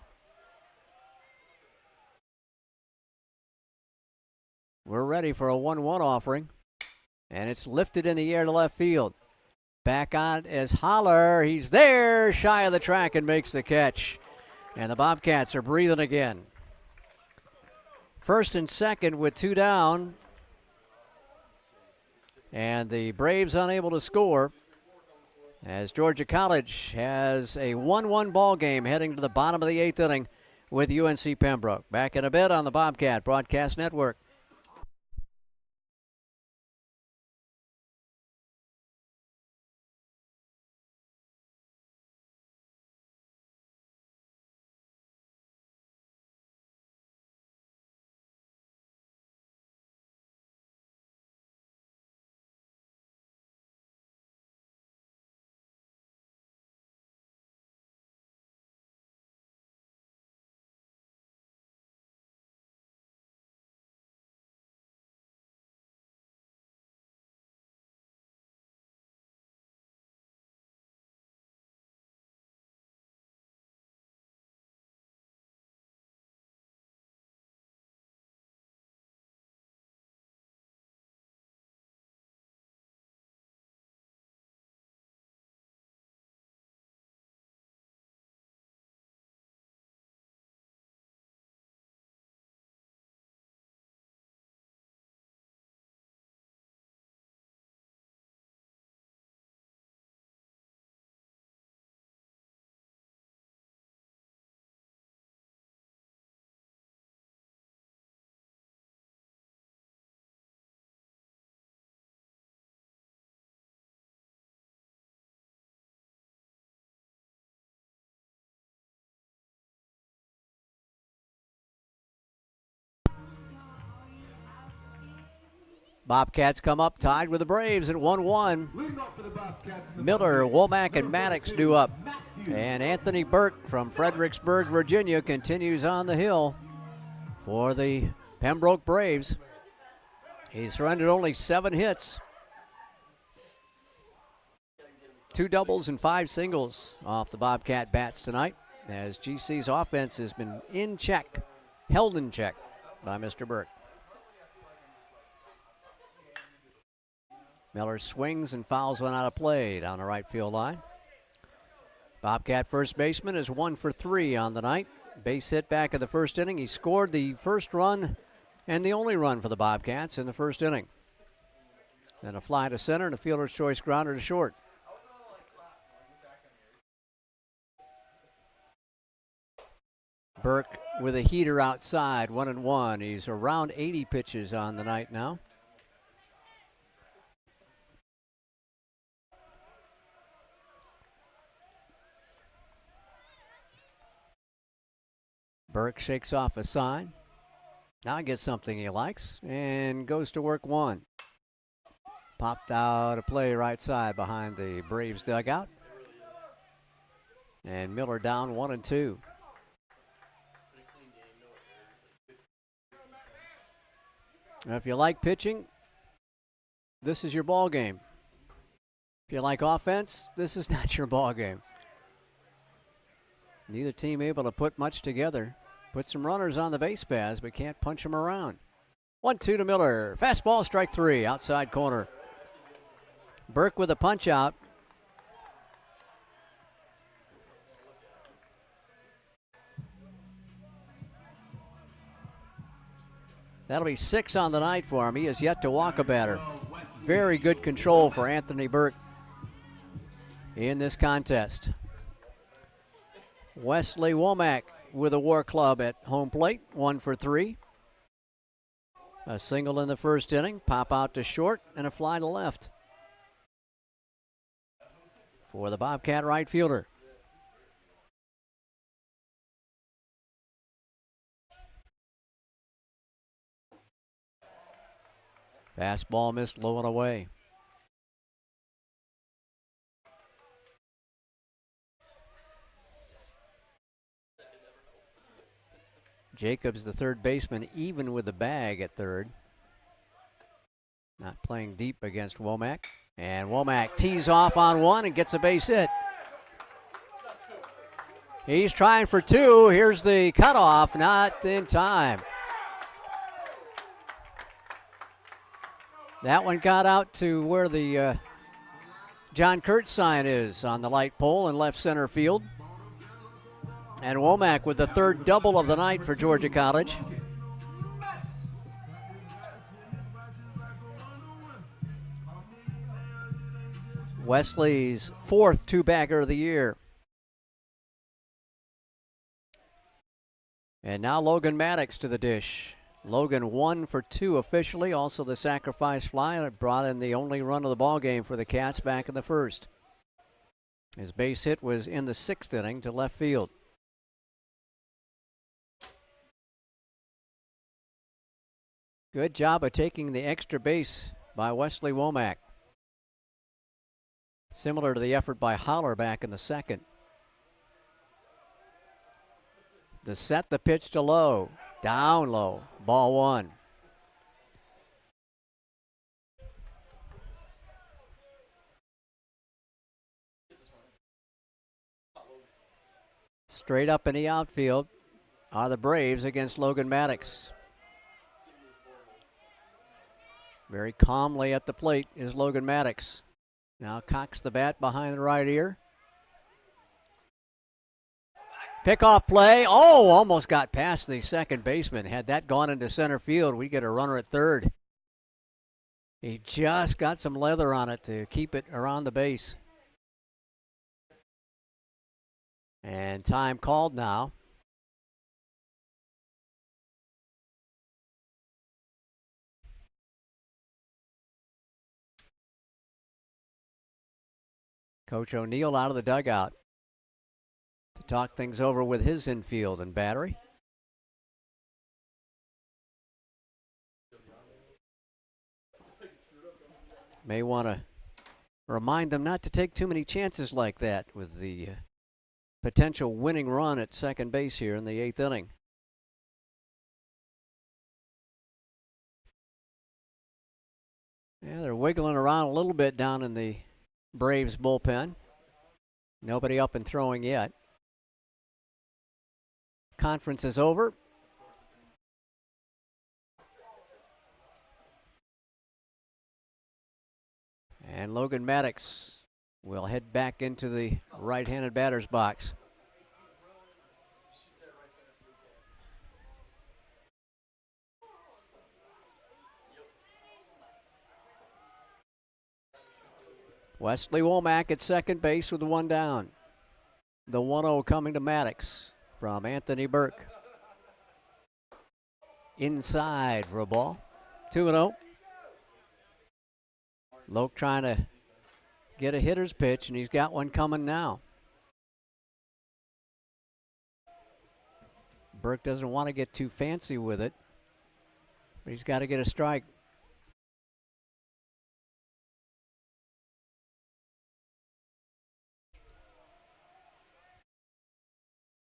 We're ready for a 1-1 offering, and it's lifted in the air to left field. Back on is Holler. He's there, shy of the track, and makes the catch. And the Bobcats are breathing again. First and second with 2 down. And the Braves unable to score, as Georgia College has a 1-1 ball game heading to the bottom of the 8th inning with UNC Pembroke. Back in a bit on the Bobcat Broadcast Network. Bobcats come up tied with the Braves at 1-1. Miller, Womack, and Maddox due up. And Anthony Burke from Fredericksburg, Virginia, continues on the hill for the Pembroke Braves. He's surrendered only 7 hits. 2 doubles and 5 singles off the Bobcat bats tonight, as GC's offense has been in check, held in check by Mr. Burke. Miller swings and fouls one out of play down the right field line. Bobcat first baseman is 1 for 3 on the night. Base hit back in the first inning. He scored the first run and the only run for the Bobcats in the first inning. Then a fly to center and a fielder's choice grounder to short. Burke with a heater outside, 1-1. He's around 80 pitches on the night now. Burke shakes off a sign. Now gets something he likes and goes to work 1. Popped out a play right side behind the Braves dugout. And Miller down 1-2. Now, if you like pitching, this is your ball game. If you like offense, this is not your ball game. Neither team able to put much together. Put some runners on the base paths, but can't punch them around. 1-2 to Miller. Fastball, strike 3, outside corner. Burke with a punch out. That'll be 6 on the night for him. He has yet to walk a batter. Very good control for Anthony Burke in this contest. Wesley Womack with a War Club at home plate, 1 for 3. A single in the first inning, pop out to short, and a fly to left for the Bobcat right fielder. Fastball missed low and away. Jacobs, the third baseman, even with the bag at third. Not playing deep against Womack. And Womack tees off on one and gets a base hit. He's trying for two. Here's the cutoff, not in time. That one got out to where the John Kurtz sign is on the light pole in left center field. And Womack with the third double of the night for Georgia College. Wesley's fourth two-bagger of the year. And now Logan Maddox to the dish. Logan 1 for 2 officially, also the sacrifice fly, and it brought in the only run of the ball game for the Cats back in the first. His base hit was in the 6th inning to left field. Good job of taking the extra base by Wesley Womack. Similar to the effort by Holler back in the 2nd. The set, the pitch to low. Down low. Ball 1. Straight up in the outfield are the Braves against Logan Maddox. Very calmly at the plate is Logan Maddox. Now cocks the bat behind the right ear. Pickoff play. Oh, almost got past the second baseman. Had that gone into center field, we'd get a runner at third. He just got some leather on it to keep it around the base. And time called now. Coach O'Neill out of the dugout to talk things over with his infield and battery. May want to remind them not to take too many chances like that with the potential winning run at second base here in the 8th inning. Yeah, they're wiggling around a little bit down in the Braves bullpen. Nobody up and throwing yet. Conference is over. And Logan Maddox will head back into the right-handed batter's box. Wesley Womack at second base with the one down. The 1-0 coming to Maddox from Anthony Burke. Inside for a ball. 2-0. Loke trying to get a hitter's pitch, and he's got one coming now. Burke doesn't want to get too fancy with it, but he's got to get a strike.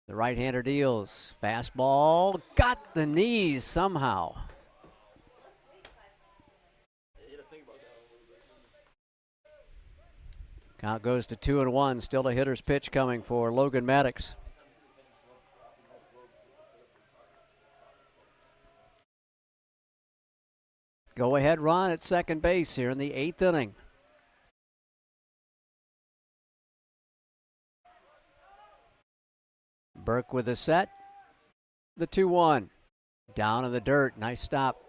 The right-hander deals. Fastball. Got the knees somehow. Count goes to 2-1. Still a hitter's pitch coming for Logan Maddox. Go-ahead run at second base here in the 8th inning. Burke with the set. The 2-1. Down in the dirt. Nice stop.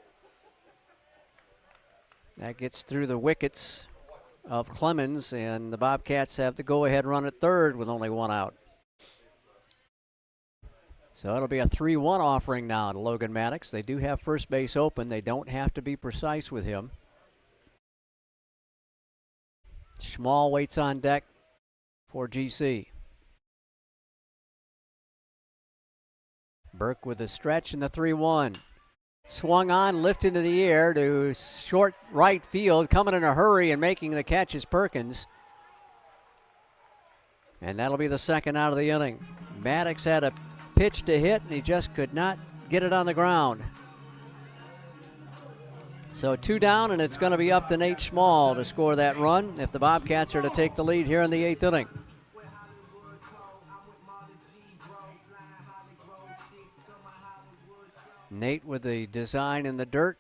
That gets through the wickets of Clemens, and the Bobcats have the go-ahead run at third with only one out. So it'll be a 3-1 offering now to Logan Maddox. They do have first base open. They don't have to be precise with him. Schmall waits on deck for GC. Burke with the stretch and the 3-1. Swung on, lifted into the air to short right field, coming in a hurry and making the catch is Perkins. And that'll be the second out of the inning. Maddox had a pitch to hit, and he just could not get it on the ground. So 2 down, and it's going to be up to Nate Small to score that run if the Bobcats are to take the lead here in the 8th inning. Nate with the design in the dirt.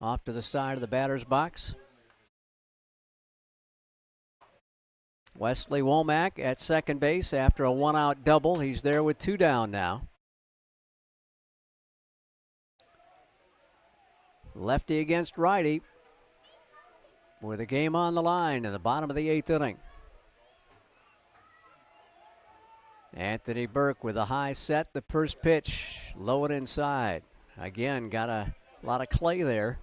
Off to the side of the batter's box. Wesley Womack at second base after a 1-out double. He's there with 2 down now. Lefty against righty with a game on the line in the bottom of the 8th inning. Anthony Burke with a high set. The first pitch, low and inside. Again, got a lot of clay there.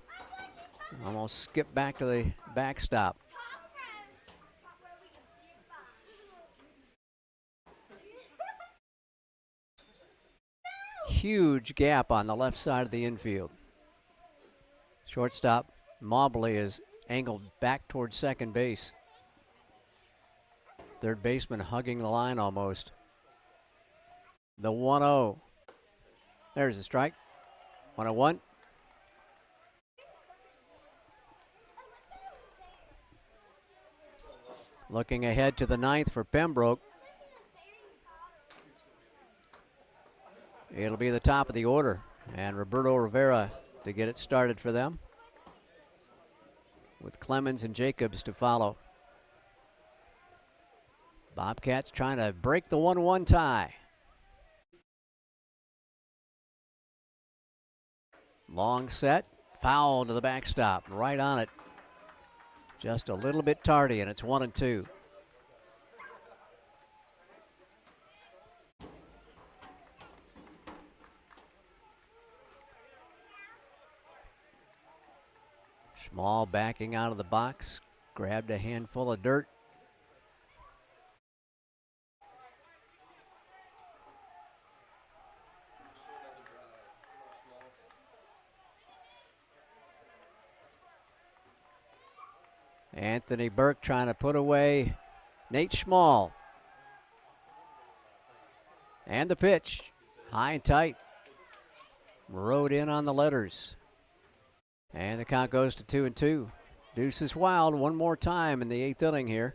Almost skipped back to the backstop. Huge gap on the left side of the infield. Shortstop Mobley is angled back towards second base. Third baseman hugging the line almost. The 1-0. There's a strike. 1-1. Looking ahead to the 9th for Pembroke. It'll be the top of the order, and Roberto Rivera to get it started for them, with Clemens and Jacobs to follow. Bobcats trying to break the 1-1 tie. Long set, foul to the backstop, right on it. Just a little bit tardy, and it's 1-2. Small backing out of the box, grabbed a handful of dirt. Anthony Burke trying to put away Nate Small. And the pitch, high and tight. Rode in on the letters. And the count goes to 2-2. Deuce is wild one more time in the 8th inning here.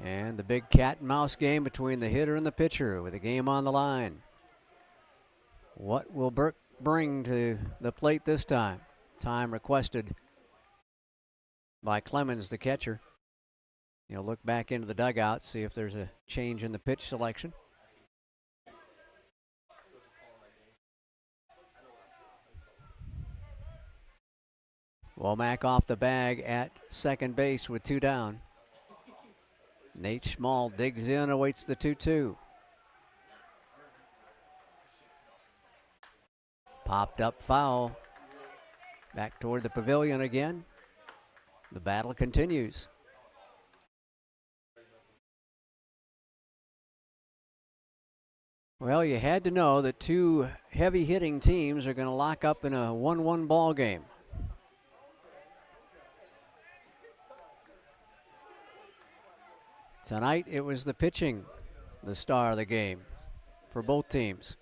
And the big cat and mouse game between the hitter and the pitcher with a game on the line. What will Burke bring to the plate this time? Time requested by Clemens, the catcher. He'll look back into the dugout, see if there's a change in the pitch selection. Womack off the bag at second base with 2 down. Nate Small digs in, awaits the 2-2. Popped up foul. Back toward the pavilion again. The battle continues. Well, you had to know that 2 heavy-hitting teams are going to lock up in a 1-1 ball game. Tonight, it was the pitching, the star of the game for both teams.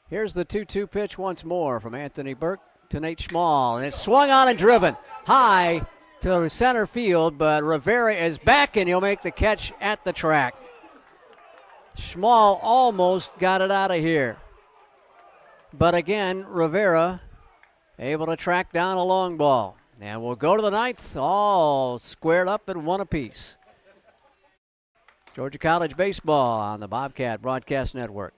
Here's the 2-2 pitch once more from Anthony Burke to Nate Small, and it's swung on and driven high to center field, but Rivera is back, and he'll make the catch at the track. Small almost got it out of here. But again, Rivera able to track down a long ball. And we'll go to the 9th, all squared up at 1 apiece. Georgia College baseball on the Bobcat Broadcast Network.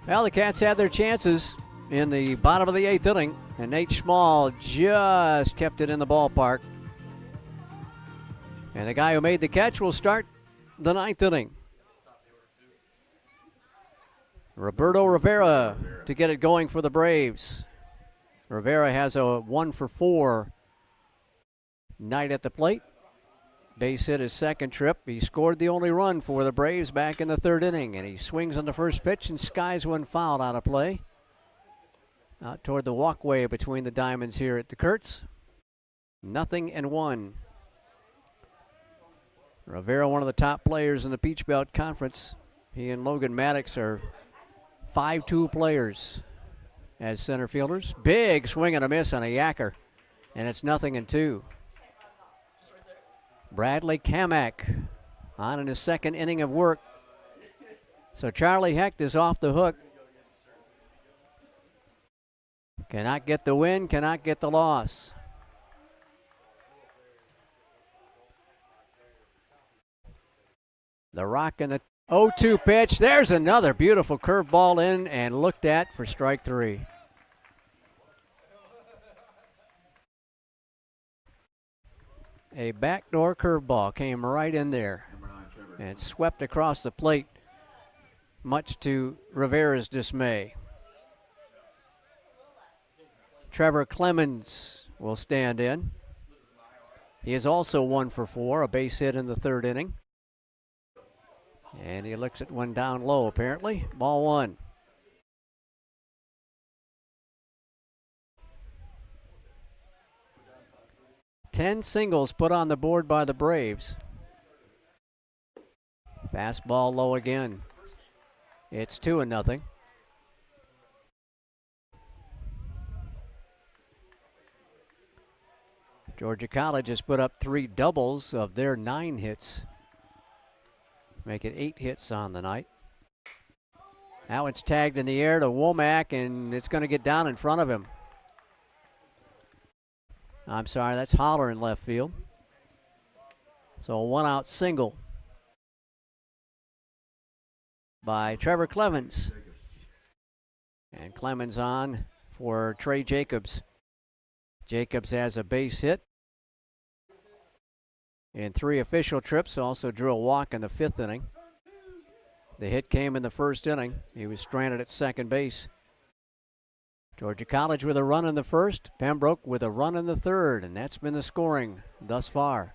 Well, the Cats had their chances in the bottom of the 8th inning, and Nate Schmall just kept it in the ballpark. And the guy who made the catch will start the 9th inning. Roberto Rivera to get it going for the Braves. Rivera has a 1-for-4 night at the plate. Base hit his second trip. He scored the only run for the Braves back in the 3rd inning, and he swings on the first pitch and skies one foul out of play. Out toward the walkway between the diamonds here at the Kurtz. 0-1. Rivera, one of the top players in the Peach Belt Conference. He and Logan Maddox are 5-2 players as center fielders. Big swing and a miss on a yacker, and it's 0-2. Bradley Kamak on in his 2nd inning of work. So Charlie Hecht is off the hook. Cannot get the win, cannot get the loss. The rock and the 0-2 pitch. There's another beautiful curveball in and looked at for strike 3. A backdoor curveball came right in there and swept across the plate, much to Rivera's dismay. Trevor Clemens will stand in. He is also 1-for-4, a base hit in the 3rd inning. And he looks at one down low, apparently. Ball 1. Ten singles put on the board by the Braves. Fastball low again. It's 2-0. Georgia College has put up 3 doubles of their 9 hits. Make it 8 hits on the night. Now it's tagged in the air to Womack, and it's going to get down in front of him. I'm sorry, that's Holler in left field. So a 1-out single by Trevor Clemens. And Clemens on for Trey Jacobs. Jacobs has a base hit in 3 official trips, also drew a walk in the 5th inning. The hit came in the 1st inning. He was stranded at second base. Georgia College with a run in the 1st, Pembroke with a run in the 3rd, and that's been the scoring thus far.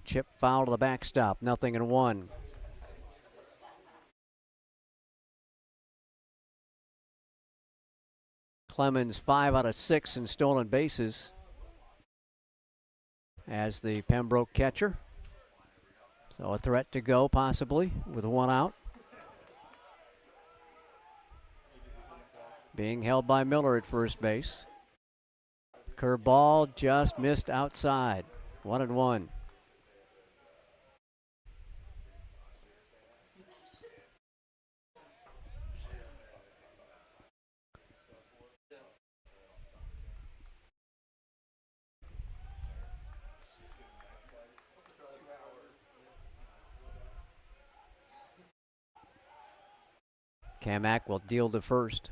Chip foul to the backstop, 0-1. Clemens 5 out of 6 in stolen bases as the Pembroke catcher. So a threat to go possibly with 1 out. Being held by Miller at first base. Curveball just missed outside. 1-1. Kamak will deal to first.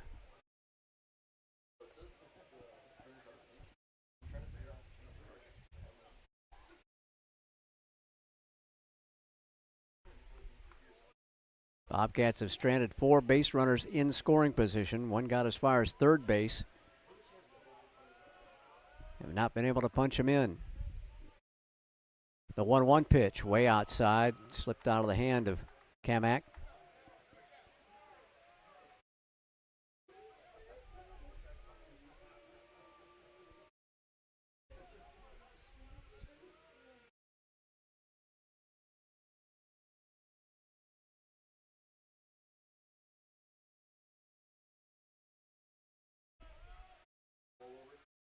Bobcats have stranded 4 base runners in scoring position. One got as far as 3rd base. Have not been able to punch him in. The 1-1 pitch way outside, slipped out of the hand of Kamak.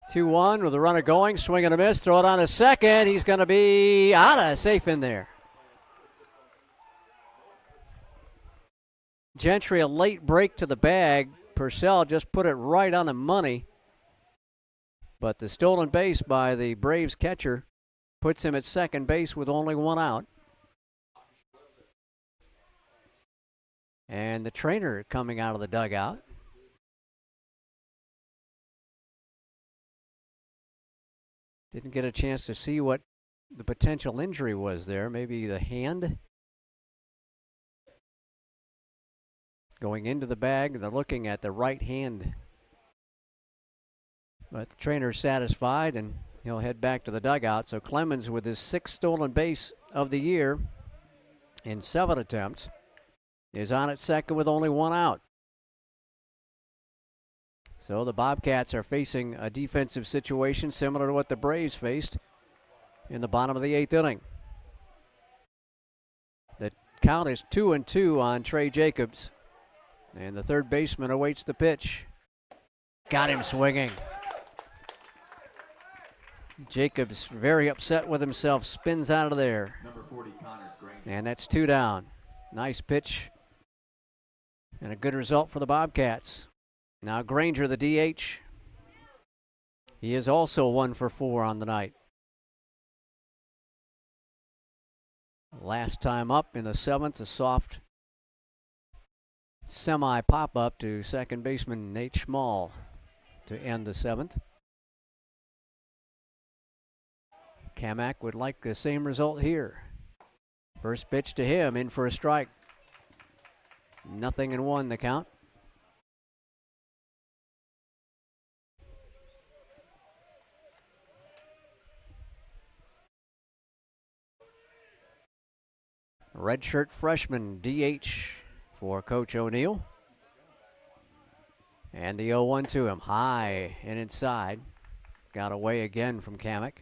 Two-one with the runner going, swing and a miss, throw it on a second. He's going to be out of safe in there. Gentry a late break to the bag. Purcell just put it right on the money. But the stolen base by the Braves catcher puts him at second base with only one out. And the trainer coming out of the dugout. Didn't get a chance to see what the potential injury was there. Maybe the hand. Going into the bag, they're looking at the right hand. But the trainer's satisfied, and he'll head back to the dugout. So Clemens, with his 6th stolen base of the year in 7 attempts, is on at second with only one out. So the Bobcats are facing a defensive situation similar to what the Braves faced in the bottom of the 8th inning. The count is 2-2 on Trey Jacobs. And the third baseman awaits the pitch. Got him swinging. Jacobs very upset with himself, spins out of there. Number 40, Connor Granger. And that's 2 down. Nice pitch. And a good result for the Bobcats. Now Granger, the DH. He is also 1 for 4 on the night. Last time up in the 7th, a soft semi pop-up to second baseman Nate Schmall to end the 7th. Kamak would like the same result here. First pitch to him, in for a strike. 0-1 the count. Redshirt freshman DH for Coach O'Neill. And the 0-1 to him, high and inside. Got away again from Kamak.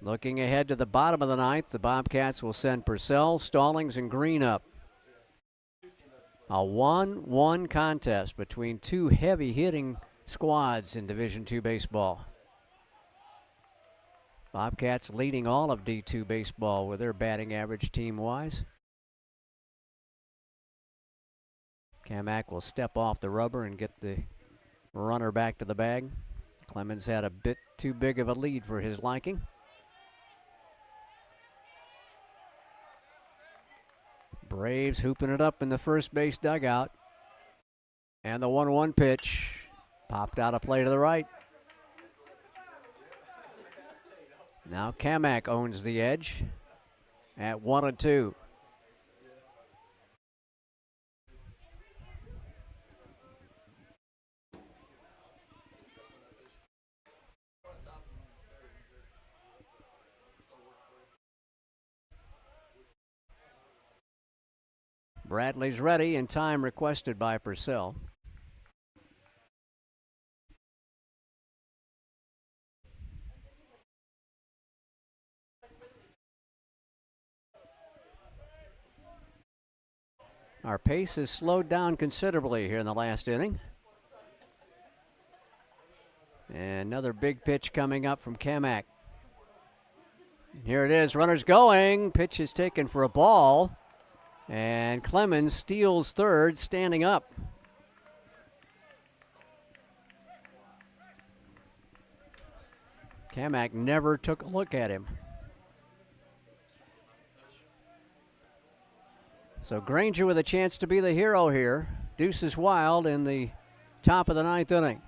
Looking ahead to the bottom of the 9th, the Bobcats will send Purcell, Stallings, and Green up. A 1-1 contest between 2 heavy-hitting squads in Division II baseball. Bobcats leading all of D2 baseball with their batting average team-wise. Kamak will step off the rubber and get the runner back to the bag. Clemens had a bit too big of a lead for his liking. Braves hooping it up in the first base dugout. And the 1-1 pitch popped out of play to the right. Now Kamak owns the edge at 1-2. Bradley's ready, and time requested by Purcell. Our pace has slowed down considerably here in the last inning. And another big pitch coming up from Kamak. Here it is, runners going. Pitch is taken for a ball. And Clemens steals third, standing up. Kamak never took a look at him. So Granger with a chance to be the hero here. Deuces wild in the top of the 9th inning.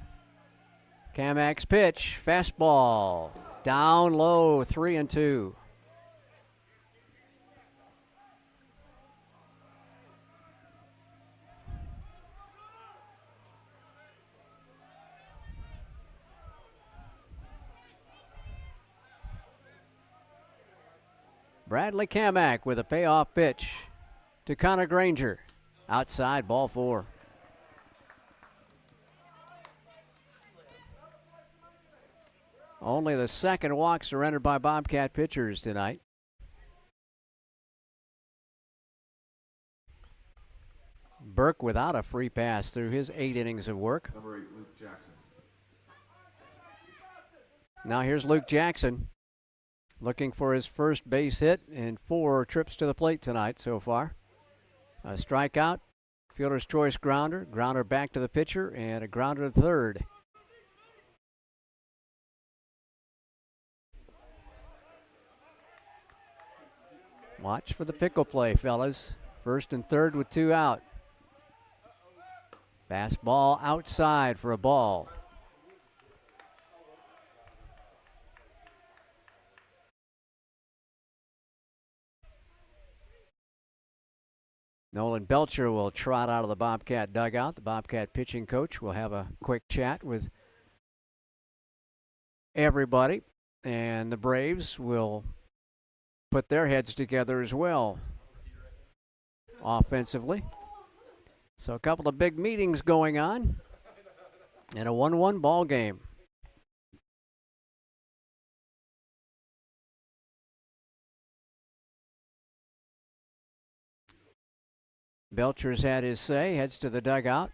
Kamak's pitch, fastball, down low, 3-2. Bradley Kamak with a payoff pitch to Connor Granger. Outside, ball 4. Only the second walk surrendered by Bobcat pitchers tonight. Burke without a free pass through his 8 innings of work. Number 8, Luke Jackson. Now here's Luke Jackson, looking for his first base hit in 4 trips to the plate tonight so far. A strikeout, Fielder's choice grounder. Grounder back to the pitcher, and a grounder to third. Watch for the pickle play, fellas. First and third with 2 out. Fastball outside for a ball. Nolan Belcher will trot out of the Bobcat dugout. The Bobcat pitching coach will have a quick chat with everybody, and the Braves will put their heads together as well offensively. So a couple of big meetings going on in a 1-1 ball game. Belcher's had his say, heads to the dugout.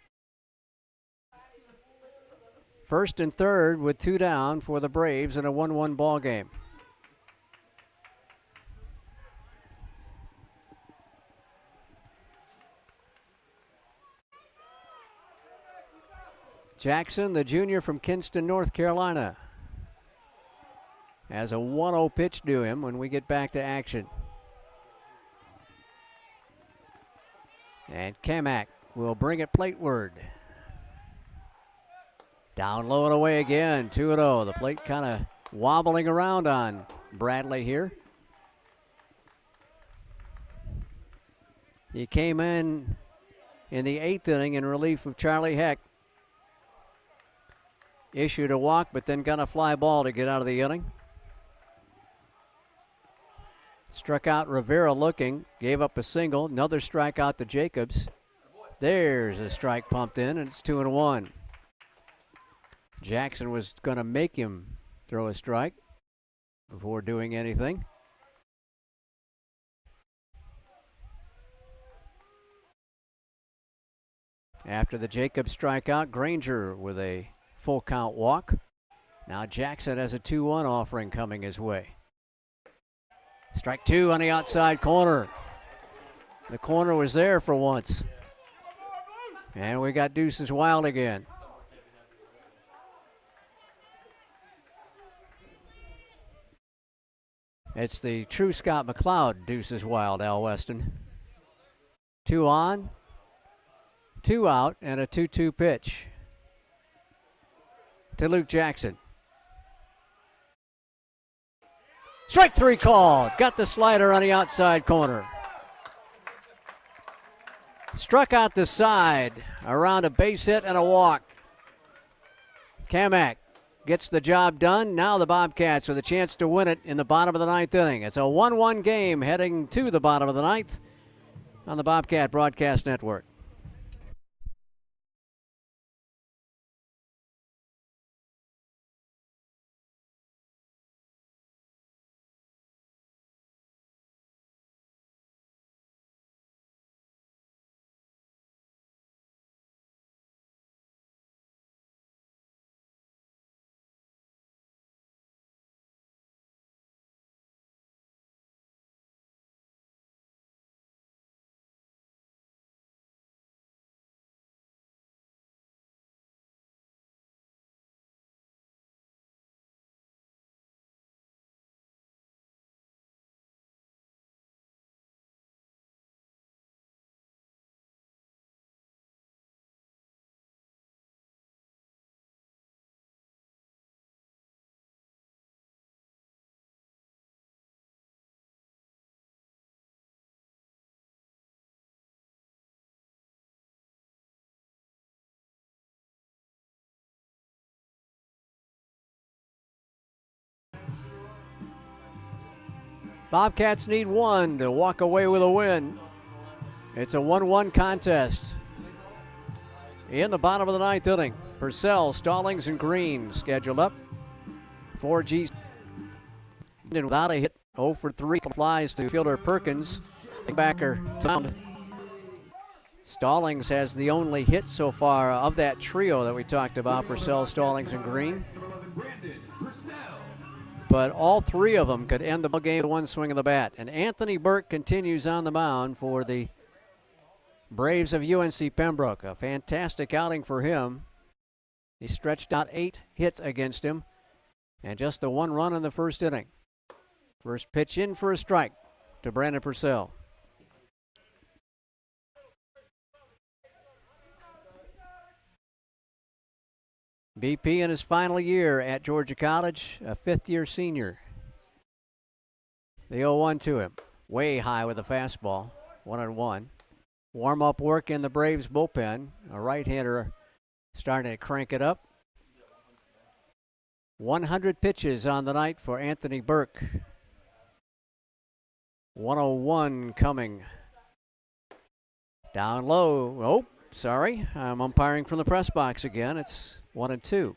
First and third with 2 down for the Braves in a 1-1 ball game. Jackson, the junior from Kinston, North Carolina, has a 1-0 pitch to him when we get back to action. And Kamak will bring it plateward. Down low and away again, 2-0. The plate kind of wobbling around on Bradley here. He came in the 8th inning in relief of Charlie Heck. Issued a walk, but then got a fly ball to get out of the inning. Struck out Rivera looking, gave up a single, another strikeout to Jacobs. There's a strike pumped in, and it's 2-1. Jackson was going to make him throw a strike before doing anything. After the Jacobs strikeout, Granger with a full count walk. Now Jackson has a 2-1 offering coming his way. Strike 2 on the outside corner. The corner was there for once. And we got Deuces Wild again. It's the true Scott McLeod Deuces Wild, Al Weston. 2 on, 2 out, and a 2-2 pitch to Luke Jackson. Strike 3 called. Got the slider on the outside corner. Struck out the side around a base hit and a walk. Kamak gets the job done. Now the Bobcats with a chance to win it in the bottom of the 9th inning. It's a 1-1 game heading to the bottom of the 9th on the Bobcat Broadcast Network. Bobcats need 1 to walk away with a win. It's a 1-1 contest. In the bottom of the 9th inning, Purcell, Stallings, and Green scheduled up for GC. Without a hit, 0 for 3 flies to fielder Perkins. Backer down. Stallings has the only hit so far of that trio that we talked about, Purcell, Stallings, and Green. But all 3 of them could end the game with 1 swing of the bat. And Anthony Burke continues on the mound for the Braves of UNC Pembroke. A fantastic outing for him. He stretched out 8 hits against him and just the 1 run in the first inning. First pitch in for a strike to Brandon Purcell. BP in his final year at Georgia College, a 5th-year senior. The 0-1 to him. Way high with a fastball, 1-1. Warm-up work in the Braves bullpen. A right-hander starting to crank it up. 100 pitches on the night for Anthony Burke. 101 coming. Down low. Oh, sorry. I'm umpiring from the press box again. It's 1-2.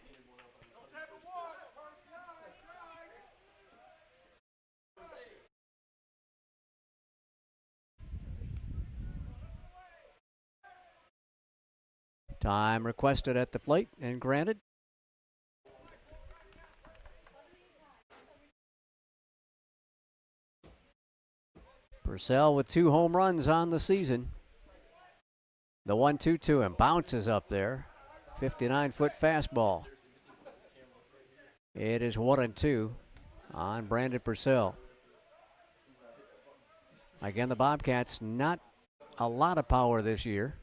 Time requested at the plate and granted. Purcell with 2 home runs on the season. The 1-2 to him. Bounces up there. 59-foot fastball. It is 1-2 on Brandon Purcell. Again, the Bobcats not a lot of power this year.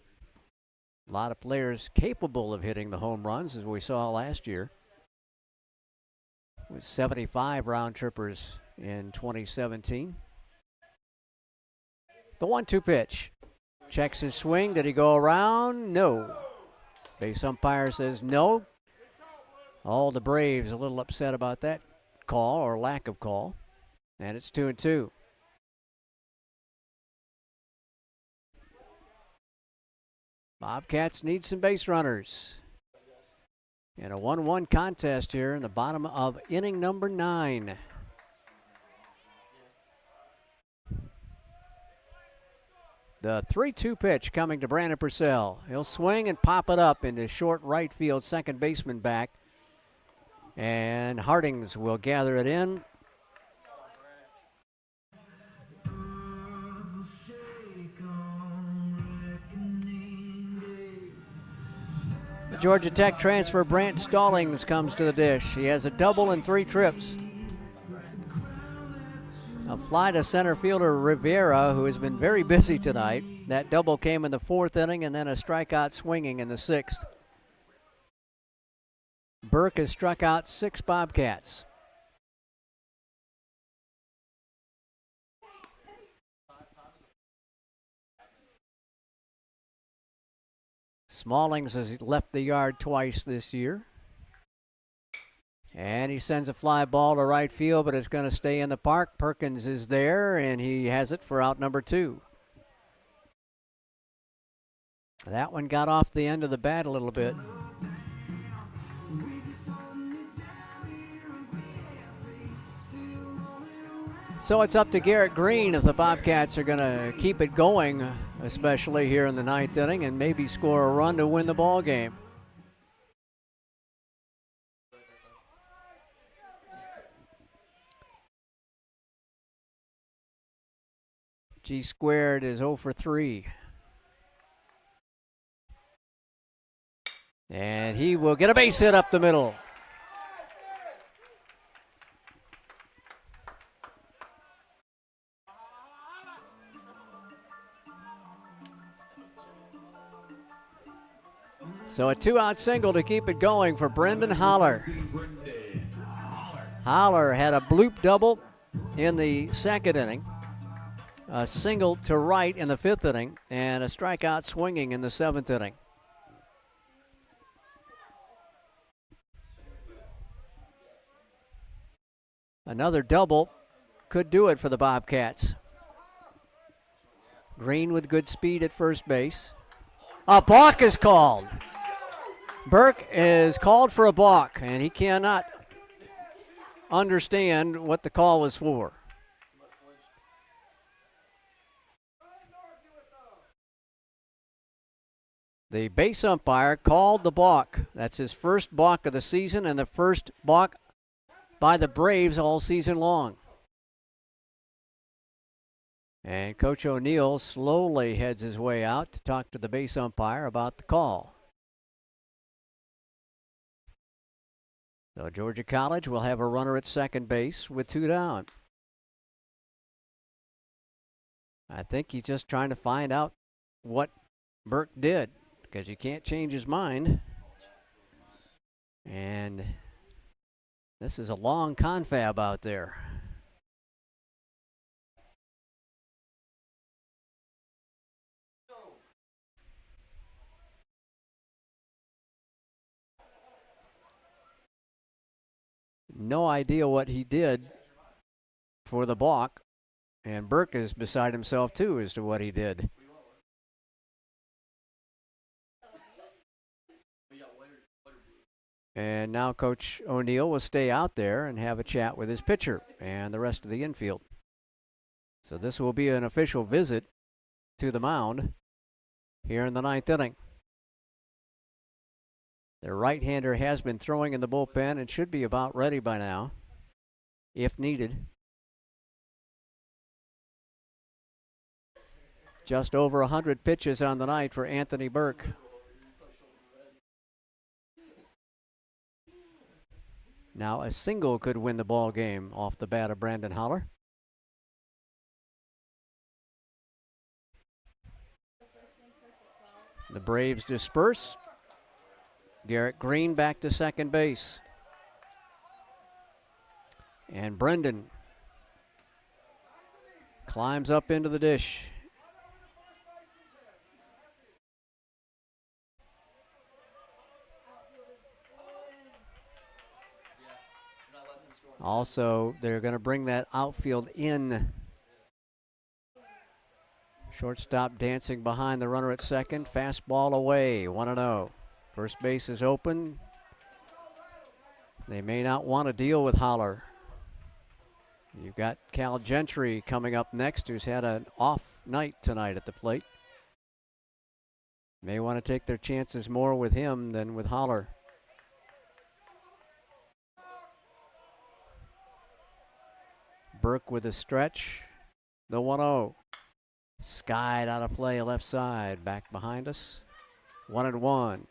A lot of players capable of hitting the home runs, as we saw last year, with 75 round trippers in 2017. The 1-2 pitch. Checks his swing. Did he go around? No. Base umpire says no. All the Braves a little upset about that call or lack of call. And it's 2-2. Bobcats need some base runners. And a 1-1 contest here in the bottom of inning number 9. The 3-2 pitch coming to Brandon Purcell. He'll swing and pop it up into short right field, second baseman back. And Hardings will gather it in. Georgia Tech transfer Brant Stallings comes to the dish. He has a double and 3 trips. A fly to center fielder Rivera, who has been very busy tonight. That double came in the 4th inning and then a strikeout swinging in the 6th. Burke has struck out 6 Bobcats. Smallings has left the yard twice this year. And he sends a fly ball to right field, but it's going to stay in the park. Perkins is there, and he has it for out number 2. That one got off the end of the bat a little bit. So it's up to Garrett Green if the Bobcats are going to keep it going, especially here in the 9th inning, and maybe score a run to win the ball game. G squared is 0 for 3. And he will get a base hit up the middle. So a 2-out single to keep it going for Brendan Holler. Holler had a bloop double in the 2nd inning, a single to right in the 5th inning, and a strikeout swinging in the 7th inning. Another double could do it for the Bobcats. Green with good speed at first base. A balk is called. Burke is called for a balk, and he cannot understand what the call was for. The base umpire called the balk. That's his first balk of the season and the first balk by the Braves all season long. And Coach O'Neill slowly heads his way out to talk to the base umpire about the call. So Georgia College will have a runner at second base with 2 down. I think he's just trying to find out what Burke did, because you can't change his mind. And this is a long confab out there. No idea what he did for the balk, and Burke is beside himself too as to what he did. And now Coach O'Neill will stay out there and have a chat with his pitcher and the rest of the infield. So this will be an official visit to the mound here in the 9th inning. The right-hander has been throwing in the bullpen and should be about ready by now, if needed. Just over 100 pitches on the night for Anthony Burke. Now a single could win the ball game off the bat of Brandon Holler. The Braves disperse. Garrett Green back to second base. And Brendan climbs up into the dish. Also, they're going to bring that outfield in. Shortstop dancing behind the runner at second. Fastball away, 1-0. First base is open. They may not want to deal with Holler. You've got Cal Gentry coming up next, who's had an off night tonight at the plate. May want to take their chances more with him than with Holler. Burke with a stretch. The 1-0. Skied out of play left side. Back behind us. 1-1.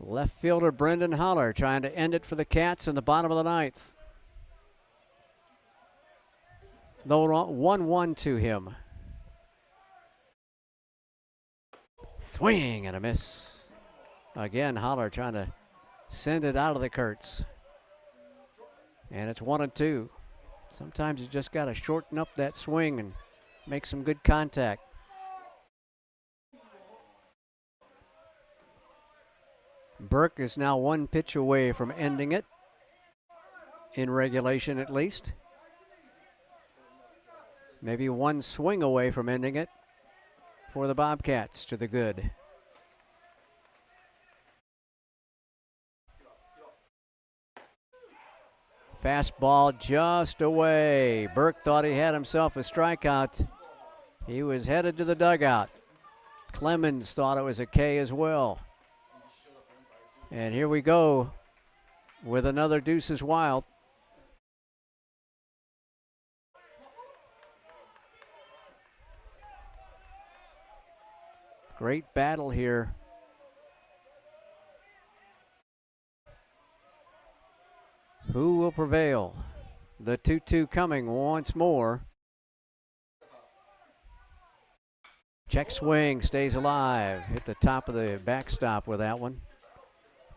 Left fielder Brendan Holler trying to end it for the Cats in the bottom of the 9th. Though 1-1 to him. Swing and a miss. Again, Holler trying to send it out of the Kurtz. And it's 1-2. Sometimes you just got to shorten up that swing and make some good contact. Burke is now 1 pitch away from ending it, in regulation at least. Maybe 1 swing away from ending it for the Bobcats to the good. Fastball just away. Burke thought he had himself a strikeout. He was headed to the dugout. Clemens thought it was a K as well. And here we go with another Deuces Wild. Great battle here. Who will prevail? The 2-2 coming once more. Check swing, stays alive. Hit the top of the backstop with that one.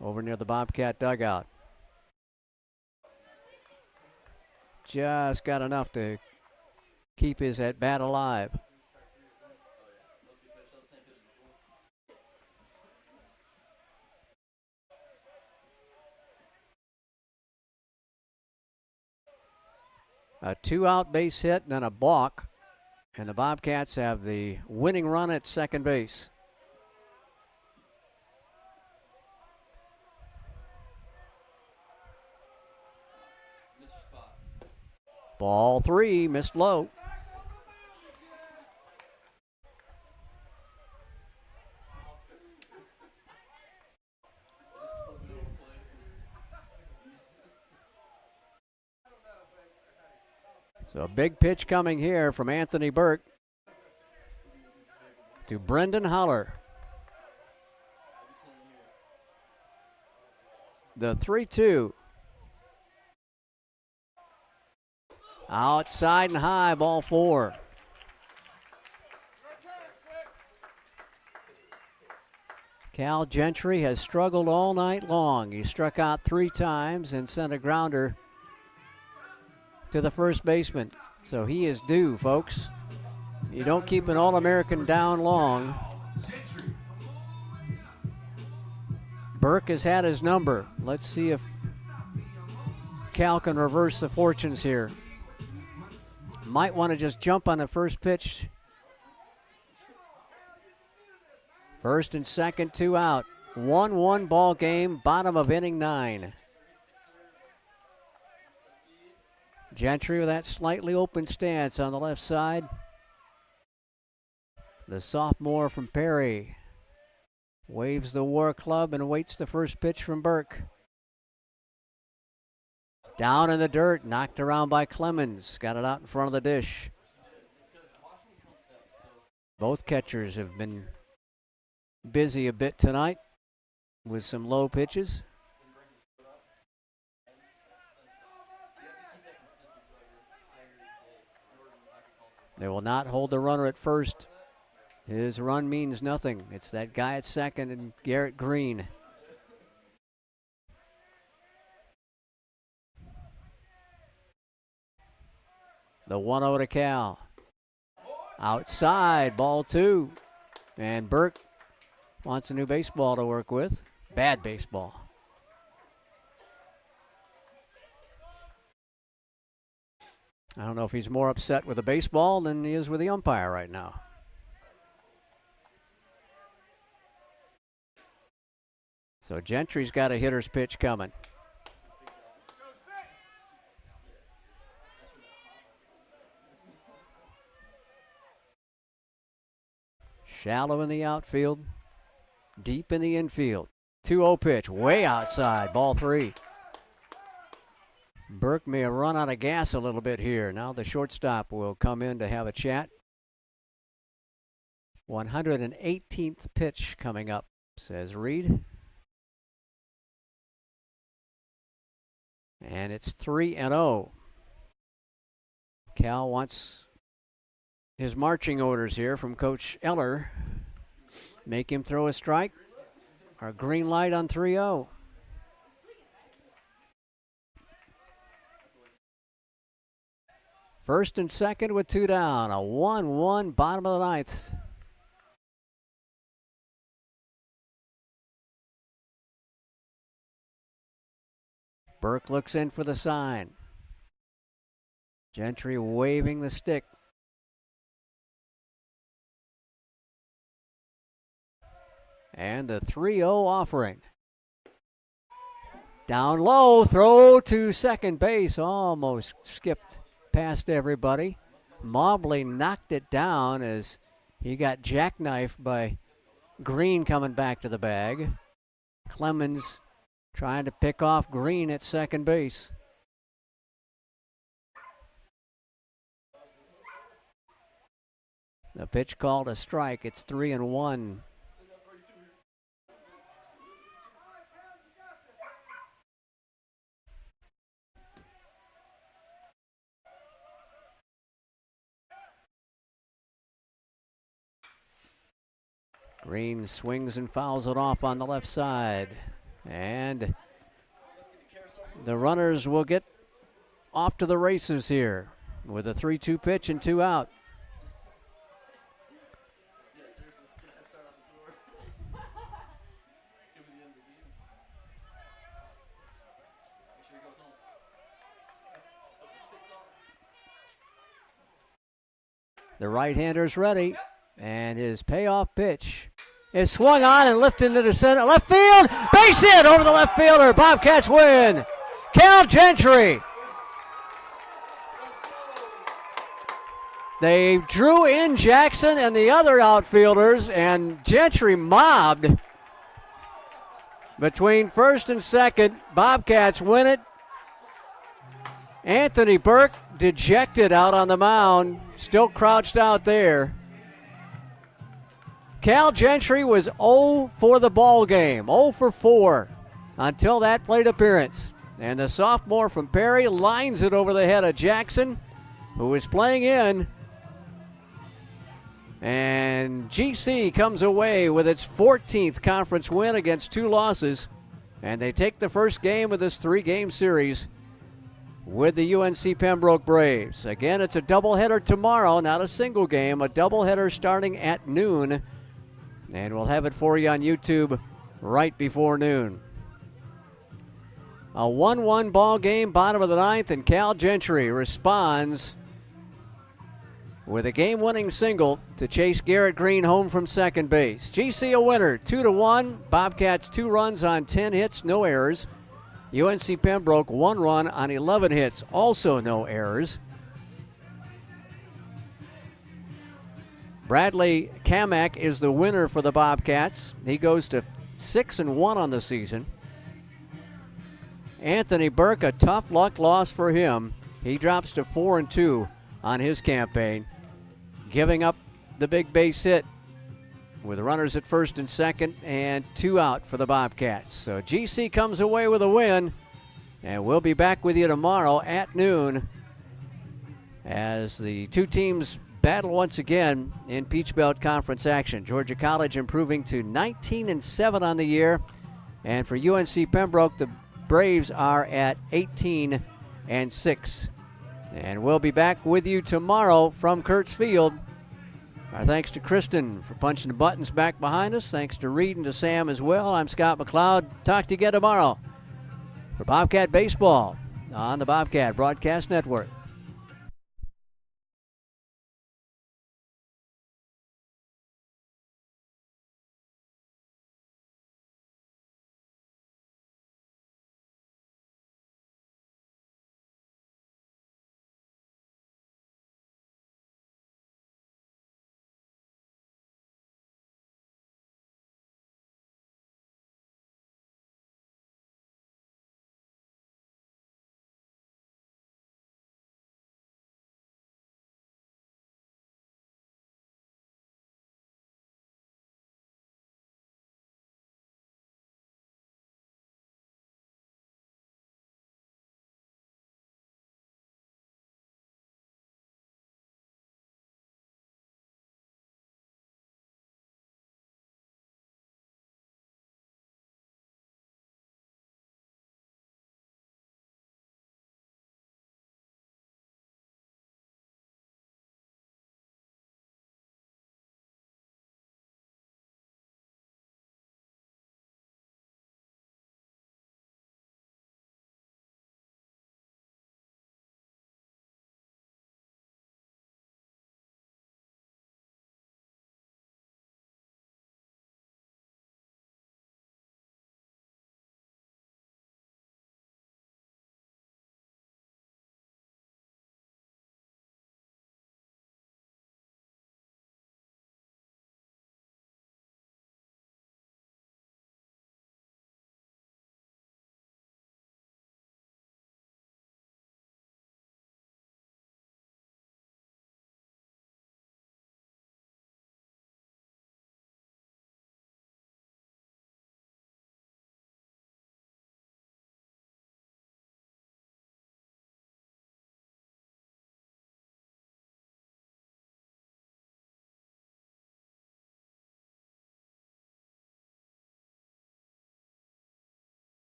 Over near the Bobcat dugout. Just got enough to keep his at bat alive. A 2-out base hit and then a balk, and the Bobcats have the winning run at second base. Ball 3, missed low. So a big pitch coming here from Anthony Burke to Brendan Holler. The 3-2. Outside and high, ball 4. Cal Gentry has struggled all night long. He struck out 3 times and sent a grounder to the first baseman. So he is due, folks. You don't keep an All-American down long. Burke has had his number. Let's see if Cal can reverse the fortunes here. Might want to just jump on the first pitch. First and second, 2 out. 1-1 ball game, bottom of inning 9. Gentry with that slightly open stance on the left side. The sophomore from Perry waves the war club and waits the first pitch from Burke. Down in the dirt, knocked around by Clemens. Got it out in front of the dish. Both catchers have been busy a bit tonight with some low pitches. They will not hold the runner at first. His run means nothing. It's that guy at second and Garrett Green. The 1-0 to Cal. Outside, ball 2. And Burke wants a new baseball to work with. Bad baseball. I don't know if he's more upset with the baseball than he is with the umpire right now. So Gentry's got a hitter's pitch coming. Shallow in the outfield, deep in the infield. 2-0 pitch, way outside, ball 3. Burke may have run out of gas a little bit here. Now the shortstop will come in to have a chat. 118th pitch coming up, says Reed. And it's 3-0. Cal wants his marching orders here from Coach Eller. Make him throw a strike or green light on 3-0. First and second with 2 down. A 1-1 bottom of the 9th. Burke looks in for the sign. Gentry waving the stick. And the 3-0 offering. Down low, throw to second base. Almost skipped past everybody. Mobley knocked it down as he got jackknifed by Green coming back to the bag. Clemens trying to pick off Green at second base. The pitch called a strike. It's 3-1. Green swings and fouls it off on the left side. And the runners will get off to the races here with a 3-2 pitch and 2 out. The right-hander's ready, and his payoff pitch is swung on and lifted into the center. Left field, base hit over the left fielder. Bobcats win. Cal Gentry They drew in Jackson and the other outfielders, and Gentry mobbed between first and second. Bobcats win it. Anthony Burke dejected out on the mound, still crouched out there. Cal Gentry was 0 for the ball game, 0 for 4 until that plate appearance. And the sophomore from Perry lines it over the head of Jackson, who is playing in. And GC comes away with its 14th conference win against 2 losses. And they take the first game of this 3-game series with the UNC Pembroke Braves. Again, it's a doubleheader tomorrow, not a single game, a doubleheader starting at noon. And we'll have it for you on YouTube right before noon. A 1-1 ball game, bottom of the 9th, and Cal Gentry responds with a game-winning single to chase Garrett Green home from second base. GC a winner, 2-1. Bobcats 2 runs on 10 hits, no errors. UNC Pembroke 1 run on 11 hits, also no errors. Bradley Kamak is the winner for the Bobcats. He goes to 6-1 on the season. Anthony Burke, a tough luck loss for him. He drops to 4-2 on his campaign, giving up the big base hit with runners at first and second and 2 out for the Bobcats. So GC comes away with a win, and we'll be back with you tomorrow at noon as the 2 teams battle once again in Peach Belt Conference action. Georgia College improving to 19-7 on the year, and for UNC Pembroke, the Braves are at 18-6. And we'll be back with you tomorrow from Kurtz Field. Our thanks to Kristen for punching the buttons back behind us. Thanks to Reed and to Sam as well. I'm Scott McLeod. Talk to you again tomorrow for Bobcat Baseball on the Bobcat Broadcast Network.